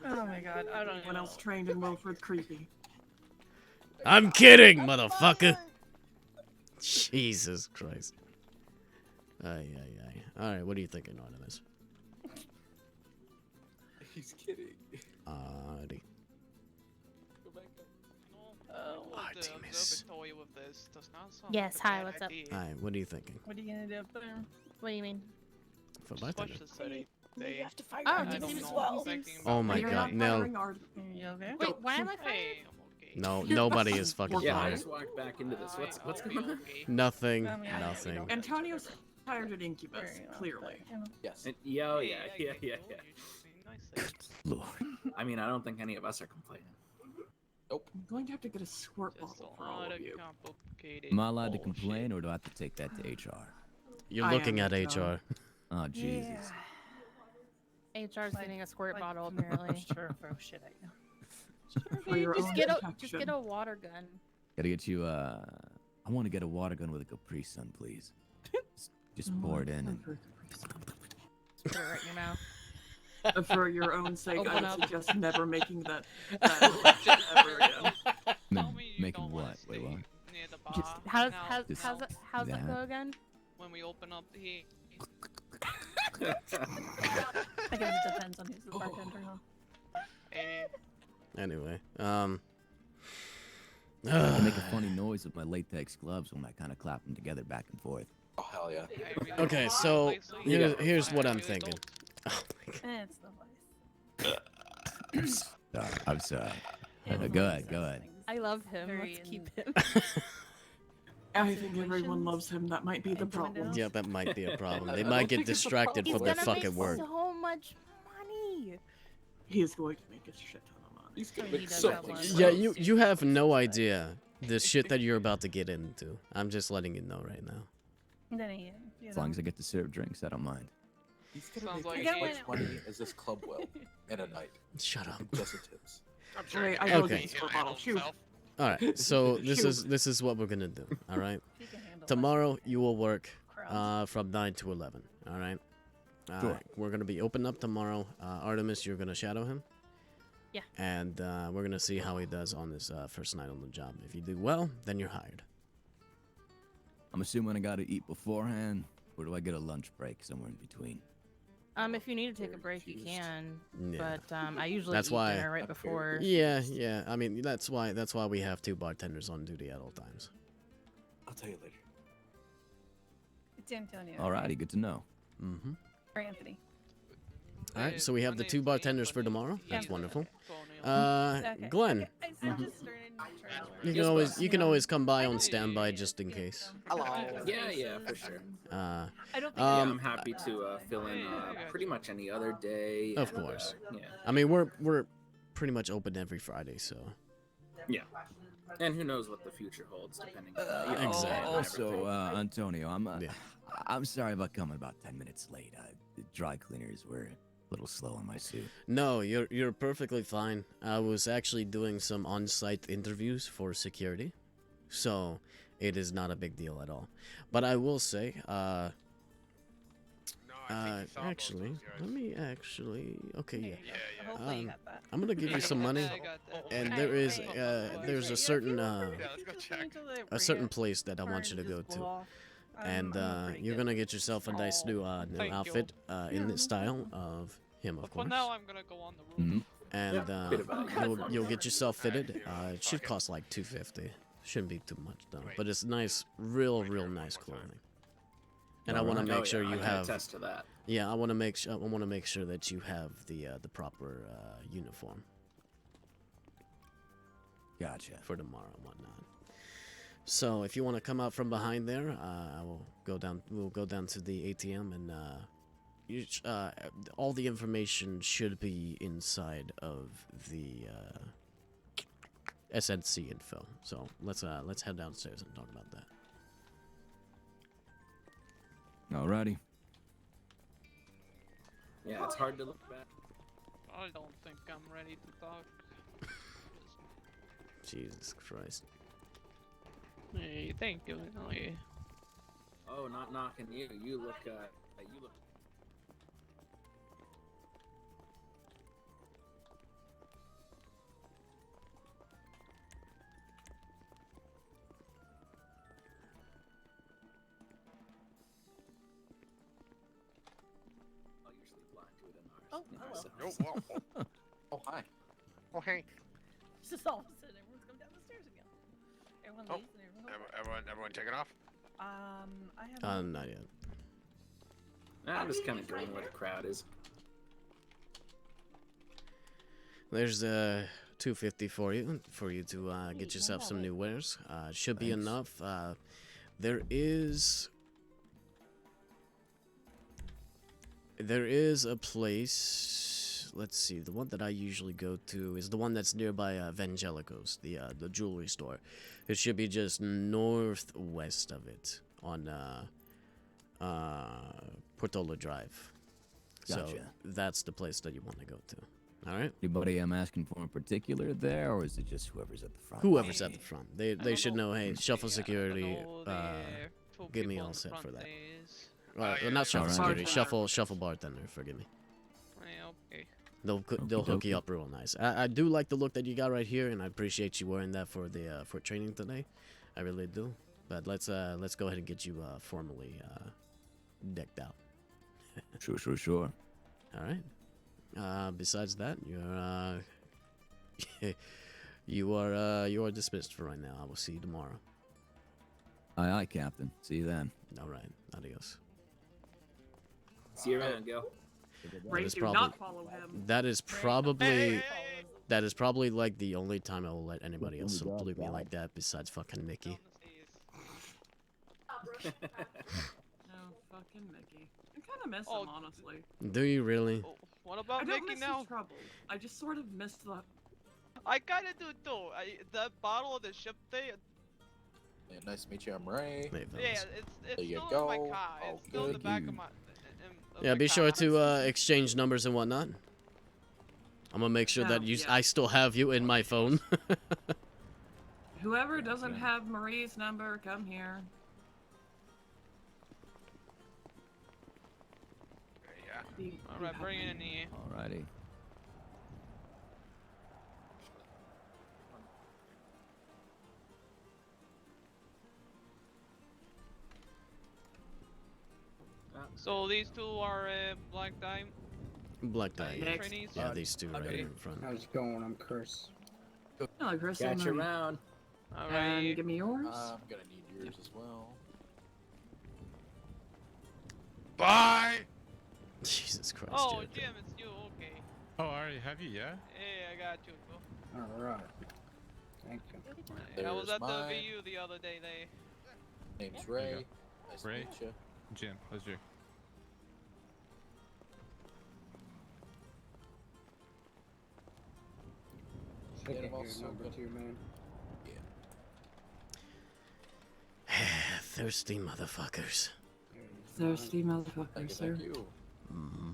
Oh my god, I don't Anyone else trained in Wilfred Creepy? I'm kidding, motherfucker! Jesus Christ. Ay. Alright, what are you thinking, Artemis? He's kidding. Alrighty. The observatory with this does not sound Yes, like a hi, bad what's up? idea. Alright, what are you thinking? What are you gonna do up there? What do you mean? For Just bartender? watch the city. You have to fire Oh, Artemis he seems as well. well. Thinking Oh about my You're god, not no. firing Art- You okay? Wait, why am I fired? Hey, I'm okay. No, nobody is fucking Yeah, I fired. just walked back into this. What's I'll be going on? okay. Nothing, Yeah, nothing. Antonio's hired at Incubus, clearly. Yes. Yeah, Hey, yeah. I told you to be nice. Lord. I mean, I don't think any of us are complaining. I'm going to have to get a squirt Just bottle a for all lot of of you. complicated Am I allowed to bullshit. complain, or do I have to take that to HR? You're I looking am at HR. HR. Oh, Jesus. HR's getting a squirt bottle apparently. Sure, throw shit at you. For your just own get protection. a water gun. Gotta get you, I want to get a water gun with a Capri Sun, please. Just pour it in and... Just put it right in your mouth. For your own sake, Open I would up. suggest never making that election ever again. Tell me you Making don't wanna what? Wait, stay what? near the bar. Just now, how's now, how's that that. go again? when we open up here. I guess it depends on who's the bartender, huh? Hey, Anyway, I make a funny noise with my latex gloves when I kind of clap them together back and forth. Oh, hell yeah. I really okay, don't so like this. here's what I I'm really thinking. It's the voice. I'm sorry. It's Go ahead. I love him. Let's keep him. I think everyone loves him. That might be the problem. Yeah, that might be a problem. They I might don't get think it's a distracted He's from their gonna fucking make work. so much money. He is going to make a shit ton of money. He's So gonna he make does so have much one. Yeah, sense. you have no idea the shit that you're about to get into. I'm just letting you know right now. Then he, As long as I get to serve drinks, I don't mind. He's gonna Sounds make like as he- much money as this club will in a night. Shut up. Just in tips. I'm sure Wait, he I can will Okay. get a squirt bottle. Shoot. himself. All right, so Shoot. this is what we're gonna do. All right. He can handle Tomorrow you will work Crowds. from 9 to 11. All right. Sure. We're gonna be open up tomorrow. Artemis, you're gonna shadow him. Yeah. And we're gonna see how he does on this first night on the job. If you do well, then you're hired. I'm assuming I gotta eat beforehand, or do I get a lunch break somewhere in between? If you need to take a break, you can. Yeah. But I usually That's eat why. dinner right before. Yeah, yeah. I mean, that's why we have 2 bartenders on duty at all times. I'll tell you later. It's Antonio. Alrighty, good to know. Mm-hmm. Or Anthony. All right, so we have the 2 bartenders for tomorrow. That's wonderful. Okay. Glenn, I said just started you can always come by on standby just in case. Hello. Yeah, for sure. I don't think I'm happy to fill in pretty much any other day. Of and, course. yeah. I mean, we're pretty much open every Friday, so. Yeah. And who knows what the future holds, depending on Exactly. Also, Antonio, I'm sorry about coming about 10 minutes late. The dry cleaners were a little slow on my suit. No, you're perfectly fine. I was actually doing some on-site interviews for security, so it is not a big deal at all. But I will say, actually, let me actually. Okay, yeah. I'm gonna give you some money, and there's a certain place that I want you to go to, and you're gonna get yourself a nice new outfit in the style of him, of course. For now, I'm gonna go on the roof. And you'll get yourself fitted. It should cost like $250. Shouldn't be too much though, but it's nice, real nice clothing. And I want to make sure you have. Attest to that. Yeah, I want to make sure that you have the proper uniform. Gotcha. For tomorrow and whatnot. So if you want to come out from behind there, I will go down. We'll go down to the ATM, and all the information should be inside of the SNC info. So let's head downstairs and talk about that. Alrighty. Yeah, it's hard to look back. I don't think I'm ready to talk. Jesus Christ. Hey, thank you. Hey. Oh, not knocking you. You look. You look. Oh, you're sleep blind to it in ours. Oh, hello. Oh, whoa. Oh, hi. Oh, hey. It's just all of a sudden everyone's come down the stairs again. Everyone leaves and Everyone take it off? I have. Not yet. I'm just kind of going where the crowd is. There's $250 for you to get yourself some new wares. Should be enough. There is a place. Let's see. The one that I usually go to is the one that's nearby Vangelico's, the jewelry store. It should be just northwest of it on Portola Drive. So Gotcha. that's the place that you want to go to. All right. Anybody I'm asking for in particular there, or is it just whoever's at the front? Whoever's at the front. They should know. Hey, shuffle security. Give me all set for that. Not shuffle security. Shuffle bartender. Forgive me. Okay. They'll hook you up real nice. I do like the look that you got right here, and I appreciate you wearing that for the for training today. I really do. But let's go ahead and get you formally decked out. Sure. All right. Besides that, you are dismissed for right now. I will see you tomorrow. Aye, Captain. See you then. All right. Adios. See you around, Gil. Ray, do not follow him. That is probably like the only time I will let anybody else salute me like that besides fucking Mickey. No, fucking Mickey. I kind of miss him, honestly. Do you really? What about I don't Mickey miss now? the trouble. I just sort of miss the. I kinda do too. That bottle of the ship thing. Yeah, nice to meet you. I'm Ray. Yeah, it's There you still in my go. car. Oh, It's still in the good. back of my. Yeah, be sure to exchange numbers and whatnot. I'm gonna make sure that I still have you in my phone. Whoever doesn't have Marie's number, come here. Alright, bring it in here. Alrighty. So these two are black dime. Black die. Yeah, trainees? yeah, these two right here in front. How's it going? I'm Chris. Hello, Chris. Got I'm you Marie. around. And give me yours. I'm gonna need yours as well. Bye! Jesus Christ, Oh, Jericho. Jim, it's you. Okay. Oh, I already have you, yeah? Hey, I got you. Bro. All right. Thank you. I was There's at the mine. VU the other day. Name's There you Ray. go. Nice Ray. to meet you. Jim, pleasure. Look Yeah, at I'm your also number gonna- 2, man. Thirsty motherfuckers. Thirsty motherfucker, Thank you, sir. thank you. Mm-hmm.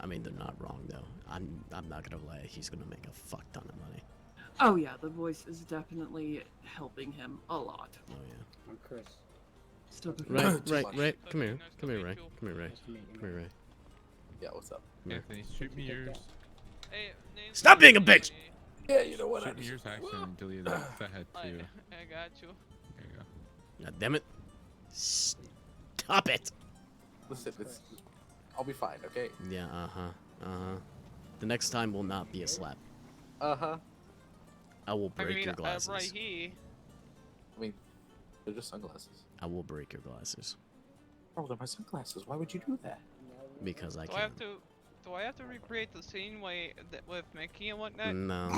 I mean, they're not wrong though. I'm not gonna lie. He's gonna make a fuck ton of money. Oh yeah, the voice is definitely helping him a lot. Oh yeah. I'm Chris. Still Ray, Ray, come here, come here, Ray, come here, Ray, Nice to meet you, come here, man. Ray. Yeah, what's up? Come here. Anthony, shoot me yours. Hey, name's Stop being a bitch! Yeah, you know what? Shoot me yours, I accidentally deleted it. I had to. I There got you. you go. God damn it! Stop it! Listen, I'll be fine, okay? Yeah. The next time will not be a slap. Uh-huh. I will I break mean, your glasses. right here. I mean, they're just sunglasses. I will break your glasses Oh, they're my sunglasses. Why would you do that? because I Do can. I have to? Do I have to recreate the scene with Mickey and whatnot? No.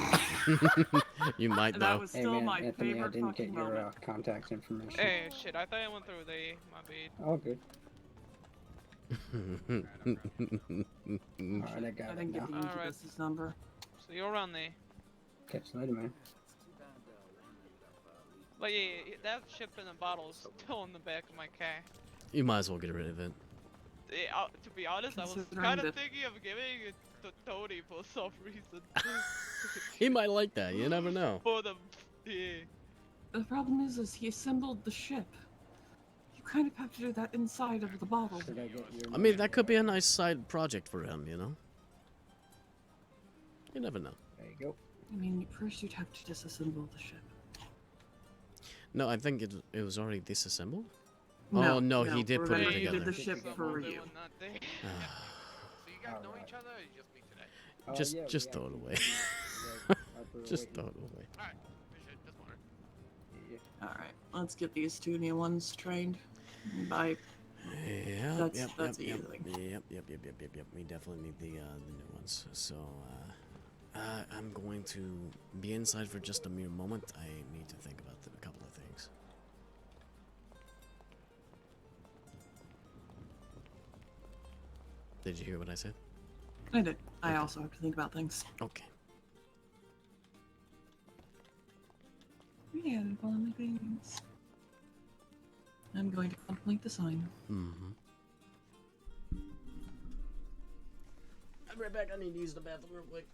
You might And though. that was Hey, still man, my Anthony, I favorite didn't fucking get your moment. contact information. Hey, shit! I thought I went through the my bad. All good. Alright, I got I it didn't now. get the Alright. Incubus's number. So you're around there. Catch you later, man. But yeah, that ship in a bottle is still in the back of my car. You might as well get rid of it. Yeah, to be honest, I was Considering kind of that- thinking of giving it to Tony for some reason. He might like that. You never know. For the yeah. The problem is he assembled the ship. You kind of have to do that inside of the bottle. Should I get your I mean, that could be a nice side project for him. You know. You never know. There you go. I mean, first you'd have to disassemble the ship. No, I think it was already disassembled. No, Oh no, he did put it remember you together. did the ship for you. So you guys know each other or you just meet today? Just yeah, just we throw it actually- away. Just throw it away. Alright, appreciate it. Just wondering. Alright, let's get these two new ones trained. By Yeah, That's- yep, that's yep, easy. yep. We definitely need the new ones. So, I'm going to be inside for just a mere moment. I need to think about a couple of things. Did you hear what I said? I did. I also have to think about things. Okay. Yeah, on the things. I'm going to complete the sign. Mm-hmm. I'll be right back. I need to use the bathroom real quick.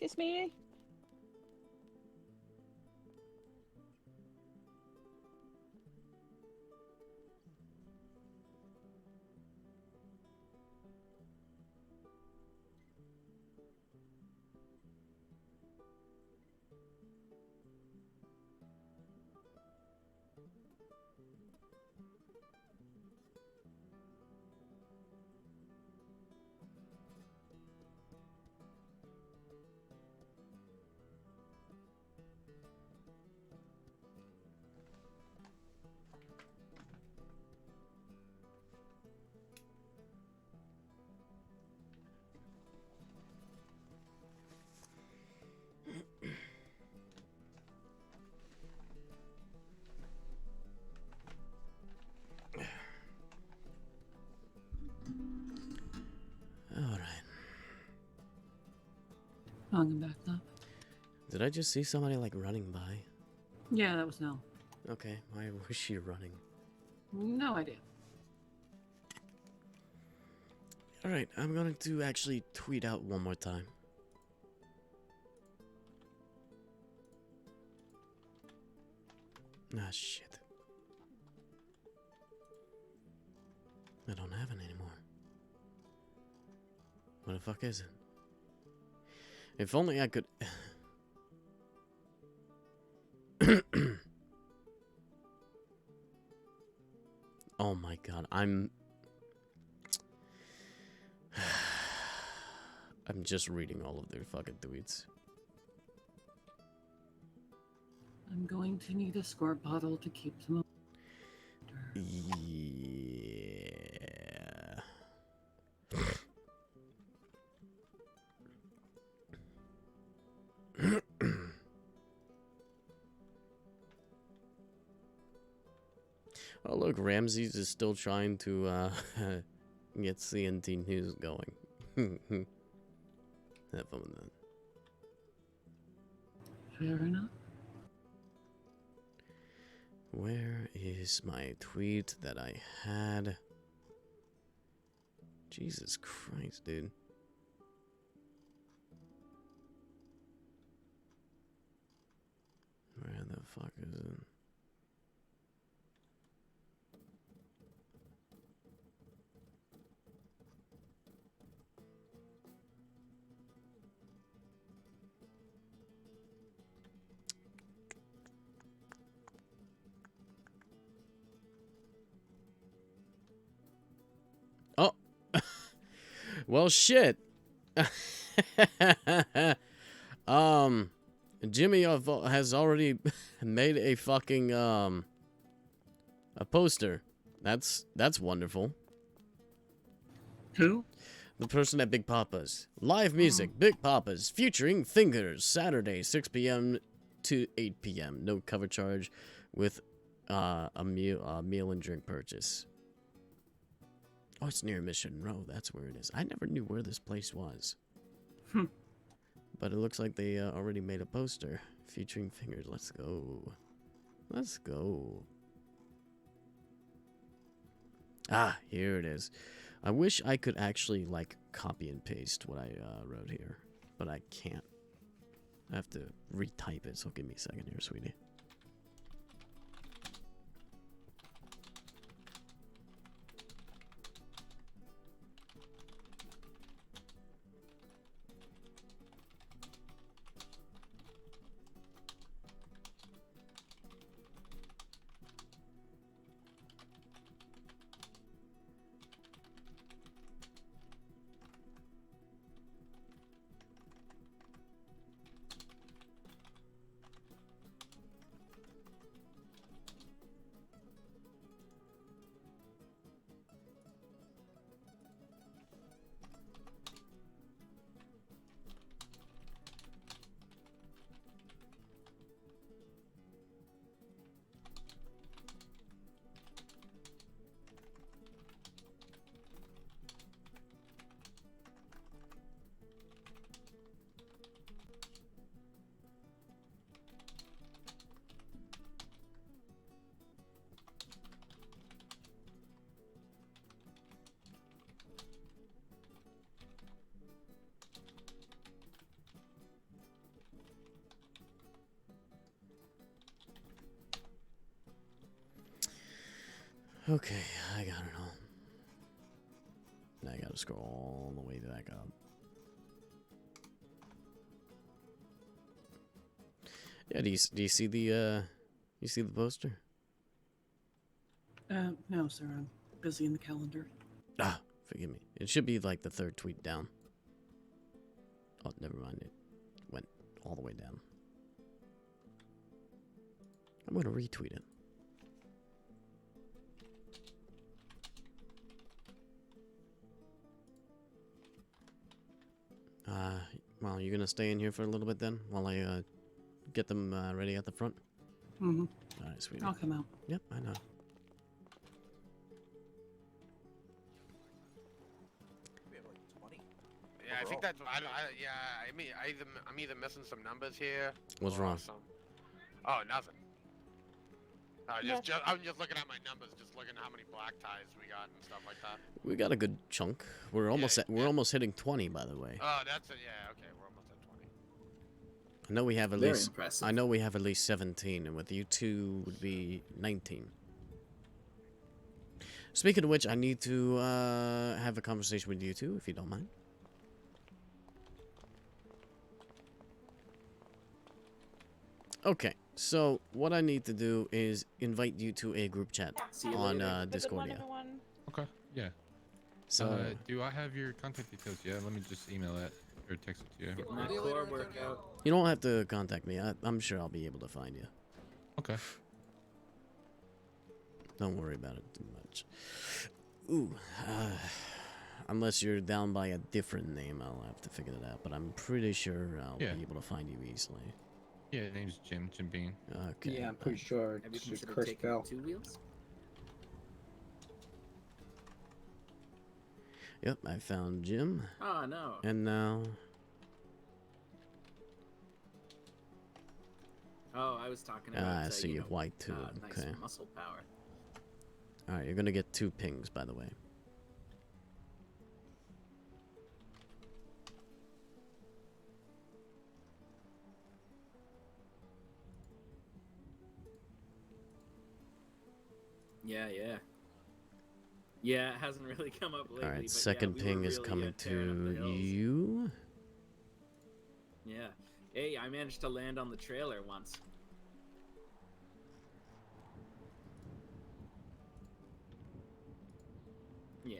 Excuse me? Alright. Hung him back up. Did I just see somebody like running by? Yeah, that was Nell. Okay, why was she running? No idea. Alright, I'm going to actually tweet out one more time. Ah, shit. I don't have it anymore. What the fuck is it? If only I could... Oh my god, I'm just reading all of their fucking tweets. I'm going to need a squirt bottle to keep them. Yeah. Oh look, Ramses is still trying to get CNT News going. Have fun with that. Fair enough. Where is my tweet that I had? Jesus Christ, dude. Where the fuck is it? Oh. Well, shit. Jimmy has already made a fucking a poster. That's wonderful. Who? The person at Big Papa's. Live music, Big Papa's, featuring Fingers, Saturday, 6 p.m. to 8 p.m. No cover charge with a meal and drink purchase. Oh, it's near Mission Row. That's where it is. I never knew where this place was. But it looks like they already made a poster featuring Fingers. Let's go. Let's go. Ah, here it is. I wish I could actually, like, copy and paste what I wrote here. But I can't. I have to retype it, so give me a second here, sweetie. Okay, I got it all. Now I gotta scroll all the way back up. Yeah, do you see the poster? No, sir. I'm busy in the calendar. Ah, forgive me. It should be like the third tweet down. Oh, never mind. It went all the way down. I'm gonna retweet it. Well, you're gonna stay in here for a little bit then, while I get them ready at the front. Mm-hmm. All right, sweetie. I'll come out. Yep, I know. Yeah, I think that's. I'm either missing some numbers here. What's or wrong? Oh, nothing. I'm Yeah. just looking at my numbers, just looking at how many black ties we got and stuff like that. We got a good chunk. We're almost almost hitting 20, by the way. Oh, that's it. Yeah, okay, we're almost at 20. I know we have at Very least. impressive. I know we have at least 17, and with you two would be 19. Speaking of which, I need to have a conversation with you two, if you don't mind. Okay, so what I need to do is invite you to a group chat on Discord. Yeah. Okay. Yeah. So do I have your contact details? Yeah. Let me just email it or text it to you. Getting that core workout. you don't have to contact me. I'm sure I'll be able to find you. Okay. Don't worry about it too much. Ooh, unless you're down by a different name, I'll have to figure that out. But I'm pretty sure I'll be able to find you easily. Yeah, his name's Jim Bean. Okay. Yeah, I'm pretty sure Have you it's considered Chris taking Bell. 2 wheels? Yep, I found Jim. Oh no. And now. Oh, I was talking about. I see you you know, white too. nice Okay. muscle power. All right, you're gonna get 2 pings, by the way. Yeah, yeah. Yeah, it hasn't really come up lately. All right, but second yeah, we were ping is really, coming tearing up the to hills. you. Yeah. Hey, I managed to land on the trailer once. Yeah.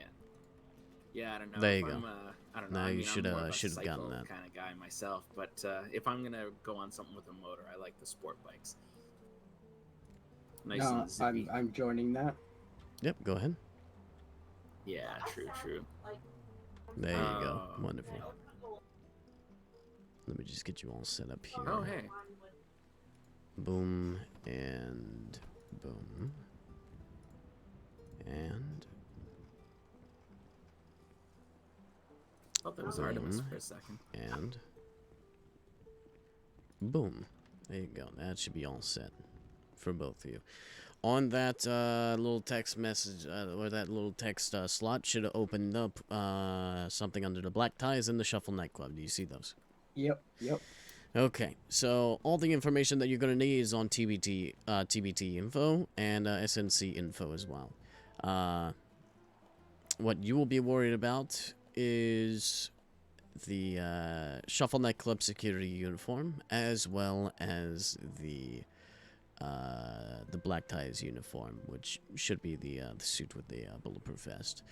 Yeah, I don't know. There if you go. I'm, I don't know. Now I you mean, should I'm more of a should have gotten cycle that. kind of guy myself, but if I'm gonna go on something with a motor, I like the sport bikes. Nice No, and zippy. I'm joining that. Yep, go ahead. Yeah, true, true. There you go. Oh. Wonderful. Let me just get you all set up here. Oh, hey. Boom and boom. And Thought that was Artemis for a second. and boom. There you go. That should be all set for both of you. On that little text message, or that little text slot, should have opened up something under the black ties in the Shuffle nightclub. Do you see those? Yep, yep. Okay, so all the information that you're going to need is on TBT info and SNC info as well. What you will be worried about is the Shuffle nightclub security uniform, as well as the black ties uniform, which should be the suit with the bulletproof vest.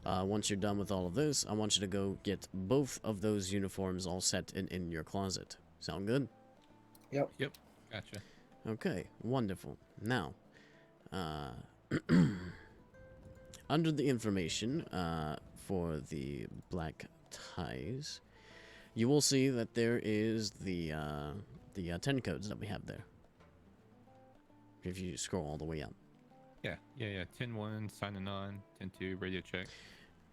Once you're done with all of this, I want you to go get both of those uniforms all set in your closet. Sound good? Yep. Yep. Gotcha. Okay, wonderful. Now, under the information for the black ties, you will see that there is the 10 codes that we have there. If you scroll all the way up. Yeah. 10-1, signing on. 10-2, radio check.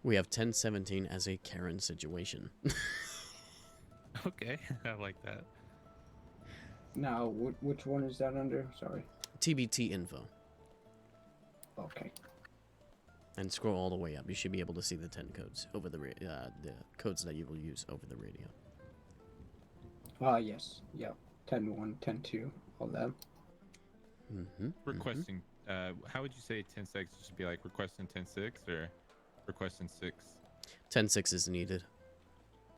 We have 1017 as a Karen situation. Okay, I like that. Now, which one is that under? Sorry. TBT info. Okay. And scroll all the way up. You should be able to see the 10 codes over the codes that you will use over the radio. Yes. Yep. 10-1, 10-2, all that. Requesting how would you say 10-6 should be like requesting 10-6 or requesting 6? 10-6 is needed.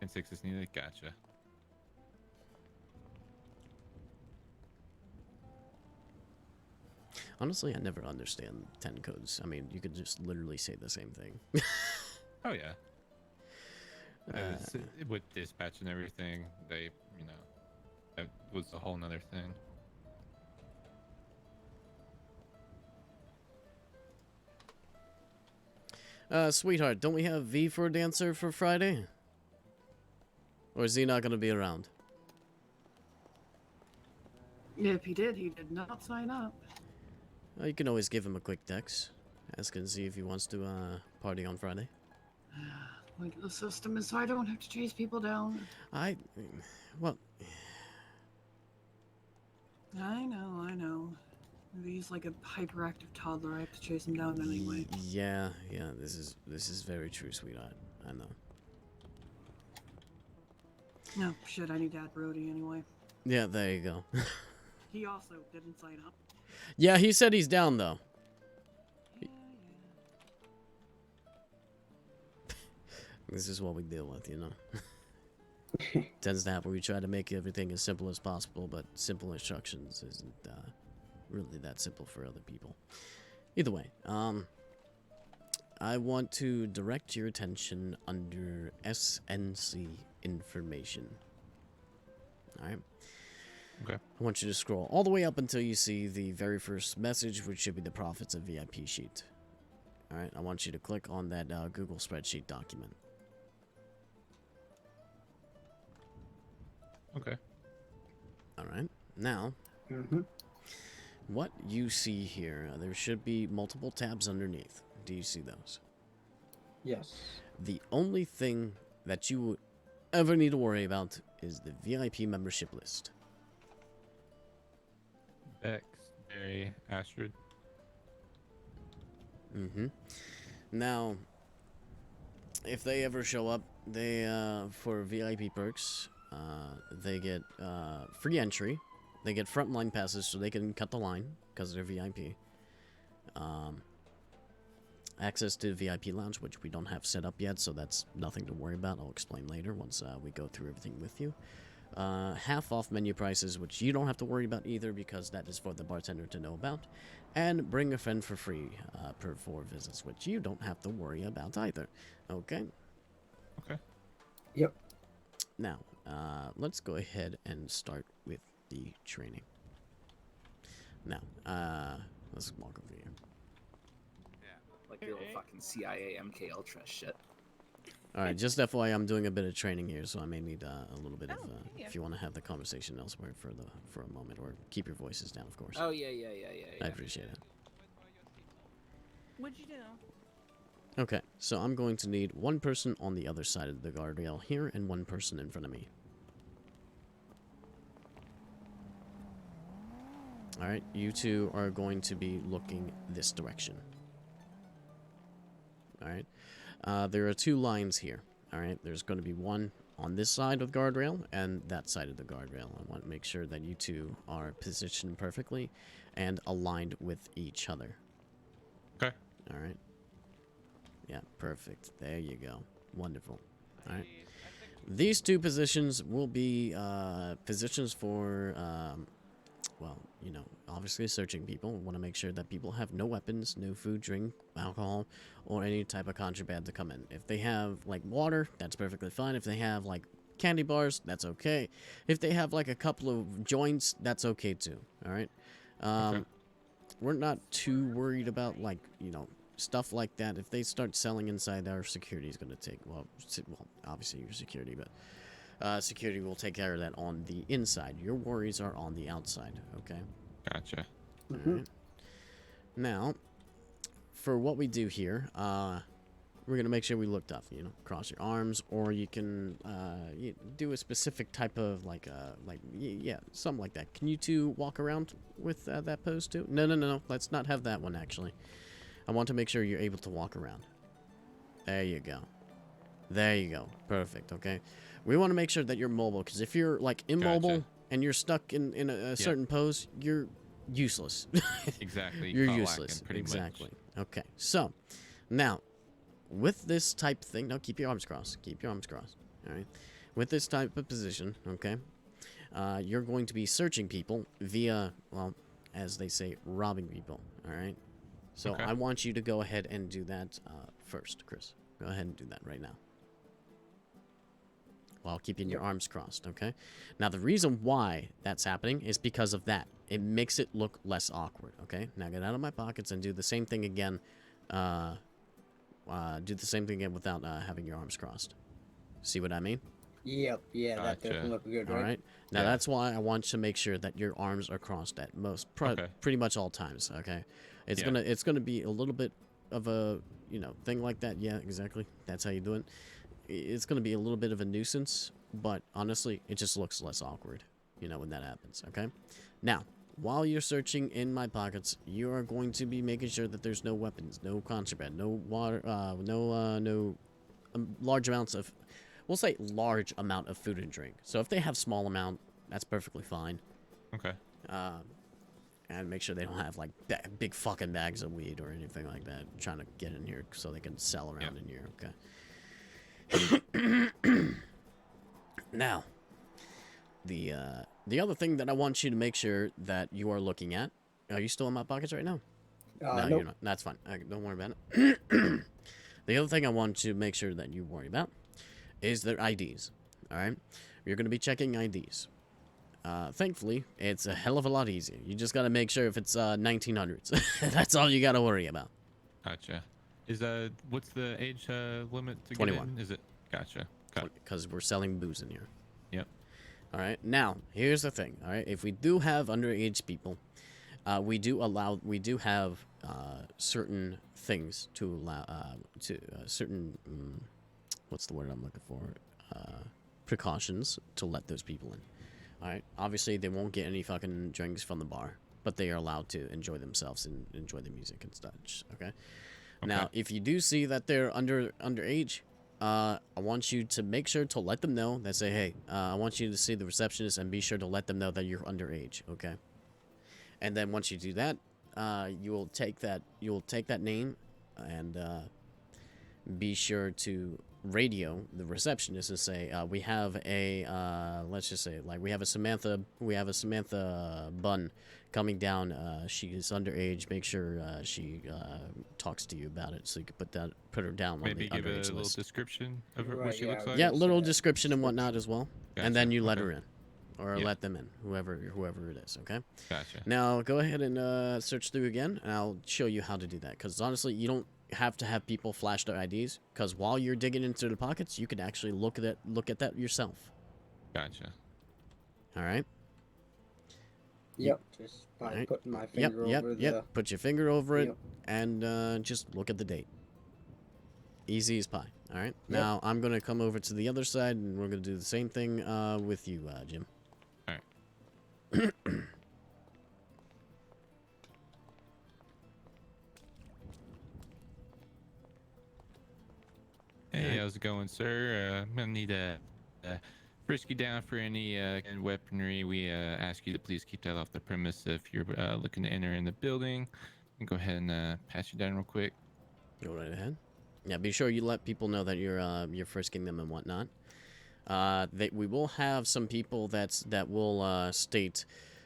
10-6 is needed. Gotcha. Honestly, I never understand 10 codes. I mean, you could just literally say the same thing. Oh yeah. With dispatch and everything, they, you know, that was a whole nother thing. Sweetheart, don't we have V for a dancer for Friday? Or is he not going to be around? If he did not sign up. You can always give him a quick text. Ask and see if he wants to party on Friday. Like the system is so I don't have to chase people down. Well... I know. He's like a hyperactive toddler. I have to chase him down anyway. Yeah, this is very true, sweetheart. I know. No, shit, I need to add Brody anyway. Yeah, there you go. He also didn't sign up. Yeah, he said he's down, though. This is what we deal with, you know. Tends to happen. We try to make everything as simple as possible, but simple instructions isn't really that simple for other people. Either way, I want to direct your attention under SNC information. Alright? Okay. I want you to scroll all the way up until you see the very first message, which should be the Profits of VIP sheet. Alright, I want you to click on that Google spreadsheet document. Okay. Alright, now, what you see here, there should be multiple tabs underneath. Do you see those? Yes. The only thing that you would ever need to worry about is the VIP membership list. Bex, Barry, Astrid. Now, if they ever show up, they, for VIP perks, they get, free entry. They get frontline passes so they can cut the line, because they're VIP. Access to VIP lounge, which we don't have set up yet, so that's nothing to worry about. I'll explain later once we go through everything with you. Half off menu prices, which you don't have to worry about either, because that is for the bartender to know about. And bring a friend for free per 4 visits, which you don't have to worry about either. Okay? Okay. Yep. Now, let's go ahead and start with the training. Now, let's walk over here. Like your little fucking CIA MK Ultra shit. Alright, just FYI, I'm doing a bit of training here, so I may need a little bit of, if you want to have the conversation elsewhere for a moment, or keep your voices down, of course. Oh, yeah. I appreciate it. What'd you do? Okay, so I'm going to need one person on the other side of the guardrail here, and one person in front of me. Alright, you two are going to be looking this direction. Alright, there are 2 lines here. Alright, there's going to be one on this side of the guardrail and that side of the guardrail. I want to make sure that you two are positioned perfectly and aligned with each other. Okay. Alright. Yeah, perfect. There you go. Wonderful. Alright. These 2 positions will be positions for, well, you know, obviously searching people. We want to make sure that people have no weapons, no food, drink, alcohol, or any type of contraband to come in. If they have, like, water, that's perfectly fine. If they have, like, candy bars, that's okay. If they have, like, a couple of joints, that's okay, too. Alright? Okay. We're not too worried about, like, you know, stuff like that. If they start selling inside, our security is going to take, well, obviously your security, but security will take care of that on the inside. Your worries are on the outside, okay? Gotcha. Alright. Now, for what we do here, we're going to make sure we look tough, you know, cross your arms, or you can do a specific type of, yeah, something like that. Can you 2 walk around with that pose too? No, let's not have that one, actually. I want to make sure you're able to walk around. There you go. There you go. Perfect, okay? We want to make sure that you're mobile, because if you're, like, immobile and you're stuck in a certain pose, you're useless. Exactly. You're caught useless. lacking, pretty Exactly. much. Okay. So, now, with this type thing, no, keep your arms crossed. Keep your arms crossed. All right. With this type of position, okay, you're going to be searching people via, well, as they say, robbing people. All right. So Okay. I want you to go ahead and do that first, Chris. Go ahead and do that right now. While keeping your arms crossed, okay? Now, the reason why that's happening is because of that. It makes it look less awkward, okay? Now, get out of my pockets and do the same thing again. Do the same thing again without having your arms crossed. See what I mean? Yep, yeah, that Gotcha. doesn't look good, All right? right. Now, Yeah. that's why I want to make sure that your arms are crossed at pretty much all times, okay? It's Yeah. gonna be a little bit of a, thing like that. Yeah, exactly. That's how you do it. It's gonna be a little bit of a nuisance, but honestly, it just looks less awkward, when that happens, okay? Now, while you're searching in my pockets, you are going to be making sure that there's no weapons, no contraband, no water, no large amounts of, we'll say large amount of food and drink. So if they have small amount, that's perfectly fine. Okay. And make sure they don't have like big fucking bags of weed or anything like that trying to get in here so they can sell around in here, okay? Now, the other thing that I want you to make sure that you are looking at, are you still in my pockets right now? No, nope. you're not. That's fine. Don't worry about it. The other thing I want to make sure that you worry about is their IDs, all right? You're going to be checking IDs. Thankfully, it's a hell of a lot easier. You just got to make sure if it's 1900s. That's all you got to worry about. Gotcha. Is what's the age limit to 21. get in? Is it? Gotcha. Because we're selling booze in here. Yep. All right. Now, here's the thing. All right. If we do have underage people, we do have certain things to allow certain what's the word I'm looking for? Precautions to let those people in. All right. Obviously, they won't get any fucking drinks from the bar, but they are allowed to enjoy themselves and enjoy the music and such. Okay. Now, if you do see that they're underage, I want you to make sure to let them know that say, hey, I want you to see the receptionist and be sure to let them know that you're underage, okay? And then once you do that, you will take that name and be sure to radio the receptionist and say, we have a let's just say like we have a Samantha Bunn coming down. She is underage. Make sure she talks to you about it, so you can put her down Maybe on the give a underage little list. description of what she looks like. Yeah, little description and whatnot as well, and then you let Okay. her in, or Yeah. let them in, whoever it is. Okay. Gotcha. Now go ahead and search through again, and I'll show you how to do that. Because honestly, you don't have to have people flash their IDs. Because while you're digging into the pockets, you can actually look at that yourself. Gotcha. All right. Yep, just by Alright. putting my finger over the... Yep. Put your finger over it, Yep. and just look at the date. Easy as pie. All right. Now I'm gonna come over to the other side, and we're gonna do the same thing with you, Jim. All right. Hey, how's it going, sir? I'm gonna need a frisk you down for any weaponry. We ask you to please keep that off the premise if you're looking to enter in the building. Go ahead and pass you down real quick. Go right ahead. Yeah, be sure you let people know that you're frisking them and whatnot. We will have some people that will state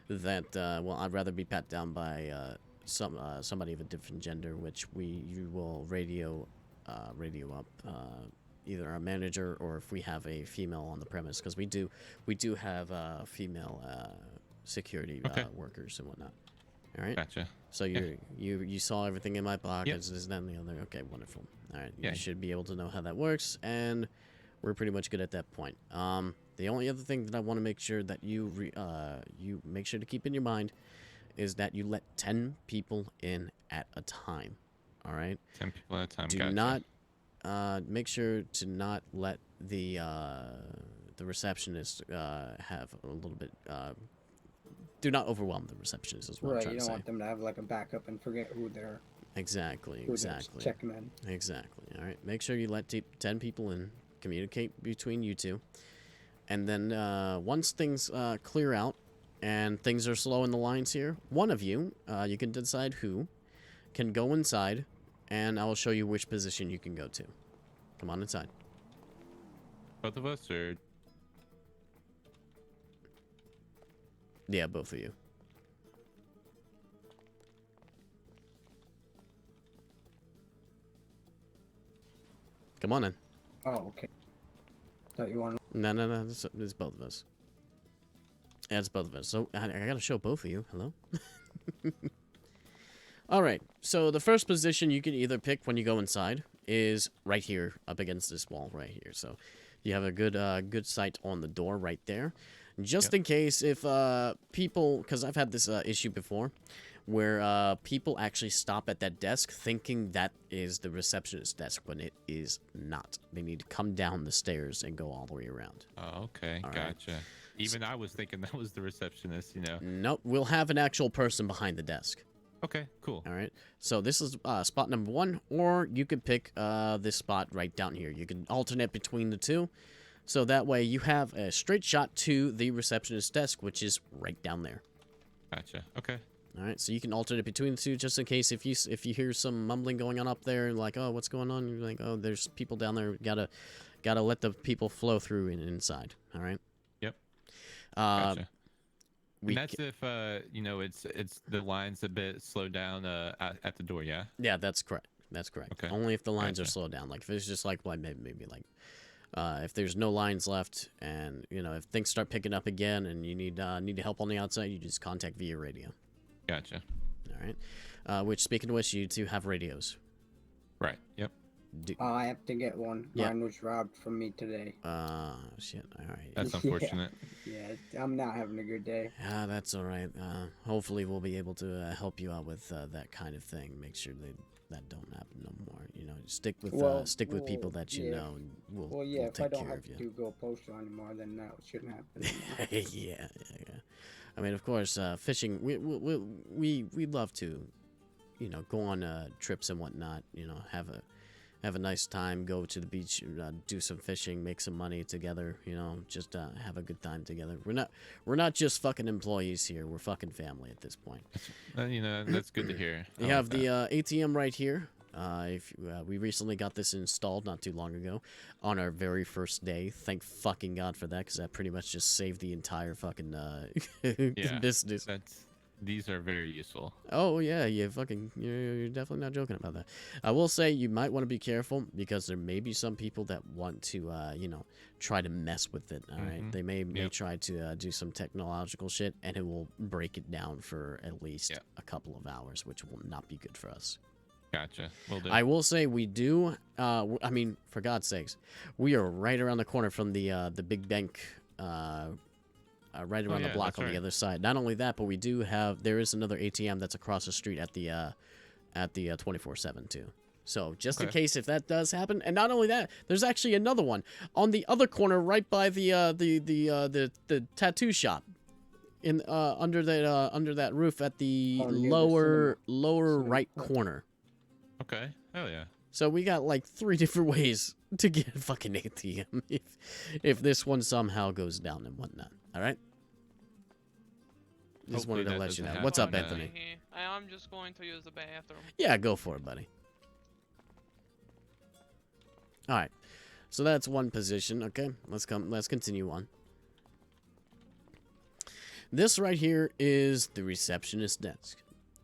that well, I'd rather be pat down by somebody of a different gender, which you will radio up either our manager or if we have a female on the premise, because we do have female security workers and whatnot. All right. Gotcha. So you saw everything in my pockets. This, that, and the other. Okay, wonderful. All right. Yeah. You should be able to know how that works, and we're pretty much good at that point. The only other thing that I want to make sure that you make sure to keep in your mind is that you let 10 people in at a time. All right. 10 people at a time. Do Gotcha. not make sure to not let the receptionist have a little bit. Do not overwhelm the receptionist is what I'm Right, trying you to don't say. want them to have like a backup and forget who they're... Exactly. who they're checking in. Exactly. All right. Make sure you let 10 people in. Communicate between you two, and then once things clear out, and things are slow in the lines here, one of you, you can decide who, can go inside, and I will show you which position you can go to. Come on inside. Both of us, or? Yeah, both of you. Come on in. Oh, okay. Thought you wanted. No, it's both of us. Yeah, it's both of us. So, I gotta show both of you. Hello? Alright, so the first position you can either pick when you go inside is right here, up against this wall right here. So, you have a good sight on the door right there. Just in case if people, because I've had this issue before, where people actually stop at that desk thinking that is the receptionist desk when it is not. They need to come down the stairs and go all the way around. Oh, okay, All right. gotcha. Even I was thinking that was the receptionist, you know. Nope, we'll have an actual person behind the desk. Okay, cool. All right, so this is spot number 1, or you could pick this spot right down here. You can alternate between the two, so that way you have a straight shot to the receptionist desk, which is right down there. Gotcha. Okay. All right, so you can alternate between the two, just in case if you hear some mumbling going on up there, like, oh, what's going on? You're like, oh, there's people down there. Gotta let the people flow through inside. All right. Yep. Gotcha. And that's if you know it's the line's a bit slowed down at the door, yeah. Yeah, that's correct. That's correct. Okay. Only if the lines are Gotcha. slowed down. Like if it's just like maybe like if there's no lines left, and you know if things start picking up again, and you need help on the outside, you just contact via radio. Gotcha. All right. Which, speaking of which, you two have radios. Right. Yep. I have to get one. Yeah. Mine was robbed from me today. Shit. All right. That's unfortunate. Yeah, I'm not having a good day. Yeah, that's all right. Hopefully, we'll be able to help you out with that kind of thing. Make sure that don't happen no more. You know, stick with people that you know, and we'll if I take don't care have of you. to go postal anymore, then that shouldn't happen. yeah. I mean, of course, fishing. We love to, you know, go on trips and whatnot. You know, have a nice time, go to the beach, do some fishing, make some money together. You know, just have a good time together. We're not just fucking employees here. We're fucking family at this point. You know, that's good to hear. You have the ATM right here. We recently got this installed not too long ago on our very first day. Thank fucking God for that, because that pretty much just saved the entire fucking business. These are very useful. Oh yeah, you're definitely not joking about that. I will say you might want to be careful, because there may be some people that want to you know, try to mess with it. All right, they may try to do some technological shit, and it will break it down for at least a couple of hours, which will not be good for us. Gotcha. Will do. I will say we do. I mean, for God's sakes, we are right around the corner from the big bank. Right around the block on the other side. Not only that, but we do have. There is another ATM that's across the street at the 24/7 too. So just in case if that does happen, and not only that, there's actually another one on the other corner, right by the tattoo shop, in under that roof at the lower right corner. Okay. Hell yeah. So we got like 3 different ways to get a fucking ATM if this one somehow goes down and whatnot. All right. Just Hopefully wanted to that let you know. doesn't What's up, happen. Anthony? I'm just going to use the bathroom. Yeah, go for it, buddy. All right. So that's one position. Okay, let's continue on. This right here is the receptionist desk.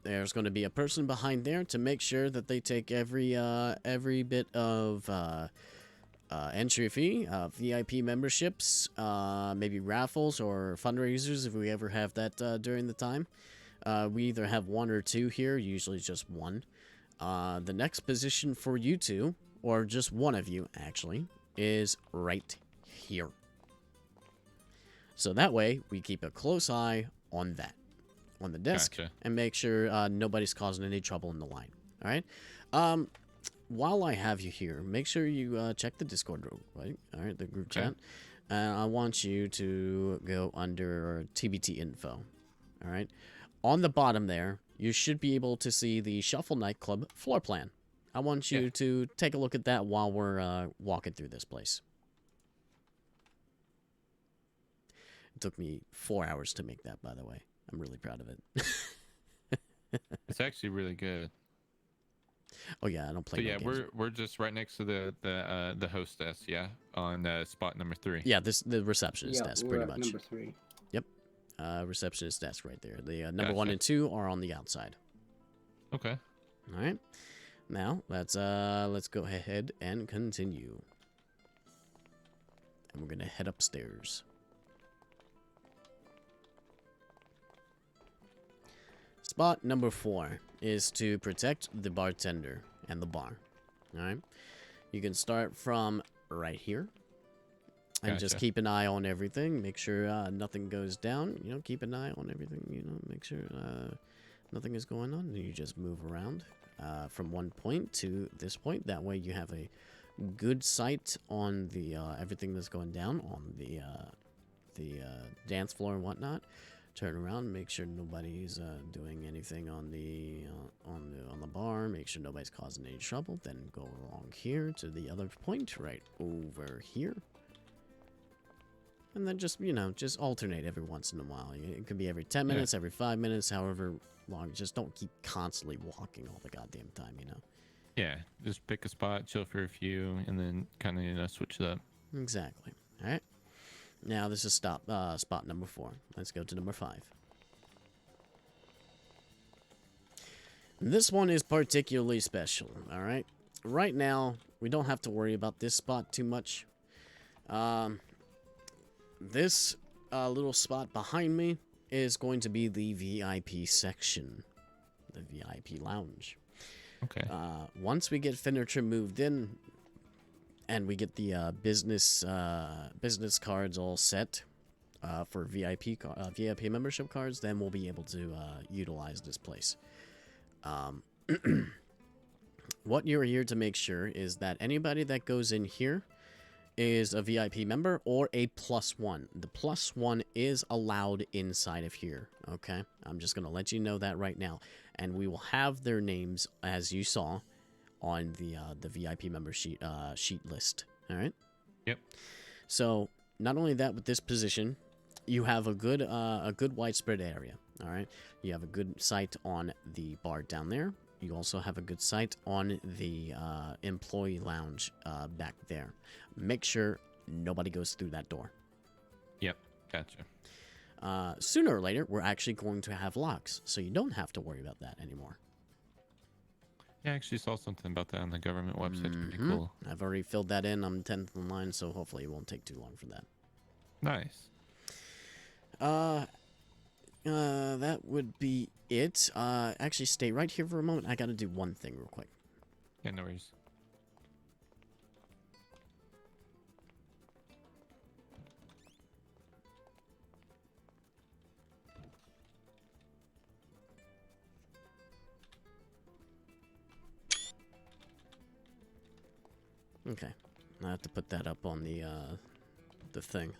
There's going to be a person behind there to make sure that they take every bit of entry fee, VIP memberships, maybe raffles or fundraisers if we ever have that during the time. We either have 1 or 2 here, usually just 1. The next position for you two, or just one of you actually, is right here. So that way we keep a close eye on that, on the desk, and make sure nobody's causing any trouble in the line. All right. While I have you here, make sure you check the Discord group, right? All right, the group chat. And I want you to go under TBT info. All right. On the bottom there, you should be able to see the Shuffle Nightclub floor plan. I want you to take a look at that while we're walking through this place. took me 4 hours to make that, by the way. I'm really proud of it. It's actually really good. Oh yeah, I don't play. So no yeah, games. we're just right next to the hostess. Yeah, on spot number 3. Yeah, the receptionist Yeah, desk, we're pretty at much. number 3. Yep, receptionist desk right there. The number Gotcha. 1 and 2 are on the outside. Okay. All right. Now let's go ahead and continue. And we're gonna head upstairs. Spot number 4 is to protect the bartender and the bar. All right. You can start from right here. And just Gotcha. keep an eye on everything. Make sure nothing goes down. You know, keep an eye on everything. You know, make sure nothing is going on. And you just move around from one point to this point. That way you have a good sight on the everything that's going down on the dance floor and whatnot. Turn around, make sure nobody's doing anything on the bar. Make sure nobody's causing any trouble. Then go along here to the other point, right over here. And then just, you know, just alternate every once in a while. It could be every 10 minutes, every 5 minutes, however long. Just don't keep constantly walking all the goddamn time, you know? Yeah, just pick a spot, chill for a few, and then kind of, you know, switch it up. Exactly. All right. Now this is spot number 4. Let's go to number 5. This one is particularly special, all right? Right now, we don't have to worry about this spot too much. This little spot behind me is going to be the VIP section, the VIP lounge. Okay. Once we get furniture moved in, and we get the business cards all set for VIP membership cards, then we'll be able to utilize this place. What you're here to make sure is that anybody that goes in here is a VIP member or a +1. The +1 is allowed inside of here, okay? I'm just going to let you know that right now. And we will have their names, as you saw, on the VIP member sheet list, all right? Yep. So, not only that, with this position, you have a good widespread area, all right? You have a good sight on the bar down there. You also have a good sight on the employee lounge back there. Make sure nobody goes through that door. Yep, gotcha. Sooner or later, we're actually going to have locks, so you don't have to worry about that anymore. Yeah, I actually saw something about that on the government website. It's pretty cool. I've already filled that in. I'm 10th in line, so hopefully it won't take too long for that. Nice. That would be it. Actually, stay right here for a moment. I gotta do one thing real quick. Yeah, no worries. Okay. I have to put that up on the thing.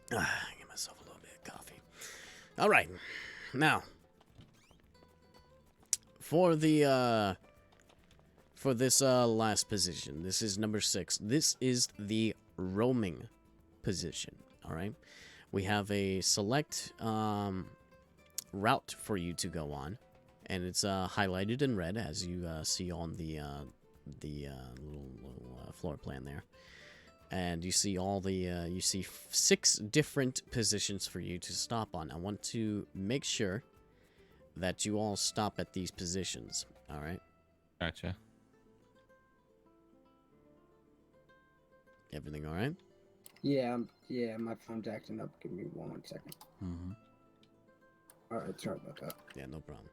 Give myself a little bit of coffee. All right. Now, for the for this last position, this is number 6. This is the roaming position. All right. We have a select route for you to go on, and it's highlighted in red, as you see on the little floor plan there. And you see all the you see 6 different positions for you to stop on. I want to make sure that you all stop at these positions. All right. Gotcha. Everything all right? Yeah, my phone's acting up. Give me 1 second. Alright, sorry about that. Yeah, no problem.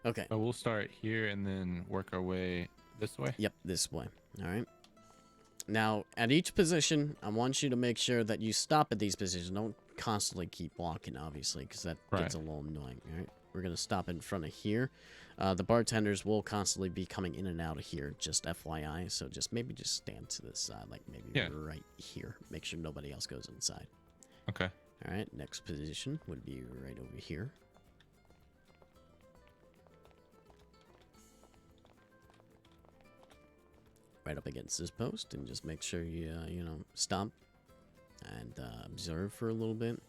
Okay. So we'll start here and then work our way this way? Yep, this way. All right. Now, at each position, I want you to make sure that you stop at these positions. Don't constantly keep walking, obviously, because that gets a little annoying. All right. We're going to stop in front of here. The bartenders will constantly be coming in and out of here, just FYI. So maybe just stand to this side, like maybe right here. Make sure nobody else goes inside. Okay. All right. Next position would be right over here. right up against this post, and just make sure you, you know, stop and observe for a little bit,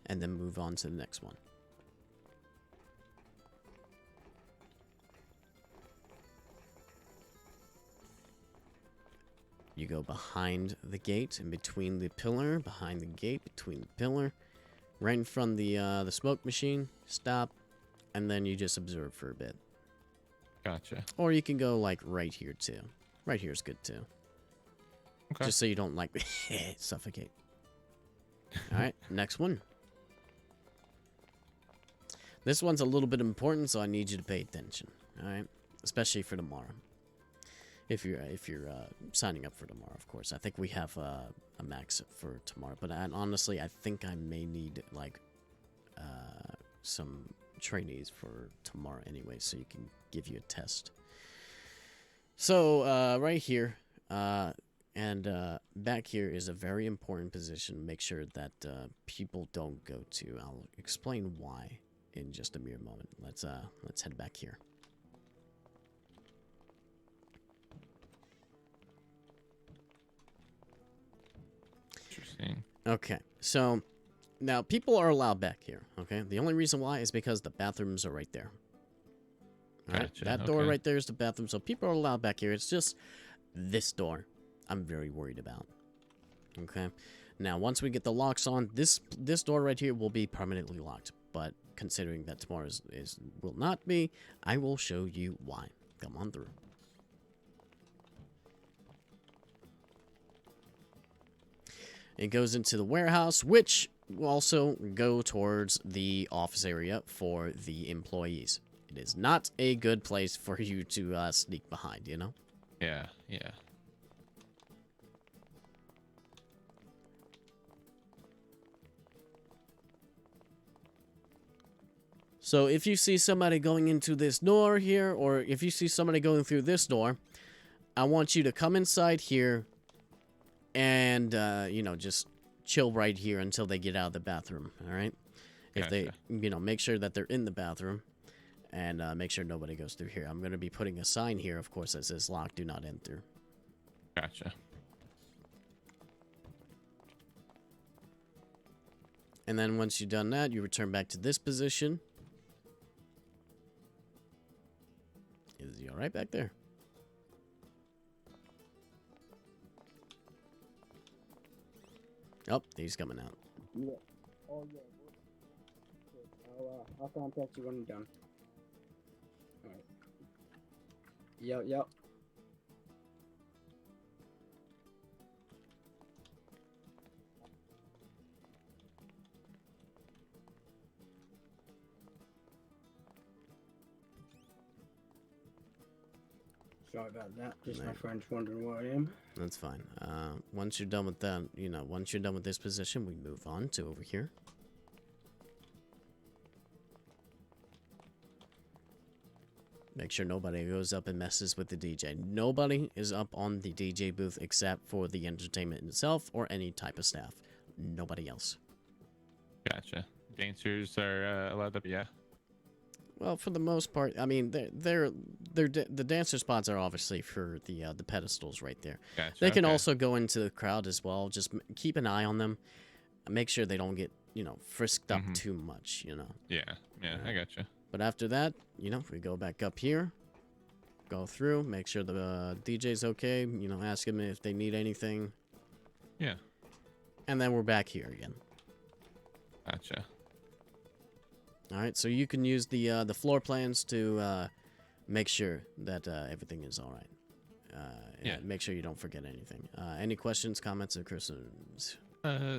and then move on to the next one. You go behind the gate, in between the pillar, behind the gate, between the pillar, right in front of the smoke machine. Stop, and then you just observe for a bit. Gotcha. Or you can go like right here too. Right here is good too. Okay. Just so you don't like suffocate. All right, next one. This one's a little bit important, so I need you to pay attention. All right, especially for tomorrow. If you're signing up for tomorrow, of course. I think we have a max for tomorrow, but honestly, I think I may need like some trainees for tomorrow anyway, so you can give you a test. So right here, and back here is a very important position. Make sure that people don't go to. I'll explain why in just a mere moment. Let's head back here. Interesting. Okay, so now people are allowed back here. Okay, the only reason why is because the bathrooms are right there. All right, Gotcha, that door okay. right there is the bathroom, so people are allowed back here. It's just this door I'm very worried about. Okay, now once we get the locks on, this door right here will be permanently locked. But considering that tomorrow will not be, I will show you why. Come on through. It goes into the warehouse, which will also go towards the office area for the employees. It is not a good place for you to sneak behind, you know? Yeah, yeah. So if you see somebody going into this door here, or if you see somebody going through this door, I want you to come inside here and, you know, just chill right here until they get out of the bathroom, all right? If they, you know, make sure that they're in the bathroom and make sure nobody goes through here. I'm going to be putting a sign here, of course, that says lock, do not enter. Gotcha. And then once you've done that, you return back to this position. Is he all right back there? Oh, he's coming out. Yeah. Oh, yeah. I'll contact you when I'm done. Alright. Yep. Sorry about that. Just my friends wondering where I am. That's fine. Once you're done with that, you know, once you're done with this position, we move on to over here. Make sure nobody goes up and messes with the DJ. Nobody is up on the DJ booth except for the entertainment itself or any type of staff. Nobody else. Gotcha. Dancers are allowed up, yeah? Well, for the most part, I mean, the dancer spots are obviously for the pedestals right there. Gotcha, They can okay. also go into the crowd as well. Just keep an eye on them. Make sure they don't get, you know, frisked up too much, you know. Yeah, I gotcha. But after that, you know, we go back up here, go through, make sure the DJ's okay, you know, ask them if they need anything. Yeah. And then we're back here again. Gotcha. All right, so you can use the floor plans to make sure that everything is all right. Yeah. Make sure you don't forget anything. Any questions, comments, or criticisms?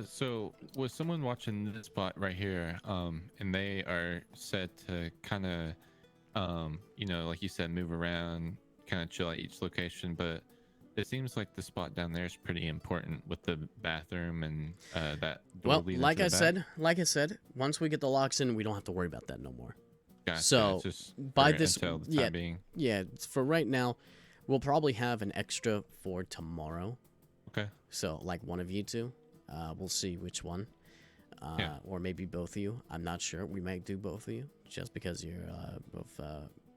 So with someone watching this spot right here, and they are set to kind of, you know, like you said, move around, kind of chill at each location, but it seems like the spot down there is pretty important with the bathroom and that door Well, leading like to I the back. said, once we get the locks in, we don't have to worry about that no more. Gotcha, So it's just by for this, until the yeah, time being. yeah, for right now, we'll probably have an extra for tomorrow. Okay. So like one of you two, we'll see which one, or maybe both of you. I'm not sure. We might do both of you just because you're both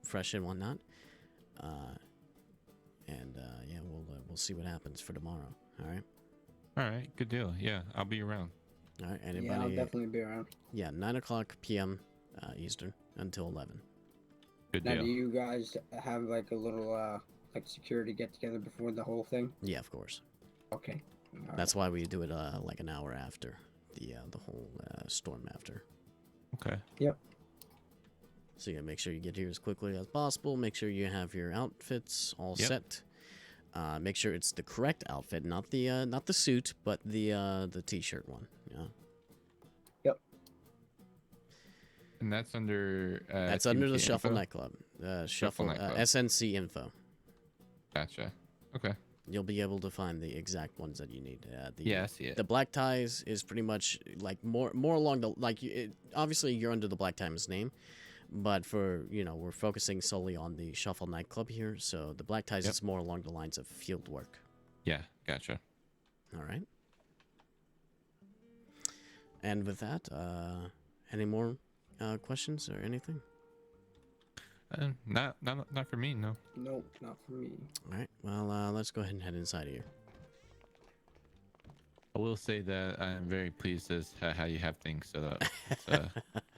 fresh and whatnot. and yeah, we'll see what happens for tomorrow. All right. All right, good deal. Yeah, I'll be around. All right. Anybody? Yeah, I'll definitely be around. Yeah, 9 p.m. Eastern until 11. Good Now, deal. do you guys have like a little like security get together before the whole thing? Yeah, of course. Okay. All That's why we do it like an hour after the whole storm after. Okay. Yep. So you gotta make sure you get here as quickly as possible. Make sure you have your outfits all Yep. set. Make sure it's the correct outfit, not the suit, but the t-shirt one. Yeah. Yep. And that's under. That's under the TBT Shuffle info? Nightclub. Shuffle Nightclub. SNC info. Gotcha. Okay. You'll be able to find the exact ones that you need. Yeah, I see it. The black ties is pretty much like more along the obviously you're under the black ties name, but for we're focusing solely on the Shuffle Nightclub here, so the black ties is more along the lines of field work. Yeah, gotcha. All right. And with that, any more questions or anything? Not for me, no. Nope, not for me. All right. Well, let's go ahead and head inside here. I will say that I'm very pleased as how you have things set up. It's,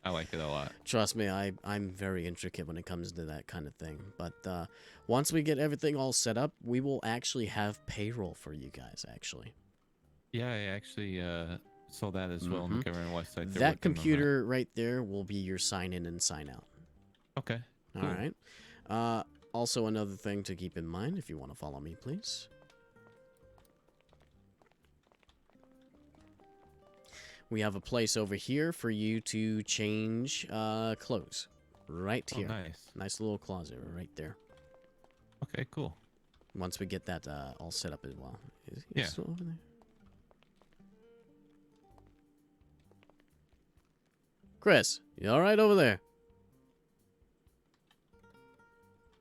I like it a lot. Trust me, I'm very intricate when it comes to that kind of thing. But once we get everything all set up, we will actually have payroll for you guys, actually. Yeah, I actually saw that as well on the government website. They're That working on computer right there will be your sign in and sign out. Okay. All right. Also, another thing to keep in mind, if you want to follow me, please. We have a place over here for you to change clothes. Right here. Oh, nice. Nice little closet right there. Okay, cool. Once we get that all set up as well. Is he Yeah. still over there? Chris, you alright over there?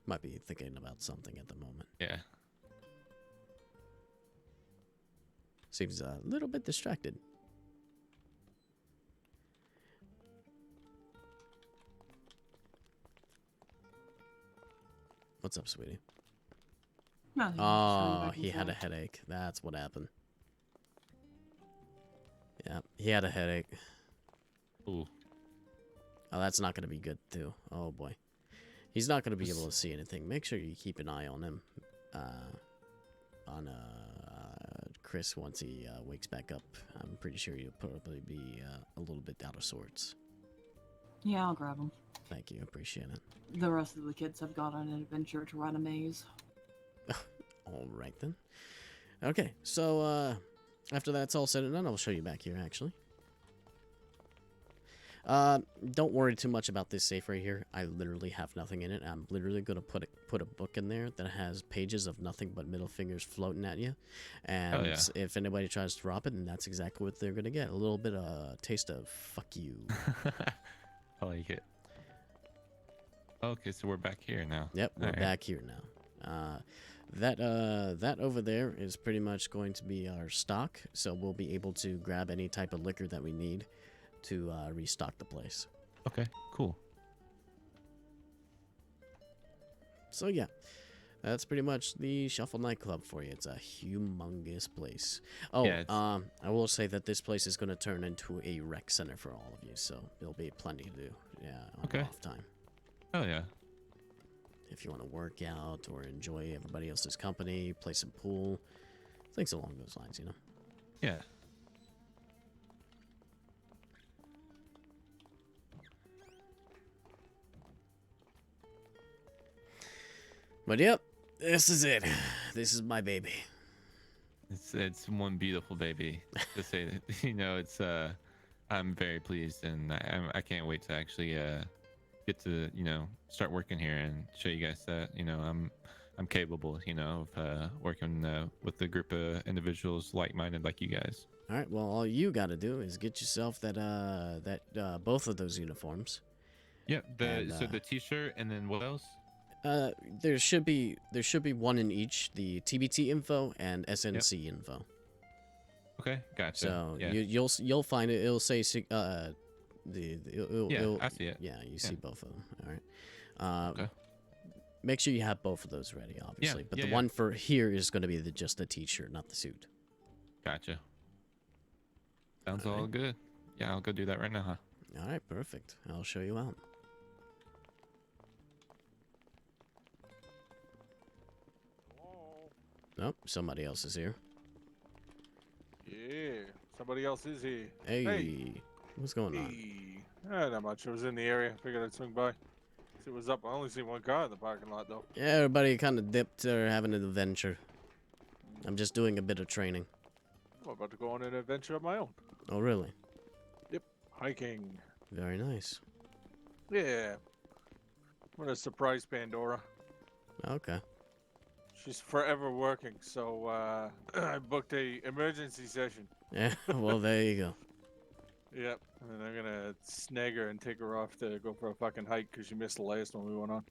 Might be thinking about something at the moment. Yeah. Seems a little bit distracted. What's up, sweetie? Nothing, just Oh, going back he had a inside. headache. That's what happened. Yeah, he had a headache. Ooh. Oh, that's not going to be good, too. Oh, boy. He's not going to be able to see anything. Make sure you keep an eye on him. Chris, once he wakes back up, I'm pretty sure he'll probably be a little bit out of sorts. Yeah, I'll grab him. Thank you. Appreciate it. The rest of the kids have gone on an adventure to run a maze. All right, then. Okay, so after that's all said and done, I'll show you back here, actually. Don't worry too much about this safe right here. I literally have nothing in it. I'm literally gonna put a book in there that has pages of nothing but middle fingers floating at you, and yeah. if anybody tries to drop it, then that's exactly what they're gonna get. A little bit of taste of fuck you. I like it. Okay, so we're back here now. Yep, we're All right. back here now. That over there is pretty much going to be our stock, so we'll be able to grab any type of liquor that we need to restock the place. Okay, cool. So yeah, that's pretty much the Shuffle Nightclub for you. It's a humongous place. Oh, Yeah, I will say that this place is going to turn into a rec center for all of you, so there'll be plenty to do. Yeah, on Okay. off time. Oh yeah. If you want to work out or enjoy everybody else's company, play some pool, things along those lines, you know. Yeah. But yep, this is it. This is my baby. It's one beautiful baby. To say that, it's I'm very pleased, and I can't wait to actually get to start working here and show you guys that I'm capable of working with a group of individuals like-minded like you guys. All right. Well, all you got to do is get yourself that both of those uniforms. Yeah. And, So the T-shirt, and then what else? There should be one in each: the TBT info and SNC info. Okay, gotcha. So yeah. you'll find it. It'll say I see it. Yeah, you see both of them. All right. Okay. make sure you have both of those ready, obviously. But yeah, the yeah. one for here is going to be just the t-shirt, not the suit. Gotcha. Sounds all good. Yeah, I'll go do that right now, huh? All right, perfect. I'll show you out. Nope, somebody else is here. Yeah, somebody else is here. Hey, what's going on? Hey. Not much. I was in the area. Figured I'd swing by. See what's up. I only see one car in the parking lot, though. Yeah, everybody kind of dipped or having an adventure. I'm just doing a bit of training. I'm about to go on an adventure of my own. Oh, really? Yep, hiking. Very nice. Yeah. I'm gonna surprise Pandora. Okay. She's forever working, so I booked a emergency session. Yeah, well, there you go. Yep, and I'm gonna snag her and take her off to go for a fucking hike because she missed the last one we went on.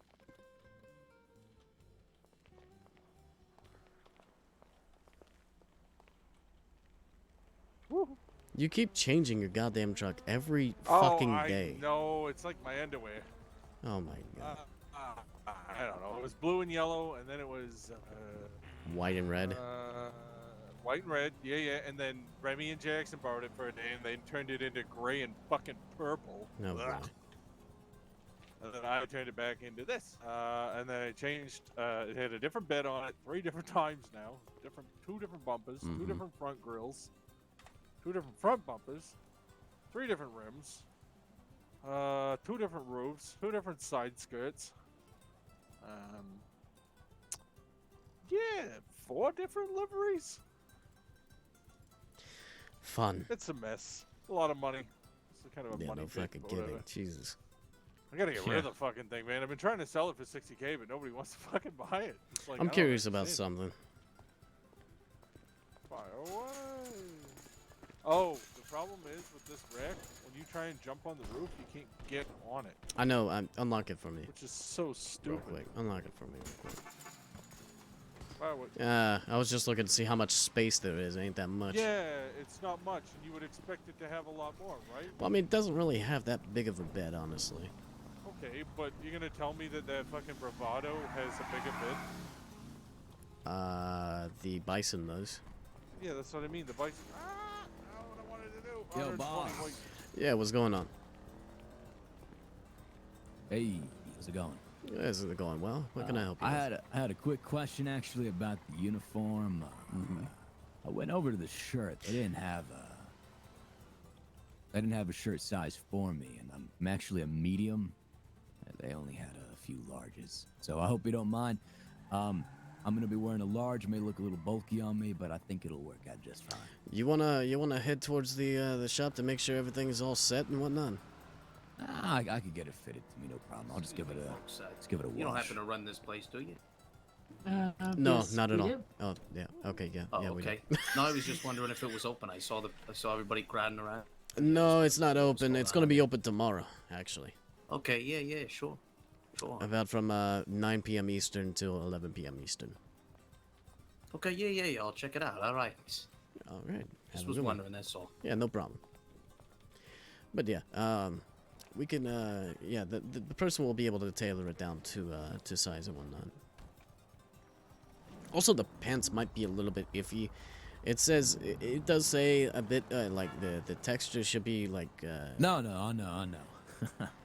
You keep changing your goddamn truck every fucking day. No, it's like my underwear. Oh my god. I don't know. It was blue and yellow, and then it was White and red. white and red. Yeah. And then Remy and Jackson borrowed it for a day, and they turned it into gray and fucking purple. No boy. And then I turned it back into this. And then I changed. It had a different bed on it 3 different times now. Two different bumpers, 2 different front grills, 2 different front bumpers, 3 different rims, 2 different roofs, 2 different side skirts. Yeah, 4 different liveries. Fun. It's a mess. A lot of money. It's kind of a Yeah, money no pit, fucking but kidding. whatever. Jesus. I gotta get rid of the fucking thing, man. I've been trying to sell it for 60K, but nobody wants to fucking buy it. It's like, I I'm don't curious about understand. something. Fire away. Oh, the problem is with this wreck, when you try and jump on the roof, you can't get on it. I know. Unlock it for me. Which is so stupid. Real quick. Unlock it for me. Real quick. Why would- I was just looking to see how much space there is. Ain't that much. Yeah, it's not much, and you would expect it to have a lot more, right? Well, I mean, it doesn't really have that big of a bed, honestly. Okay, but you're gonna tell me that fucking Bravado has a bigger bid? The bison does. Yeah, that's what I mean. The bison. Ah, I don't know what I wanted to do. Yo, 120 boss. weight. Yeah, what's going on? Hey, how's it going? Yeah, is it going well? What can I help you with? I had a quick question actually about the uniform. I went over to the shirt. They didn't have a shirt size for me, and I'm actually a medium. They only had a few larges, so I hope you don't mind. I'm gonna be wearing a large. May look a little bulky on me, but I think it'll work out just fine. You wanna head towards the shop to make sure everything is all set and whatnot? I could get it fitted to me, no problem. I'll just give it a wash. You don't happen to run this place, do you? No, yes, not at we all. do. Oh, yeah. Okay, yeah. Oh, yeah, we do. okay. No, I was just wondering if it was open. I saw everybody crowding around. No, it's not open. It's gonna be open tomorrow, actually. Okay, yeah, sure. About from 9 p.m. Eastern till 11 p.m. Eastern. Okay, yeah. I'll check it out. All right. All right. Just Have a was good one. wondering. That's all. Yeah, no problem. But yeah, we can. Yeah, the person will be able to tailor it down to size and whatnot. Also, the pants might be a little bit iffy. It says it does say a bit like the texture should be like. No.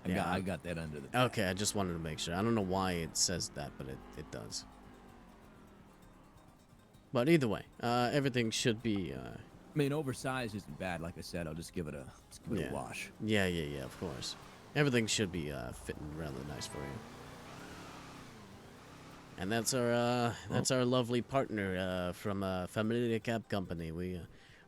I got that under the. Okay, I just wanted to make sure. I don't know why it says that, but it does. But either way, everything should be. I mean, oversized isn't bad. Like I said, I'll just give it a wash. Yeah, of course. Everything should be fitting rather nice for you. And that's our lovely partner from Familia Cab Company.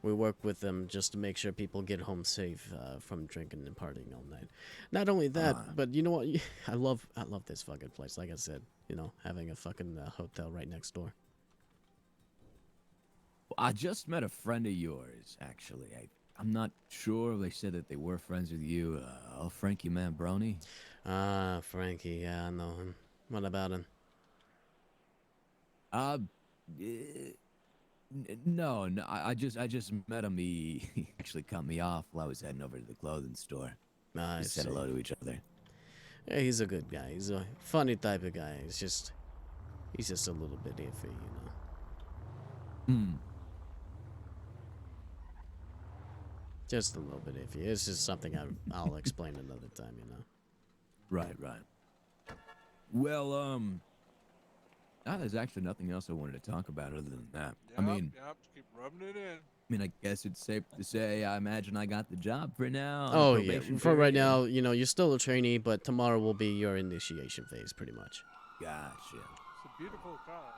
We work with them just to make sure people get home safe from drinking and partying all night. Not only that, but you know what? I love this fucking place. Like I said, having a fucking hotel right next door. I just met a friend of yours, actually. I'm not sure. They said that they were friends with you. Frankie Mambroni. Frankie. Yeah, I know him. What about him? No. I just met him. He actually cut me off while I was heading over to the clothing store. I We said see. hello to each other. Yeah, he's a good guy. He's a funny type of guy. He's just a little bit iffy, you know. Hmm. Just a little bit iffy. It's just something I'll explain another time, you know. Right. Well, there's actually nothing else I wanted to talk about other than that. I mean, just keep rubbing it in. I guess it's safe to say I imagine I got the job for now. Oh yeah, for right now, you know, you're still a trainee, but tomorrow will be your initiation phase, pretty much. Gotcha. It's a beautiful car.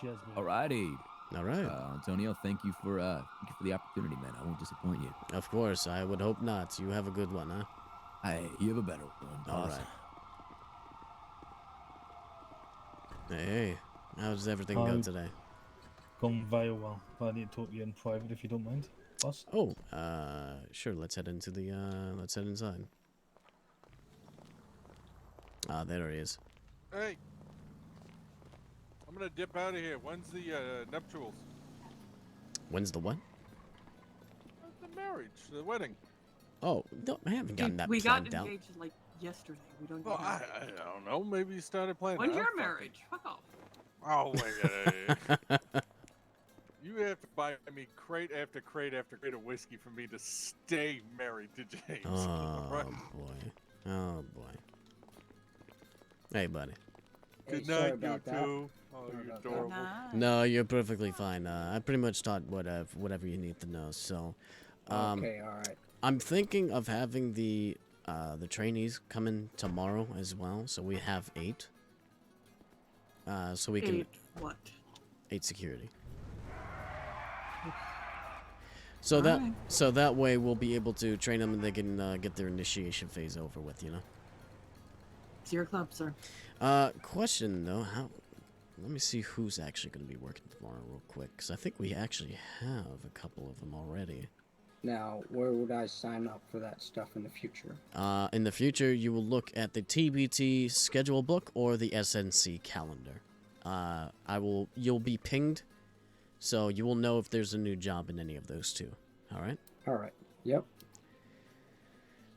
Cheers, man. Alrighty. All right. Antonio, thank you for the opportunity, man. I won't disappoint you. Of course, I would hope not. You have a good one, huh? Hey, you have a better one, boss. All right. Hey, how's everything go today? Gone very well. But I need to talk to you in private if you don't mind, boss. Oh, sure. Let's head into the let's head inside. Ah, there he is. Hey, I'm gonna dip out of here. When's the nuptials? When's the what? The marriage, the wedding. Oh, no, I haven't gotten that We got planned out. engaged like yesterday. We don't. Well, get I married. don't know. Maybe you started planning. When's it. your marriage? Fuck off. Oh wait. You have to buy me crate after crate after crate of whiskey for me to stay married to James. Oh Right? boy. Oh boy. Hey, buddy. Good sorry night, you about that. two. Oh, you're adorable. No, you're perfectly fine. I pretty much taught whatever you need to know. So, Okay, all right. I'm thinking of having the trainees come in tomorrow as well. So we have 8. So we can 8 what? 8 security. So that way we'll be able to train them and they can get their initiation phase over with, you know. It's your club, sir. Question though, let me see who's actually going to be working tomorrow real quick, because I think we actually have a couple of them already. Now, where would I sign up for that stuff in the future? In the future, you will look at the TBT schedule book or the SNC calendar. You'll be pinged, so you will know if there's a new job in any of those two. All right? All right. Yep.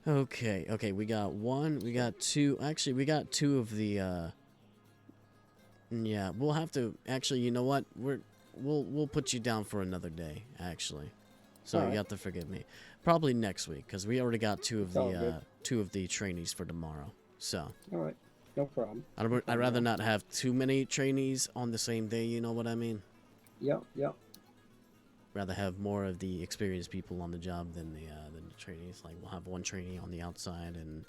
Okay, we got 1, we got 2, actually, we got 2 of the, yeah, we'll have to, actually, you know what, we'll put you down for another day, actually, so All you right. have to forgive me, probably next week, because we already got 2 of It's all the, good. 2 of the trainees for tomorrow, so. All right. No problem. I'd rather not have too many trainees on the same day, you know what I mean? Yep. Rather have more of the experienced people on the job than the trainees. Like, we'll have 1 trainee on the outside and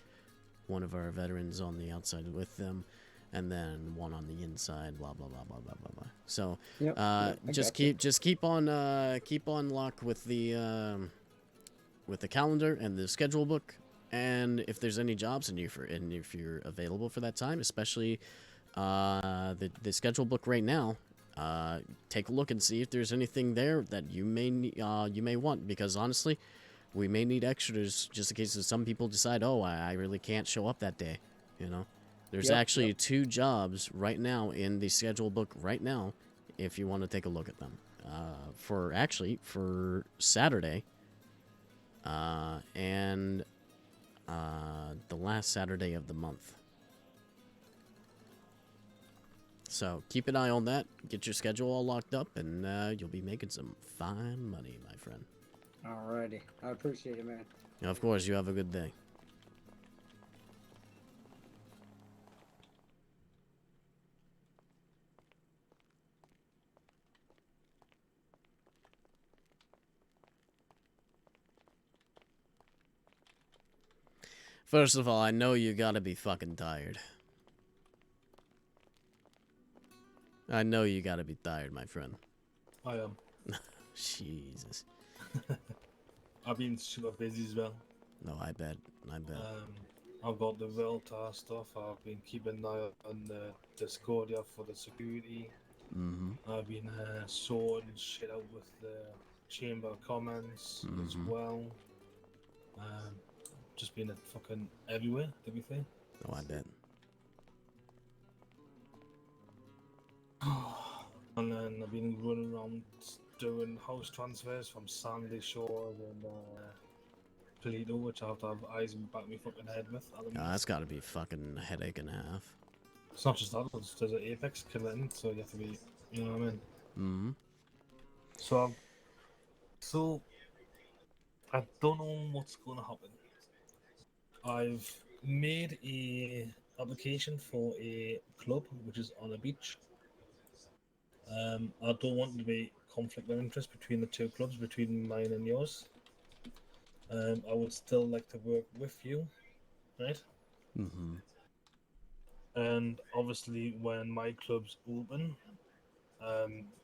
1 of our veterans on the outside with them, and then 1 on the inside. Blah blah blah blah blah blah blah. So, Yep, I just gotcha. keep on lock with the calendar and the schedule book. And if there's any jobs and if you're available for that time, especially the schedule book right now. Take a look and see if there's anything there that you may want, because honestly, we may need extras just in case some people decide, oh, I really can't show up that day, you know. There's actually 2 jobs right now in the schedule book right now, if you want to take a look at them. For Saturday, and the last Saturday of the month. So keep an eye on that. Get your schedule all locked up, and you'll be making some fine money, my friend. Alrighty. I appreciate it, man. And of course, you have a good day. First of all, I know you gotta be fucking tired. I know you gotta be tired, my friend. I am. Jesus. I've been super busy as well. No, I bet. I've got the Veltar stuff. I've been keeping an eye on the Discordia for the security. I've been sorting shit out with the Chamber of Commons as well. Just been fucking everywhere, to be fair. Oh, I bet. And then I've been running around doing house transfers from Sandy Shore and Polito, which I have to have eyes and back me fucking head with. At the minute. That's got to be fucking a headache and a half. It's not just that, there's an Apex killing, so you have to be, you know what I mean? Mm-hmm. So I don't know what's going to happen. I've made a application for a club which is on a beach. I don't want to be conflict of interest between the two clubs, between mine and yours. I would still like to work with you, right? Mm-hmm. And obviously, when my club's open,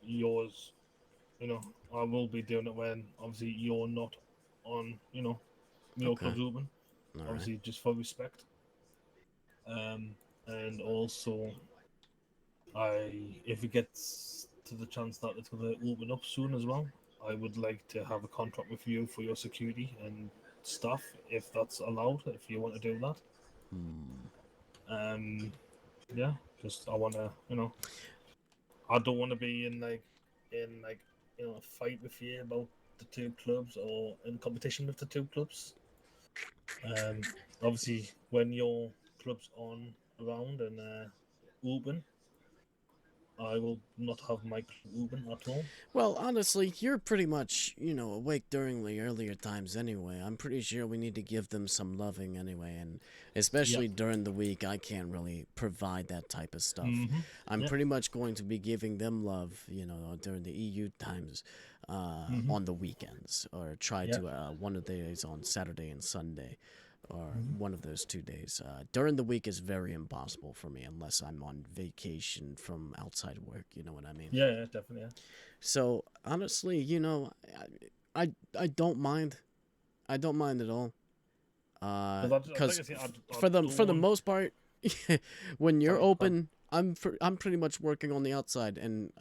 yours, I will be doing it when obviously you're not on, your Okay. club's open. All Obviously, right. just for respect. And also, if it gets to the chance that it's going to open up soon as well, I would like to have a contract with you for your security and stuff, if that's allowed, if you want to do that. Yeah, just I want to, I don't want to be in a fight with you about the two clubs or in competition with the two clubs. Obviously, when your club's on around and open, I will not have my club open at all. Well, honestly, you're pretty much, awake during the earlier times anyway. I'm pretty sure we need to give them some loving anyway, and especially during the week, I can't really provide that type of stuff. I'm pretty much going to be giving them love, during the EU times, on the weekends, or try to one of the days on Saturday and Sunday, or one of those 2 days. During the week is very impossible for me unless I'm on vacation from outside work. You know what I mean? Yeah, definitely. Yeah. So honestly, I don't mind. I don't mind at all. Because for the most part, when you're open, I'm pretty much working on the outside, and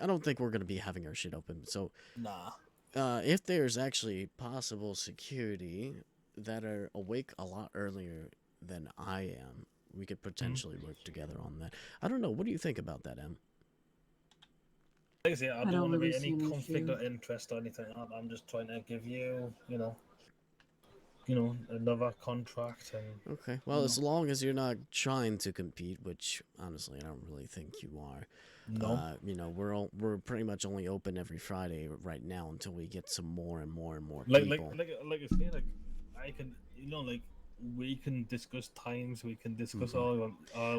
I don't think we're gonna be having our shit open. So if there's actually possible security that are awake a lot earlier than I am, we could potentially work together on that. I don't know. What do you think about that, Em? Like I say, I don't want to really be any see an conflict issue. of interest or anything. I'm just trying to give you, another contract and. Okay. Well, as long as you're not trying to compete, which honestly I don't really think you are. No. We're pretty much only open every Friday right now until we get some more and more and more Like people. I say, I can, we can discuss times. We can discuss. I'll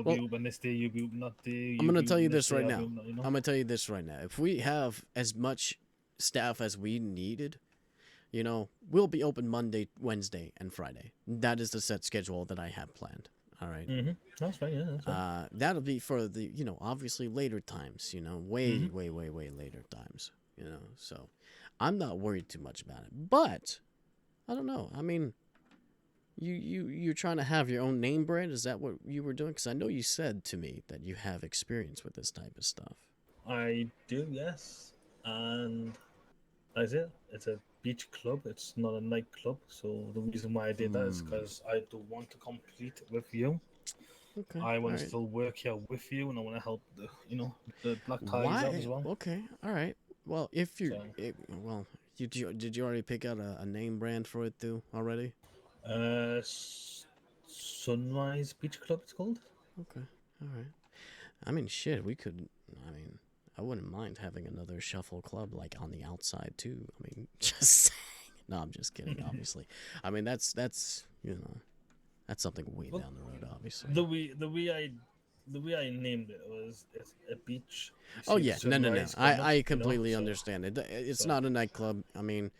be open this day. You be open that day. I'm gonna tell you this right now. I'm gonna tell you this right now. If we have as much staff as we needed, we'll be open Monday, Wednesday, and Friday. That is the set schedule that I have planned. All right. That's fine. Yeah, that's fine. That'll be for the obviously later times. Way later times. So I'm not worried too much about it. But I don't know. I mean, you're trying to have your own name brand? Is that what you were doing? Because I know you said to me that you have experience with this type of stuff. I do, yes. And that's it. It's a beach club. It's not a nightclub. So the reason why I did that is because I don't want to compete with you. Okay. I want to still work here with you, and I want to help the black ties out as well. Okay. All right. Well, if you, did you already pick out a name brand for it too already? Sunrise Beach Club, it's called. Okay. All right. I mean, shit. We could. I mean, I wouldn't mind having another shuffle club like on the outside too. I mean, just saying. No, I'm just kidding. Obviously, I mean that's that's something way down the road. Obviously, the way I named it was it's a beach. Oh yeah, no. I completely understand it. It's not a nightclub. I mean,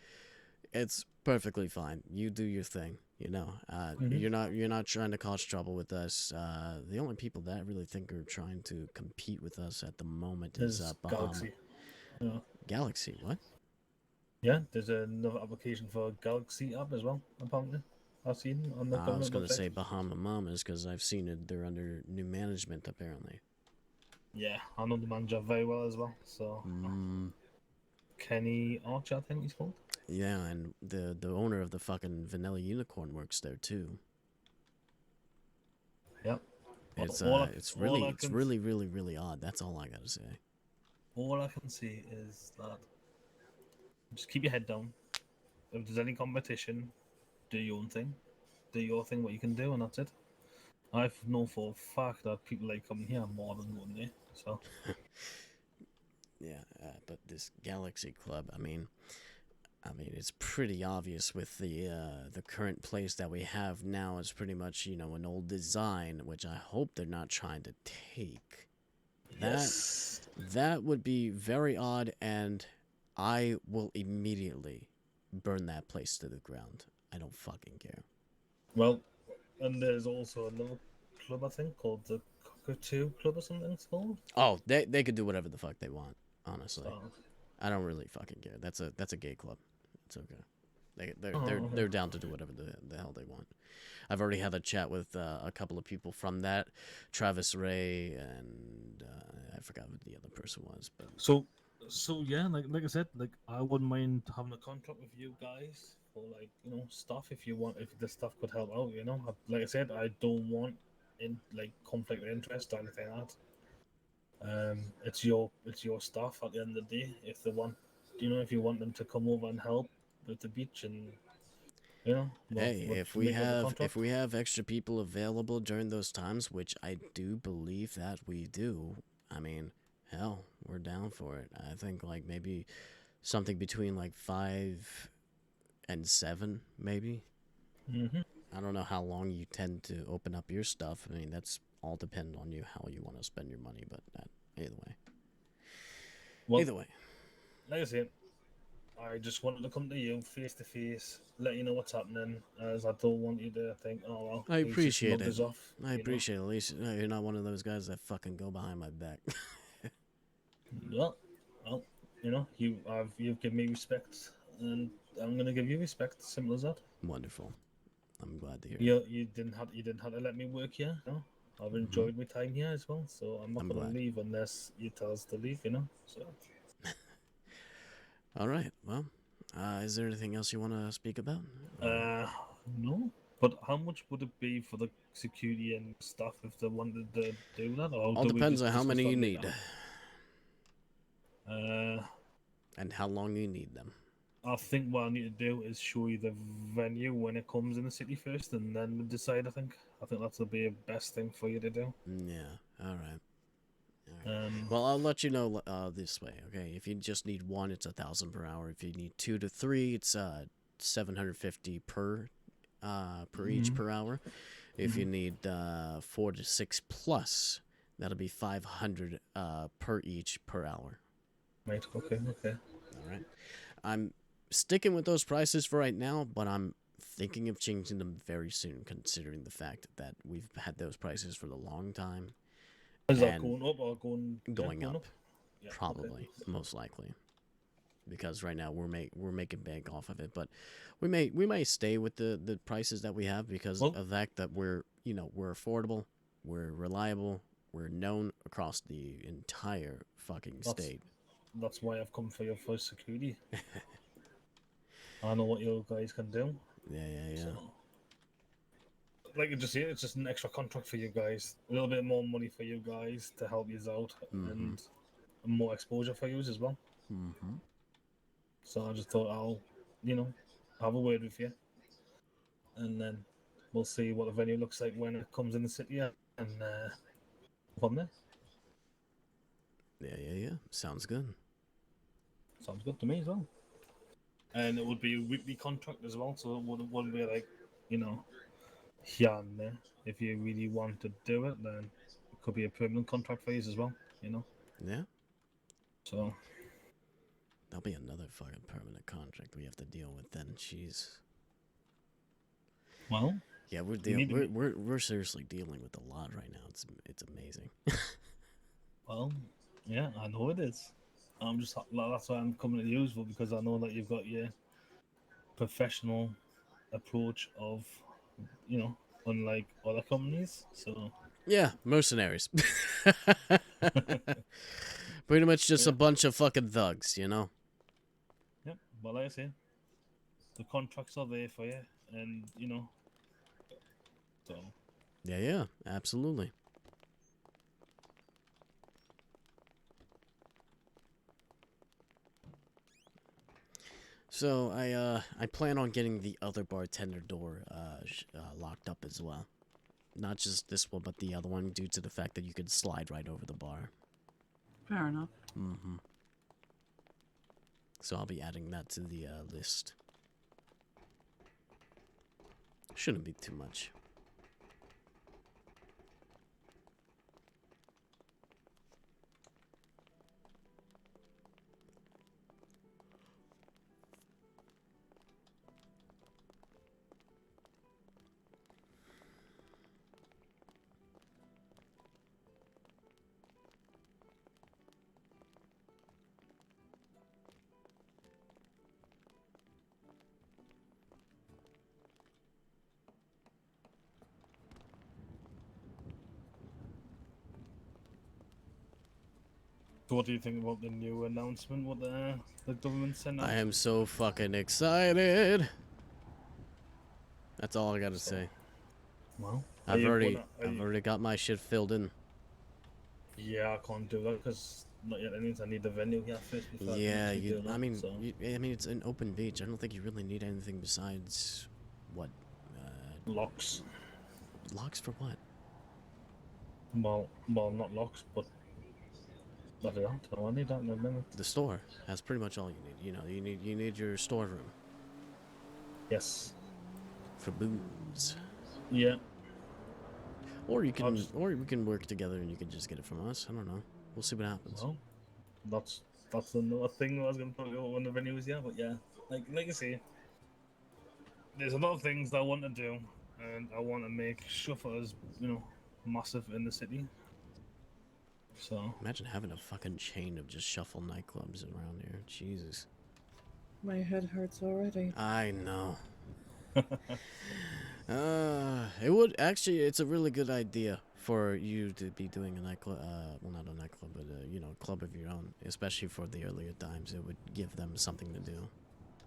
it's perfectly fine. You do your thing. You're not trying to cause trouble with us. The only people that I really think are trying to compete with us at the moment is Bahama. Galaxy. Yeah. Galaxy, what? Yeah, there's another application for Galaxy app as well. Apparently, I've seen on the. I was gonna say Bahama Mamas because I've seen it. They're under new management apparently. Yeah, I know the manager very well as well. So. Kenny Archer, I think he's called. Yeah, and the owner of the fucking Vanilla Unicorn works there too. Yep. It's really odd. That's all I gotta say. All I can say is that just keep your head down. If there's any competition, do your own thing, do your thing, what you can do, and that's it. I've known for a fact that people like coming here more than going there. So Yeah, but this Galaxy Club, I mean, it's pretty obvious with the current place that we have now is pretty much, you know, an old design, which I hope they're not trying to take. That would be very odd, and I will immediately burn that place to the ground. I don't fucking care. well, and there's also another club I think called the Cockatoo Club or something it's called. Oh, they could do whatever the fuck they want, honestly. So, I don't really fucking care. That's a gay club. It's okay. They're okay. they're down to do whatever the hell they want. I've already had a chat with a couple of people from that, Travis Ray, and I forgot who the other person was, but So yeah, like I said, like I wouldn't mind having a contract with you guys for like stuff if you want, if the stuff could help out. Like I said, I don't want like conflict of interest or anything like that. It's your stuff at the end of the day. If they want, if you want them to come over and help with the beach and hey, if we make up a have contract. extra people available during those times, which I do believe that we do, I mean, hell, we're down for it. I think like maybe something between like 5 and 7, maybe. Mhm. I don't know how long you tend to open up your stuff. I mean, that's all dependent on you how you want to spend your money, but either way. Well, Either way. Like I said, I just wanted to come to you face to face, let you know what's happening, as I don't want you to think, oh well, I he's just appreciate mugged it. us off. I appreciate it. At least you're not one of those guys that fucking go behind my back. Well, you've given me respect, and I'm gonna give you respect. Simple as that. Wonderful. I'm glad to hear it. You didn't have to let me work here. I've enjoyed my time here as well, so I'm not gonna glad. leave unless you tell us to leave. So. All right. Well, is there anything else you want to speak about? No. But how much would it be for the security and stuff if they wanted to do that? Or All do we depends just on how discuss many that you later? need. And how long you need them. I think what I need to do is show you the venue when it comes in the city first, and then we decide. I think that's the best thing for you to do. Yeah. All right. Well, I'll let you know this way. Okay. If you just need one, it's 1,000 per hour. If you need 2 to 3, it's 750 per each Mhm. per hour. If you Mhm. need 4 to 6 plus, that'll be 500 per each per hour. Right. Okay. All right. I'm sticking with those prices for right now, but I'm thinking of changing them very soon, considering the fact that we've had those prices for a long time. Is that and going up or going up? Yeah, Probably, okay. most likely, because right now we're making bank off of it. But we may stay with the prices that we have because of the fact that we're affordable, we're reliable, we're known across the entire fucking state. That's why I've come for your first security. I know what you guys can do. Yeah. So, like you just said, it's just an extra contract for you guys. A little bit more money for you guys to help you out, and more exposure for you as well. Mm-hmm. So I just thought I'll, have a word with you, and then we'll see what the venue looks like when it comes in the city, and from there. Yeah. Sounds good. Sounds good to me as well. And it would be a weekly contract as well, so it wouldn't be like, here and there. If you really want to do it, then it could be a permanent contract for you as well, Yeah. So That'll be another fucking permanent contract we have to deal with then. Jeez. Well. Yeah, we're seriously dealing with a lot right now. It's amazing. Well, yeah, I know it is. That's why I'm coming to you for, because I know that you've got your professional approach of, unlike other companies. So yeah, mercenaries. Pretty much just a bunch of fucking thugs, Yep. Well, like I say, the contracts are there for you, and so. Yeah, absolutely. So I plan on getting the other bartender door locked up as well. Not just this one, but the other one, due to the fact that you could slide right over the bar. Fair enough. Mm-hmm. So I'll be adding that to the list. Shouldn't be too much. So what do you think about the new announcement? What the government sent out? I am so fucking excited. That's all I gotta say. Well, I've already got my shit filled in. Yeah, I can't do that because not yet. I need the venue here first before Yeah, I can do that. I mean, so. I mean, it's an open beach. I don't think you really need anything besides what? Locks. Locks for what? Well, not locks, but I don't know. I need that in a minute. The store has pretty much all you need. You know, you need your storeroom. Yes. For booze. Yeah. Or you can, or we can work together and you can just get it from us. I don't know. We'll see what happens. Well, that's another thing I was going to talk about when the venue was here. But yeah, like you say, there's a lot of things that I want to do, and I want to make Shuffle as massive in the city. So imagine having a fucking chain of just shuffle nightclubs around here. Jesus. My head hurts already. I know. It would actually. It's a really good idea for you to be doing a nightclub. Well, not a nightclub, but a club of your own. Especially for the earlier times, it would give them something to do.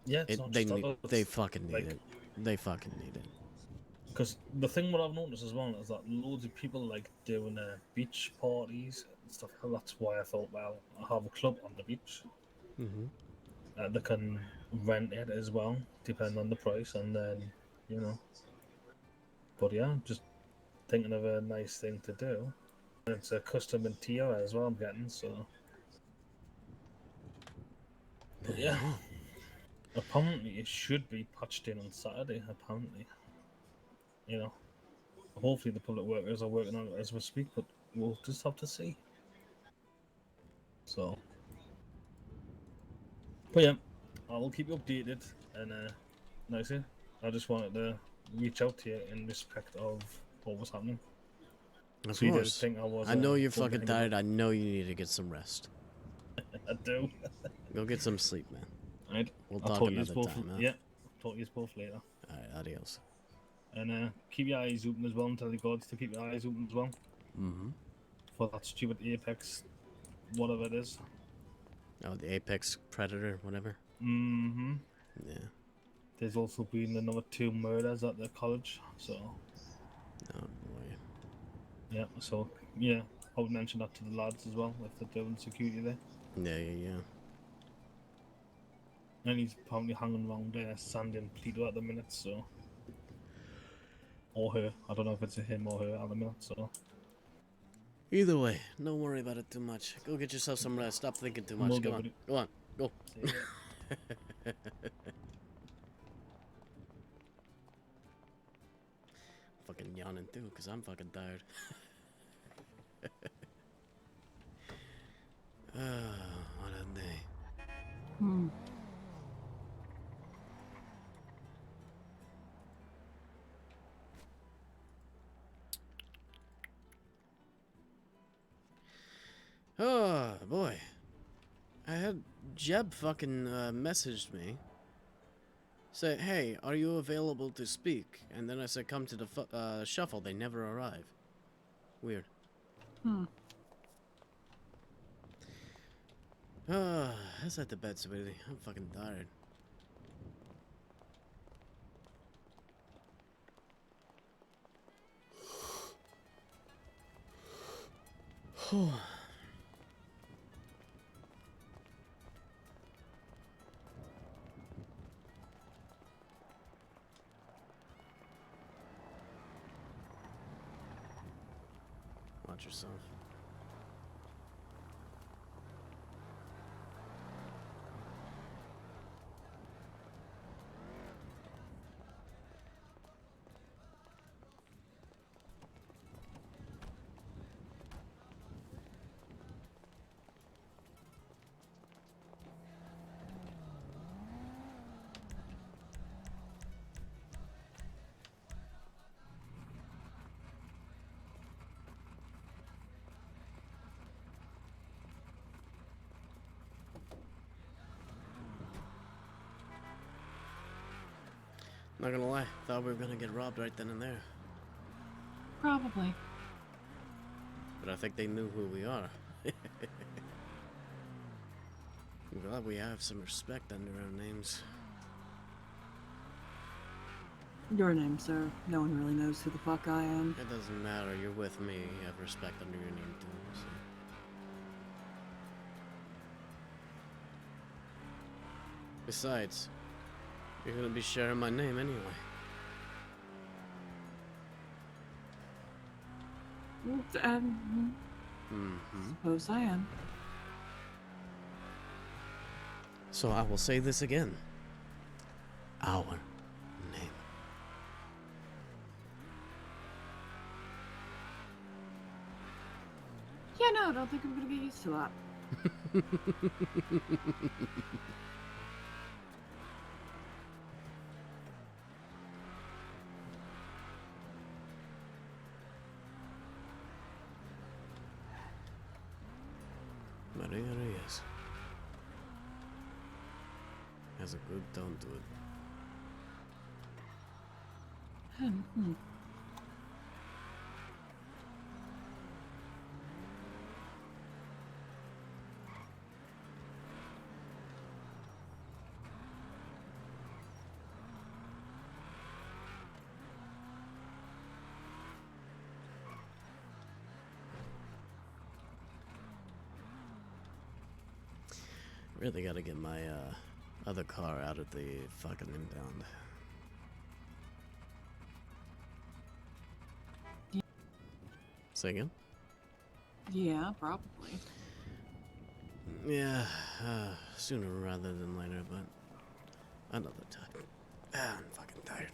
yeah, They fucking need it. They fucking need it. Because the thing what I've noticed as well is that loads of people like doing beach parties and stuff. And that's why I thought, well, I'll have a club on the beach. Mm-hmm. They can rent it as well, depending on the price, and then But yeah, just thinking of a nice thing to do. It's a custom interior as well. I'm getting so. But yeah, apparently it should be patched in on Saturday. Apparently, hopefully the public workers are working on it as we speak, but we'll just have to see. So, but yeah, I will keep you updated, and like I said, I just wanted to reach out to you in respect of what was happening. Of So you didn't course. think I was. I know you're going fucking tired. I know you need to get some rest. I do. Go get some sleep, man. Right. We'll I'll talk talk another time, huh? Yeah, talk to you both later. Alright, adios. And keep your eyes open as well, and tell the gods to keep your eyes open as well. Mm-hmm. For that stupid Apex, whatever it is. Oh, the Apex Predator, whatever. Mm-hmm. Yeah. There's also been another 2 murders at the college, so. Oh boy. Yeah, so yeah, I would mention that to the lads as well if they're doing security there. Yeah. And he's probably hanging around Sandy and Pleader at the minute, so. Or her. I don't know if it's a him or her at the minute, so. Either way, don't worry about it too much. Go get yourself some rest. Stop thinking too much. Will do, Come on. buddy. Go on. Go. See ya. Fucking yawning too, because I'm fucking tired. What a day. Hmm. Oh, boy. I had Jeb fucking messaged me. Say, hey, are you available to speak? And then I said, come to the shuffle. They never arrive. Weird. Hmm. Let's head to bed, sweetie. I'm fucking tired. suit yourself. Not gonna lie, thought we were gonna get robbed right then and there. Probably. But I think they knew who we are. I'm glad we have some respect under our names. Your name, sir. No one really knows who the fuck I am. It doesn't matter, you're with me. You have respect under your name too. So. Besides, you're gonna be sharing my name anyway. Suppose I am. So I will say this again. Our name. Yeah, no, I don't think I'm gonna get used to that. Ariez has a good tone to it. Really gotta get my other car out of the fucking impound. Say again? Yeah, probably. Yeah, sooner rather than later, but another time. I'm fucking tired.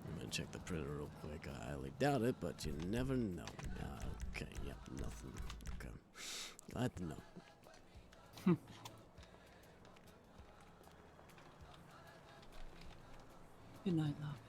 I'm gonna check the printer real quick. I highly doubt it, but you never know. Okay, yep, nothing. Okay. Glad to know. Good night, love.